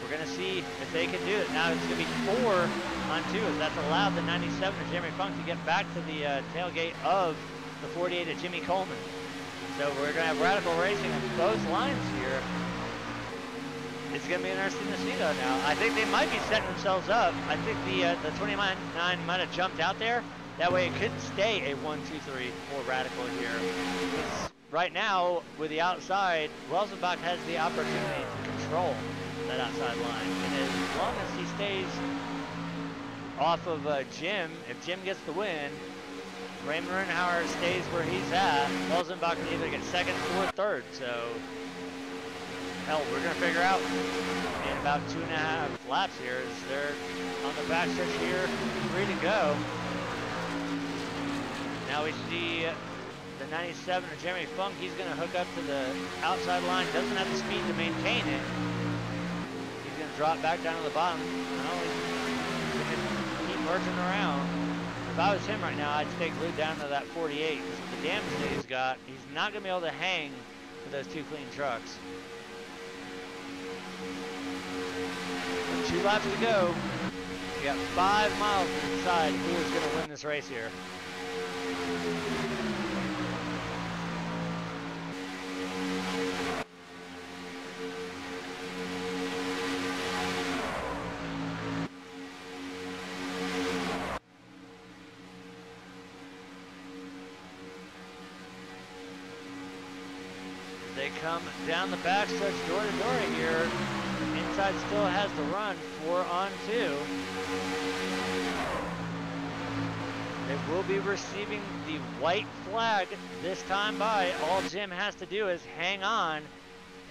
We're going to see if they can do it. Now it's going to be 4-on-2, as that's allowed the 97 of Jeremy Funk to get back to the tailgate of the 48 of Jimmy Coleman. So we're going to have Radical Racing on both lines here. It's going to be interesting to see though now. I think they might be setting themselves up. I think the 29 might have jumped out there. That way it could stay a 1-2-3 for Radical here. Because right now, with the outside, Welsenbach has the opportunity to control that outside line. And as long as he stays off of Jim, if Jim gets the win, Raymond Rinhauer stays where he's at, Welsenbach can either get 2nd or 3rd. So, hell, we're going to figure out in about 2.5 laps here as they're on the backstretch here, 3 to go. Now we see the 97 of Jeremy Funk. He's going to hook up to the outside line. Doesn't have the speed to maintain it. He's going to drop back down to the bottom. Well, he's going to keep merging around. I was him right now, I'd stay glued down to that 48 because the damage that he's got, he's not going to be able to hang with those two clean trucks. 2 laps to go. We got 5 miles to decide who is going to win this race here. They come down the backstretch door to door here. Inside still has the run, 4 on 2. They will be receiving the white flag this time by. All Jim has to do is hang on,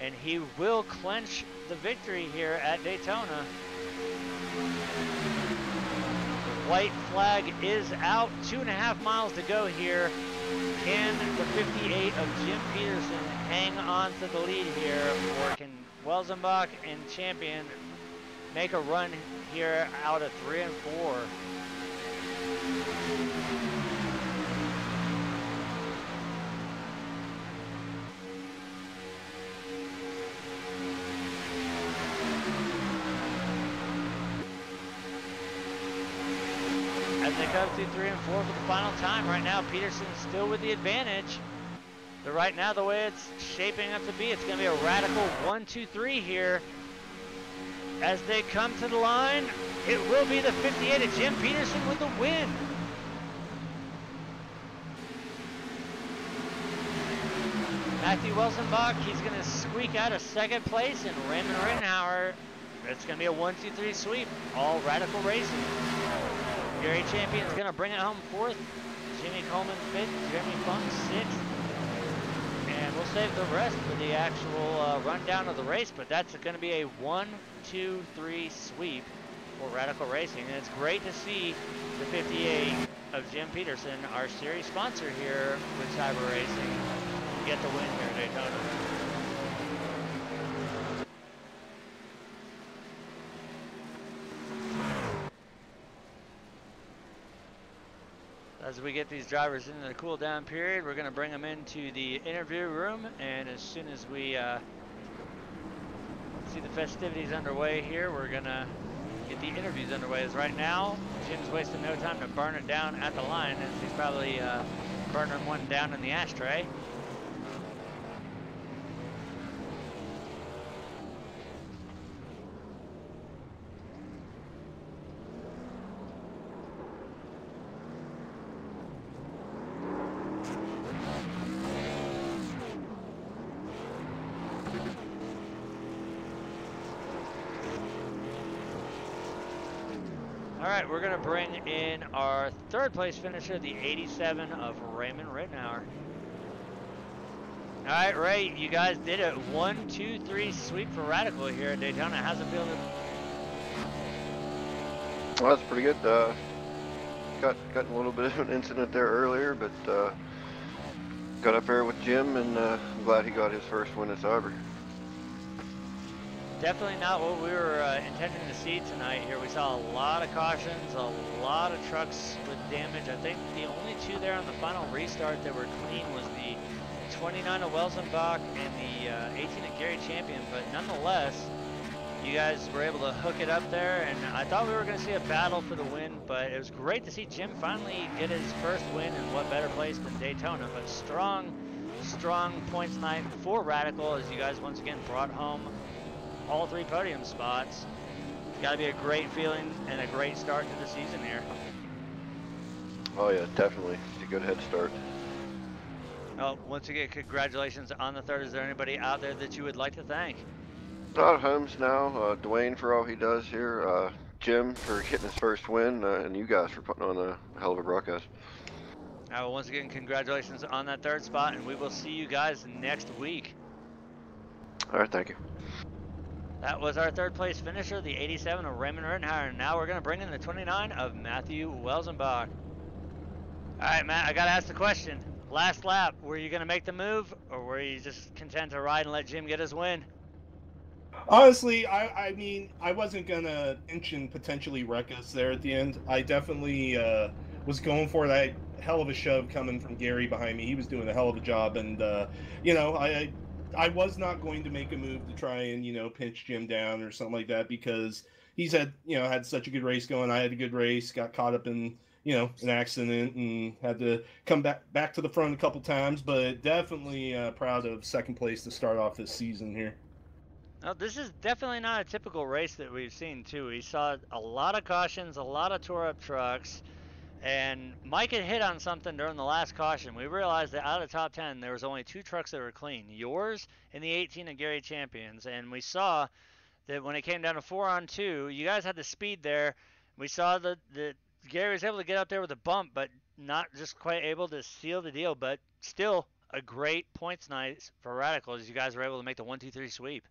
and he will clinch the victory here at Daytona. The white flag is out, 2.5 miles to go here. Can the 58 of Jim Peterson hang on to the lead here, or can Welzenbach and Champion make a run here out of 3 and 4? As they come through 3 and 4 for the final time, right now Peterson's still with the advantage. But right now, the way it's shaping up to be, it's going to be a radical 1-2-3 here. As they come to the line, it will be the 58 of Jim Peterson with the win. Matthew Welzenbach, he's going to squeak out a 2nd place, and Raymond Rittenhauer, it's going to be a 1-2-3 sweep, all radical racing. Gary Champion's going to bring it home 4th, Jimmy Coleman 5th, Jeremy Funk 6th. And we'll save the rest for the actual rundown of the race, but that's going to be a 1-2-3 sweep for Radical Racing. And it's great to see the 58 of Jim Peterson, our series sponsor here with Cyber Racing, get the win here at Daytona. As we get these drivers into the cool down period, we're going to bring them into the interview room, and as soon as we see the festivities underway here, we're going to get the interviews underway. As right now, Jim's wasting no time to burn it down at the line, as he's probably burning one down in the ashtray. All right, we're going to bring in our 3rd place finisher, the 87 of Raymond Rittenhauer. All right, Ray, you guys did it. 1-2-3 sweep for Radical here at Daytona. How's it feel? Well, that's pretty good. Got a little bit of an incident there earlier, but got up there with Jim, and I'm glad he got his first win at Cyber. Definitely not what we were intending to see tonight here. We saw a lot of cautions, a lot of trucks with damage. I think the only 2 there on the final restart that were clean was the 29 of Welzenbach and the 18 of Gary Champion, but nonetheless, you guys were able to hook it up there, and I thought we were going to see a battle for the win, but it was great to see Jim finally get his first win, and what better place than Daytona. But strong points night for Radical, as you guys once again brought home all 3 podium spots. It's got to be a great feeling and a great start to the season here. Oh yeah, definitely. It's a good head start. Well, once again, congratulations on the 3rd. Is there anybody out there that you would like to thank? Holmes now, Dwayne for all he does here, Jim for getting his first win, and you guys for putting on a hell of a broadcast. Well, once again, congratulations on that 3rd spot, and we will see you guys next week. All right, thank you. That was our 3rd place finisher, the 87 of Raymond Rittenhauer. And now we're going to bring in the 29 of Matthew Welzenbach. All right, Matt, I got to ask the question. Last lap, were you going to make the move, or were you just content to ride and let Jim get his win? Honestly, I mean, I wasn't going to inch and potentially wreck us there at the end. I definitely was going for that hell of a shove coming from Gary behind me. He was doing a hell of a job, and I was not going to make a move to try and pinch Jim down or something like that because he's had such a good race going. I had a good race, got caught up in an accident and had to come back to the front a couple times, but definitely proud of second place to start off this season here. Now, this is definitely not a typical race that we've seen, too. We saw a lot of cautions, a lot of tore up trucks, and Mike had hit on something during the last caution. We realized that out of the top 10, there was only 2 trucks that were clean, yours and the 18 of Gary Champions. And we saw that when it came down to 4-on-2, you guys had the speed there. We saw that Gary was able to get up there with a bump, but not just quite able to seal the deal. But still, a great points night for Radical as you guys were able to make the 1-2-3 sweep.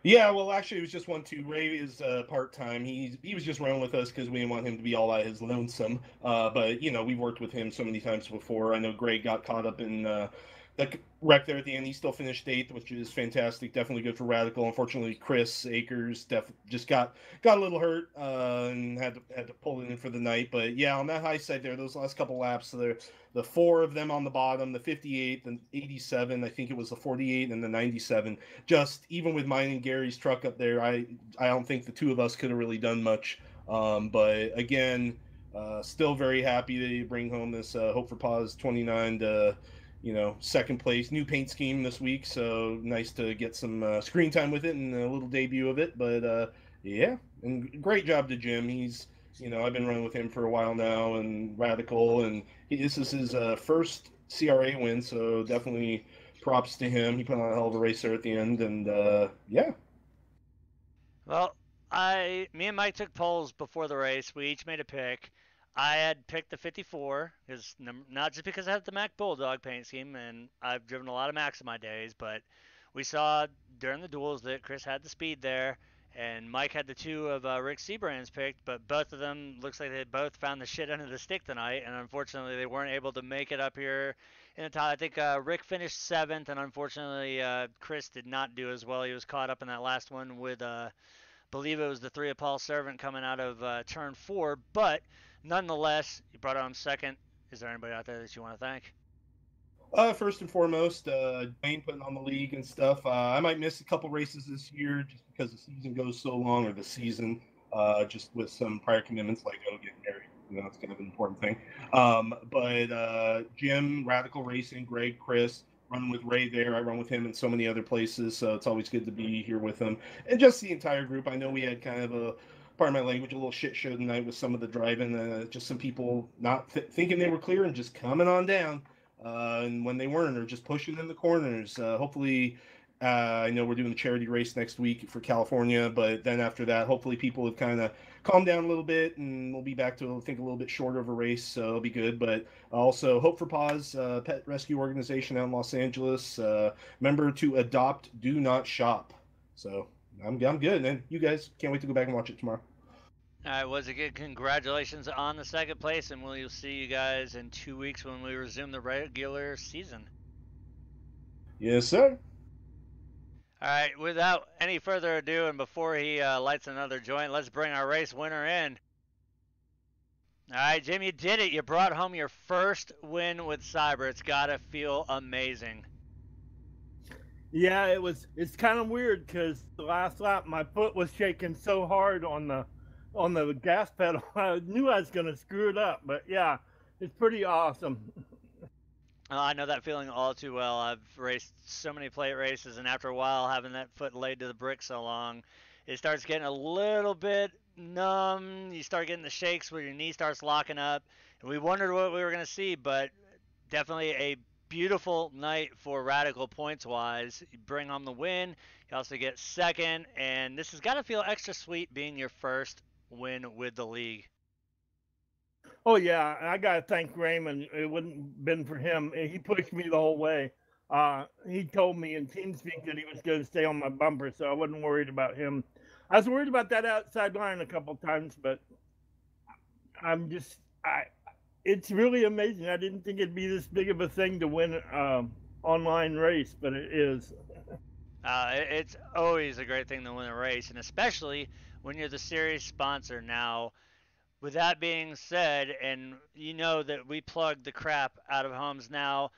Yeah, well, actually, it was just 1-2. Ray is part time. He was just running with us because we didn't want him to be all out his lonesome. But we've worked with him so many times before. I know Greg got caught up in the wreck there at the end. He still finished 8th, which is fantastic. Definitely good for Radical. Unfortunately, Chris Akers just got a little hurt and had to pull it in for the night. But yeah, on that high side there, those last couple laps, the 4 of them on the bottom, the 58, the 87, I think it was the 48 and the 97. Just even with mine and Gary's truck up there, I don't think the 2 of us could have really done much. But again, still very happy to bring home this Hope for Pause 29 to second place. New paint scheme this week, so nice to get some screen time with it and a little debut of it. But yeah, and great job to Jim. He's I've been running with him for a while now, and Radical, and this is his first CRA win, so definitely props to him. He put on a hell of a race there at the end, and yeah. Well, me and Mike took polls before the race. We each made a pick. I had picked the 54 because not just because I have the Mac Bulldog paint scheme, and I've driven a lot of Macs in my days, but we saw during the duels that Chris had the speed there, and Mike had the 2 of Rick Seabrand's picked, but both of them looks like they both found the shit under the stick tonight, and unfortunately they weren't able to make it up here in the top. I think Rick finished 7th, and unfortunately Chris did not do as well. He was caught up in that last one with believe it was the 3 of Paul Servant coming out of turn 4, but nonetheless, you brought it home second. Is there anybody out there that you want to thank? First and foremost, Dwayne putting on the league and stuff. I might miss a couple races this year just because the season goes so long, or the season, just with some prior commitments like getting married. It's kind of an important thing. But Jim, Radical Racing, Greg, Chris, running with Ray there. I run with him in so many other places, so it's always good to be here with him. And just the entire group. I know we had kind of pardon my language, a little shit show tonight with some of the driving. Just some people not thinking they were clear and just coming on down. And when they weren't, or just pushing in the corners. Hopefully, I know we're doing a charity race next week for California, but then after that, hopefully people have kind of calmed down a little bit, and we'll be back to, I think, a little bit shorter of a race, so it'll be good. But also, Hope for Paws, pet rescue organization out in Los Angeles. Remember to adopt, do not shop. So I'm good, and you guys can't wait to go back and watch it tomorrow. All right, was it good? Congratulations on the second place, and we'll see you guys in 2 weeks when we resume the regular season. Yes, sir. All right, without any further ado, and before he lights another joint, let's bring our race winner in. All right, Jim, you did it. You brought home your first win with Cyber. It's got to feel amazing. Yeah, it's kind of weird because the last lap my foot was shaking so hard on the gas pedal. I knew I was going to screw it up, but yeah, it's pretty awesome. I know that feeling all too well. I've raced so many plate races, and after a while, having that foot laid to the brick so long, it starts getting a little bit numb. You start getting the shakes where your knee starts locking up. And we wondered what we were going to see, but definitely a beautiful night for Radical points-wise. You bring home the win. You also get second, and this has got to feel extra sweet being your first win with the league. Oh yeah, I gotta thank Raymond. It wouldn't been for him. He pushed me the whole way. He told me in TeamSpeak that he was going to stay on my bumper, so I wasn't worried about him. I was worried about that outside line a couple times, but it's really amazing. I didn't think it'd be this big of a thing to win an online race, but it is. It's always a great thing to win a race, and especially when you're the series sponsor. Now, with that being said, and you know that we plug the crap out of Homes Now,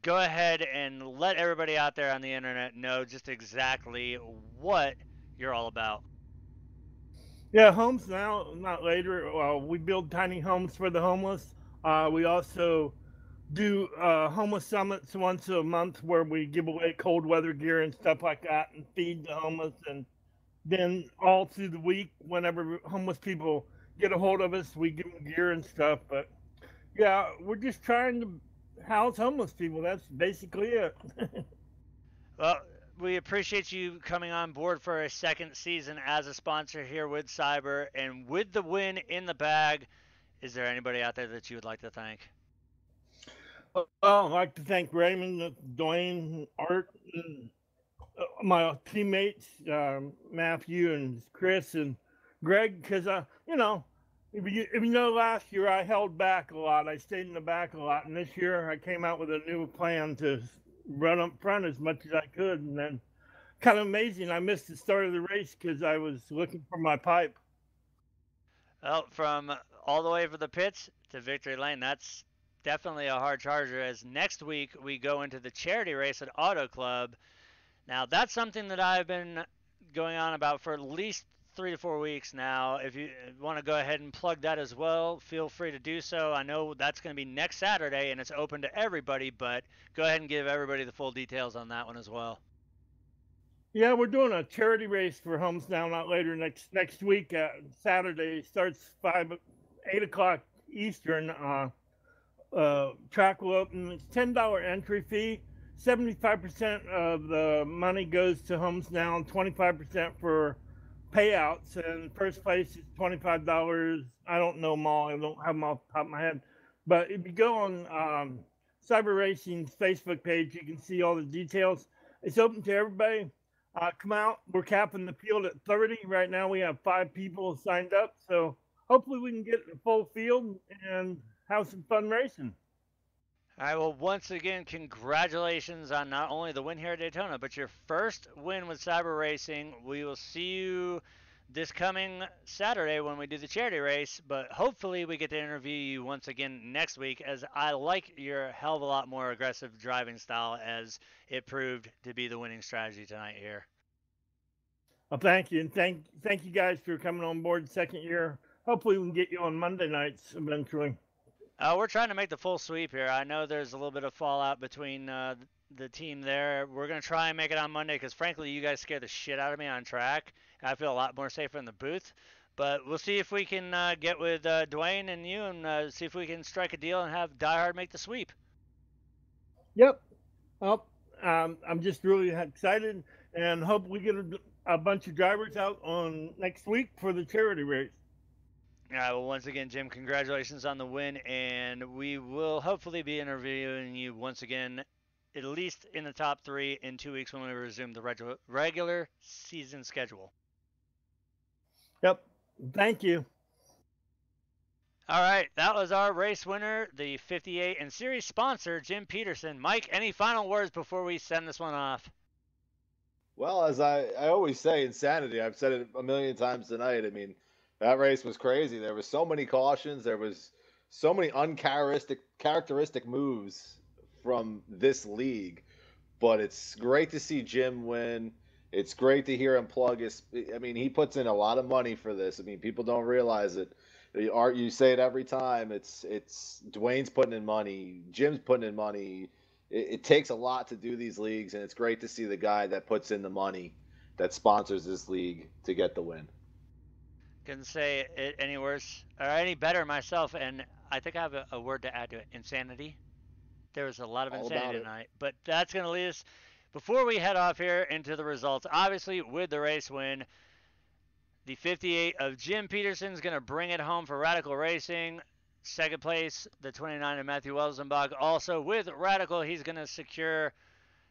go ahead and let everybody out there on the internet know just exactly what you're all about. Yeah, homes now, not later. We build tiny homes for the homeless. We also do homeless summits once a month where we give away cold weather gear and stuff like that and feed the homeless. And then all through the week, whenever homeless people get a hold of us, we give them gear and stuff. But yeah, we're just trying to house homeless people. That's basically it. Well, we appreciate you coming on board for a second season as a sponsor here with Cyber. And with the win in the bag, is there anybody out there that you would like to thank? Well, I'd like to thank Raymond, Dwayne, Art, and my teammates, Matthew and Chris and Greg, because if you know, last year I held back a lot. I stayed in the back a lot, and this year I came out with a new plan to run up front as much as I could, and then kind of amazing, I missed the start of the race because I was looking for my pipe. Well, from all the way from the pits to victory lane, that's definitely a hard charger. As next week we go into the charity race at Auto Club. Now, that's something that I've been going on about for at least 3 to 4 weeks now. If you want to go ahead and plug that as well, feel free to do so. I know that's going to be next Saturday and it's open to everybody, but go ahead and give everybody the full details on that one as well. Yeah, we're doing a charity race for Homes Now Not Later next week. Saturday starts 8 o'clock Eastern. Track will open. It's $10 entry fee. 75% of the money goes to Homes Now, and 25% for payouts. And first place is $25. I don't know them all. I don't have them off the top of my head. But if you go on Cyber Racing's Facebook page, you can see all the details. It's open to everybody. Come out. We're capping the field at 30. Right now we have 5 people signed up. So hopefully we can get a full field and have some fun racing. All right, well, once again, congratulations on not only the win here at Daytona, but your first win with Cyber Racing. We will see you this coming Saturday when we do the charity race, but hopefully we get to interview you once again next week, as I like your hell of a lot more aggressive driving style, as it proved to be the winning strategy tonight here. Well, thank you, and thank you guys for coming on board the second year. Hopefully we can get you on Monday nights eventually. We're trying to make the full sweep here. I know there's a little bit of fallout between the team there. We're going to try and make it on Monday because, frankly, you guys scare the shit out of me on track. I feel a lot more safer in the booth. But we'll see if we can get with Dwayne and you and see if we can strike a deal and have Die Hard make the sweep. Yep. Well, I'm just really excited and hope we get a bunch of drivers out on next week for the charity race. Well, once again, Jim, congratulations on the win, and we will hopefully be interviewing you once again, at least in the top 3 in 2 weeks when we resume the regular season schedule. Yep. Thank you. All right, that was our race winner, the 58 and series sponsor, Jim Peterson. Mike, any final words before we send this one off? Well, as I always say, insanity. I've said it a million times tonight. I mean, that race was crazy. There was so many cautions. There was so many uncharacteristic moves from this league. But it's great to see Jim win. It's great to hear him plug his. I mean, he puts in a lot of money for this. I mean, people don't realize it. Art, you say it every time. It's Dwayne's putting in money. Jim's putting in money. It takes a lot to do these leagues, and it's great to see the guy that puts in the money that sponsors this league to get the win. Couldn't say it any worse or any better myself, and I think I have a word to add to it. Insanity. There was a lot of insanity tonight, but that's going to lead us, before we head off here, into the results. Obviously, with the race win, the 58 of Jim Peterson is going to bring it home for Radical Racing. Second place, the 29 of Matthew Welsenbach. Also with Radical, he's going to secure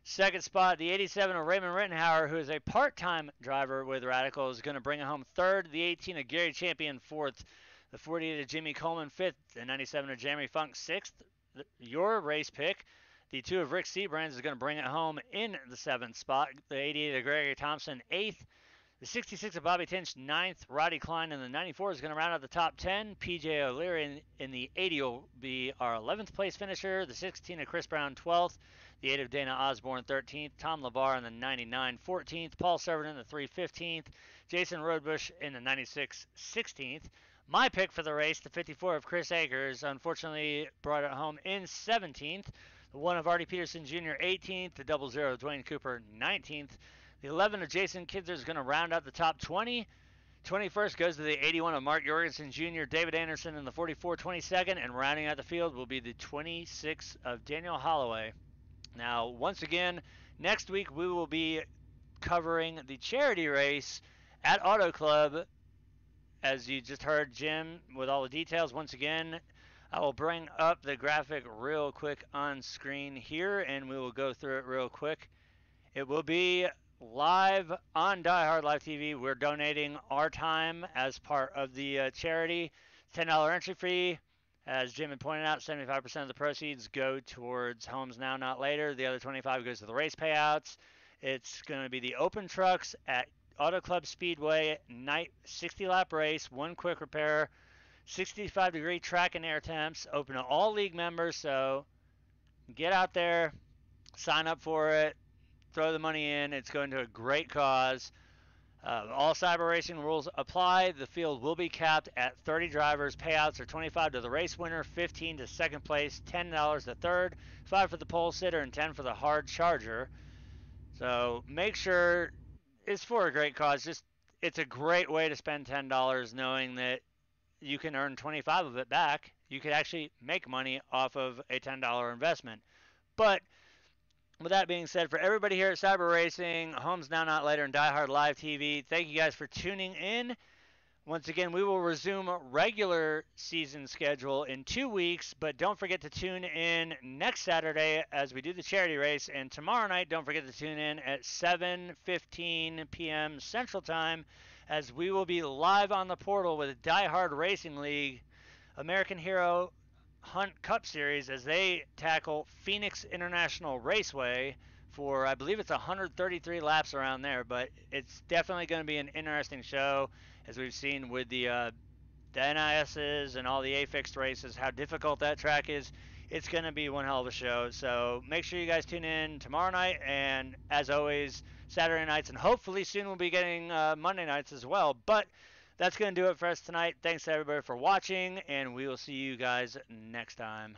second spot. The 87 of Raymond Rittenhauer, who is a part-time driver with Radical, is going to bring it home third. The 18 of Gary Champion, fourth. The 48 of Jimmy Coleman, fifth. The 97 of Jeremy Funk, sixth. Your race pick, the 2 of Rick Seabrands, is going to bring it home in the 7th spot. The 88 of Gregory Thompson, 8th. The 66 of Bobby Tinch, 9th. Roddy Klein in the 94 is going to round out the top 10. PJ O'Leary in the 80 will be our 11th place finisher. The 16 of Chris Brown, 12th. The 8 of Dana Osborne, 13th. Tom LeVar in the 99, 14th. Paul Servant in the 3, 15th. Jason Rodebush in the 96, 16th. My pick for the race, the 54 of Chris Akers, unfortunately brought it home in 17th. The 1 of Artie Peterson Jr., 18th. The 00 of Dwayne Cooper, 19th. The 11 of Jason Kidser is going to round out the top 20. 21st goes to the 81 of Mark Jorgensen Jr., David Anderson in the 44, 22nd, and rounding out the field will be the 26 of Daniel Holloway. Now, once again, next week we will be covering the charity race at Auto Club. As you just heard Jim with all the details, once again, I will bring up the graphic real quick on screen here, and we will go through it real quick. It will be live on Die Hard Live TV. We're donating our time as part of the charity. $10 entry fee. As Jim had pointed out, 75% of the proceeds go towards Homes Now, Not Later. The other 25 goes to the race payouts. It's going to be the open trucks at Auto Club Speedway, night 60-lap race, 1 quick repair, 65-degree track and air temps, open to all league members. So get out there, sign up for it, throw the money in. It's going to a great cause. All cyber racing rules apply. The field will be capped at 30 drivers. Payouts are $25 to the race winner, $15 to second place, $10 to third, $5 for the pole sitter, and $10 for the hard charger. So make sure it's for a great cause. Just it's a great way to spend $10, knowing that you can earn 25 of it back. You could actually make money off of a $10 investment. But with that being said, for everybody here at Cyber Racing, Homes Now Not Later, and Die Hard Live TV, thank you guys for tuning in. Once again, we will resume regular season schedule in 2 weeks, but don't forget to tune in next Saturday as we do the charity race, and tomorrow night, don't forget to tune in at 7:15 p.m. Central Time as we will be live on the portal with Die Hard Racing League American Hero Hunt Cup Series as they tackle Phoenix International Raceway for, I believe it's 133 laps around there, but it's definitely going to be an interesting show, as we've seen with the NISs and all the A-Fixed races, how difficult that track is. It's going to be one hell of a show, so make sure you guys tune in tomorrow night, and as always, Saturday nights, and hopefully soon we'll be getting Monday nights as well. But that's going to do it for us tonight. Thanks to everybody for watching, and we will see you guys next time.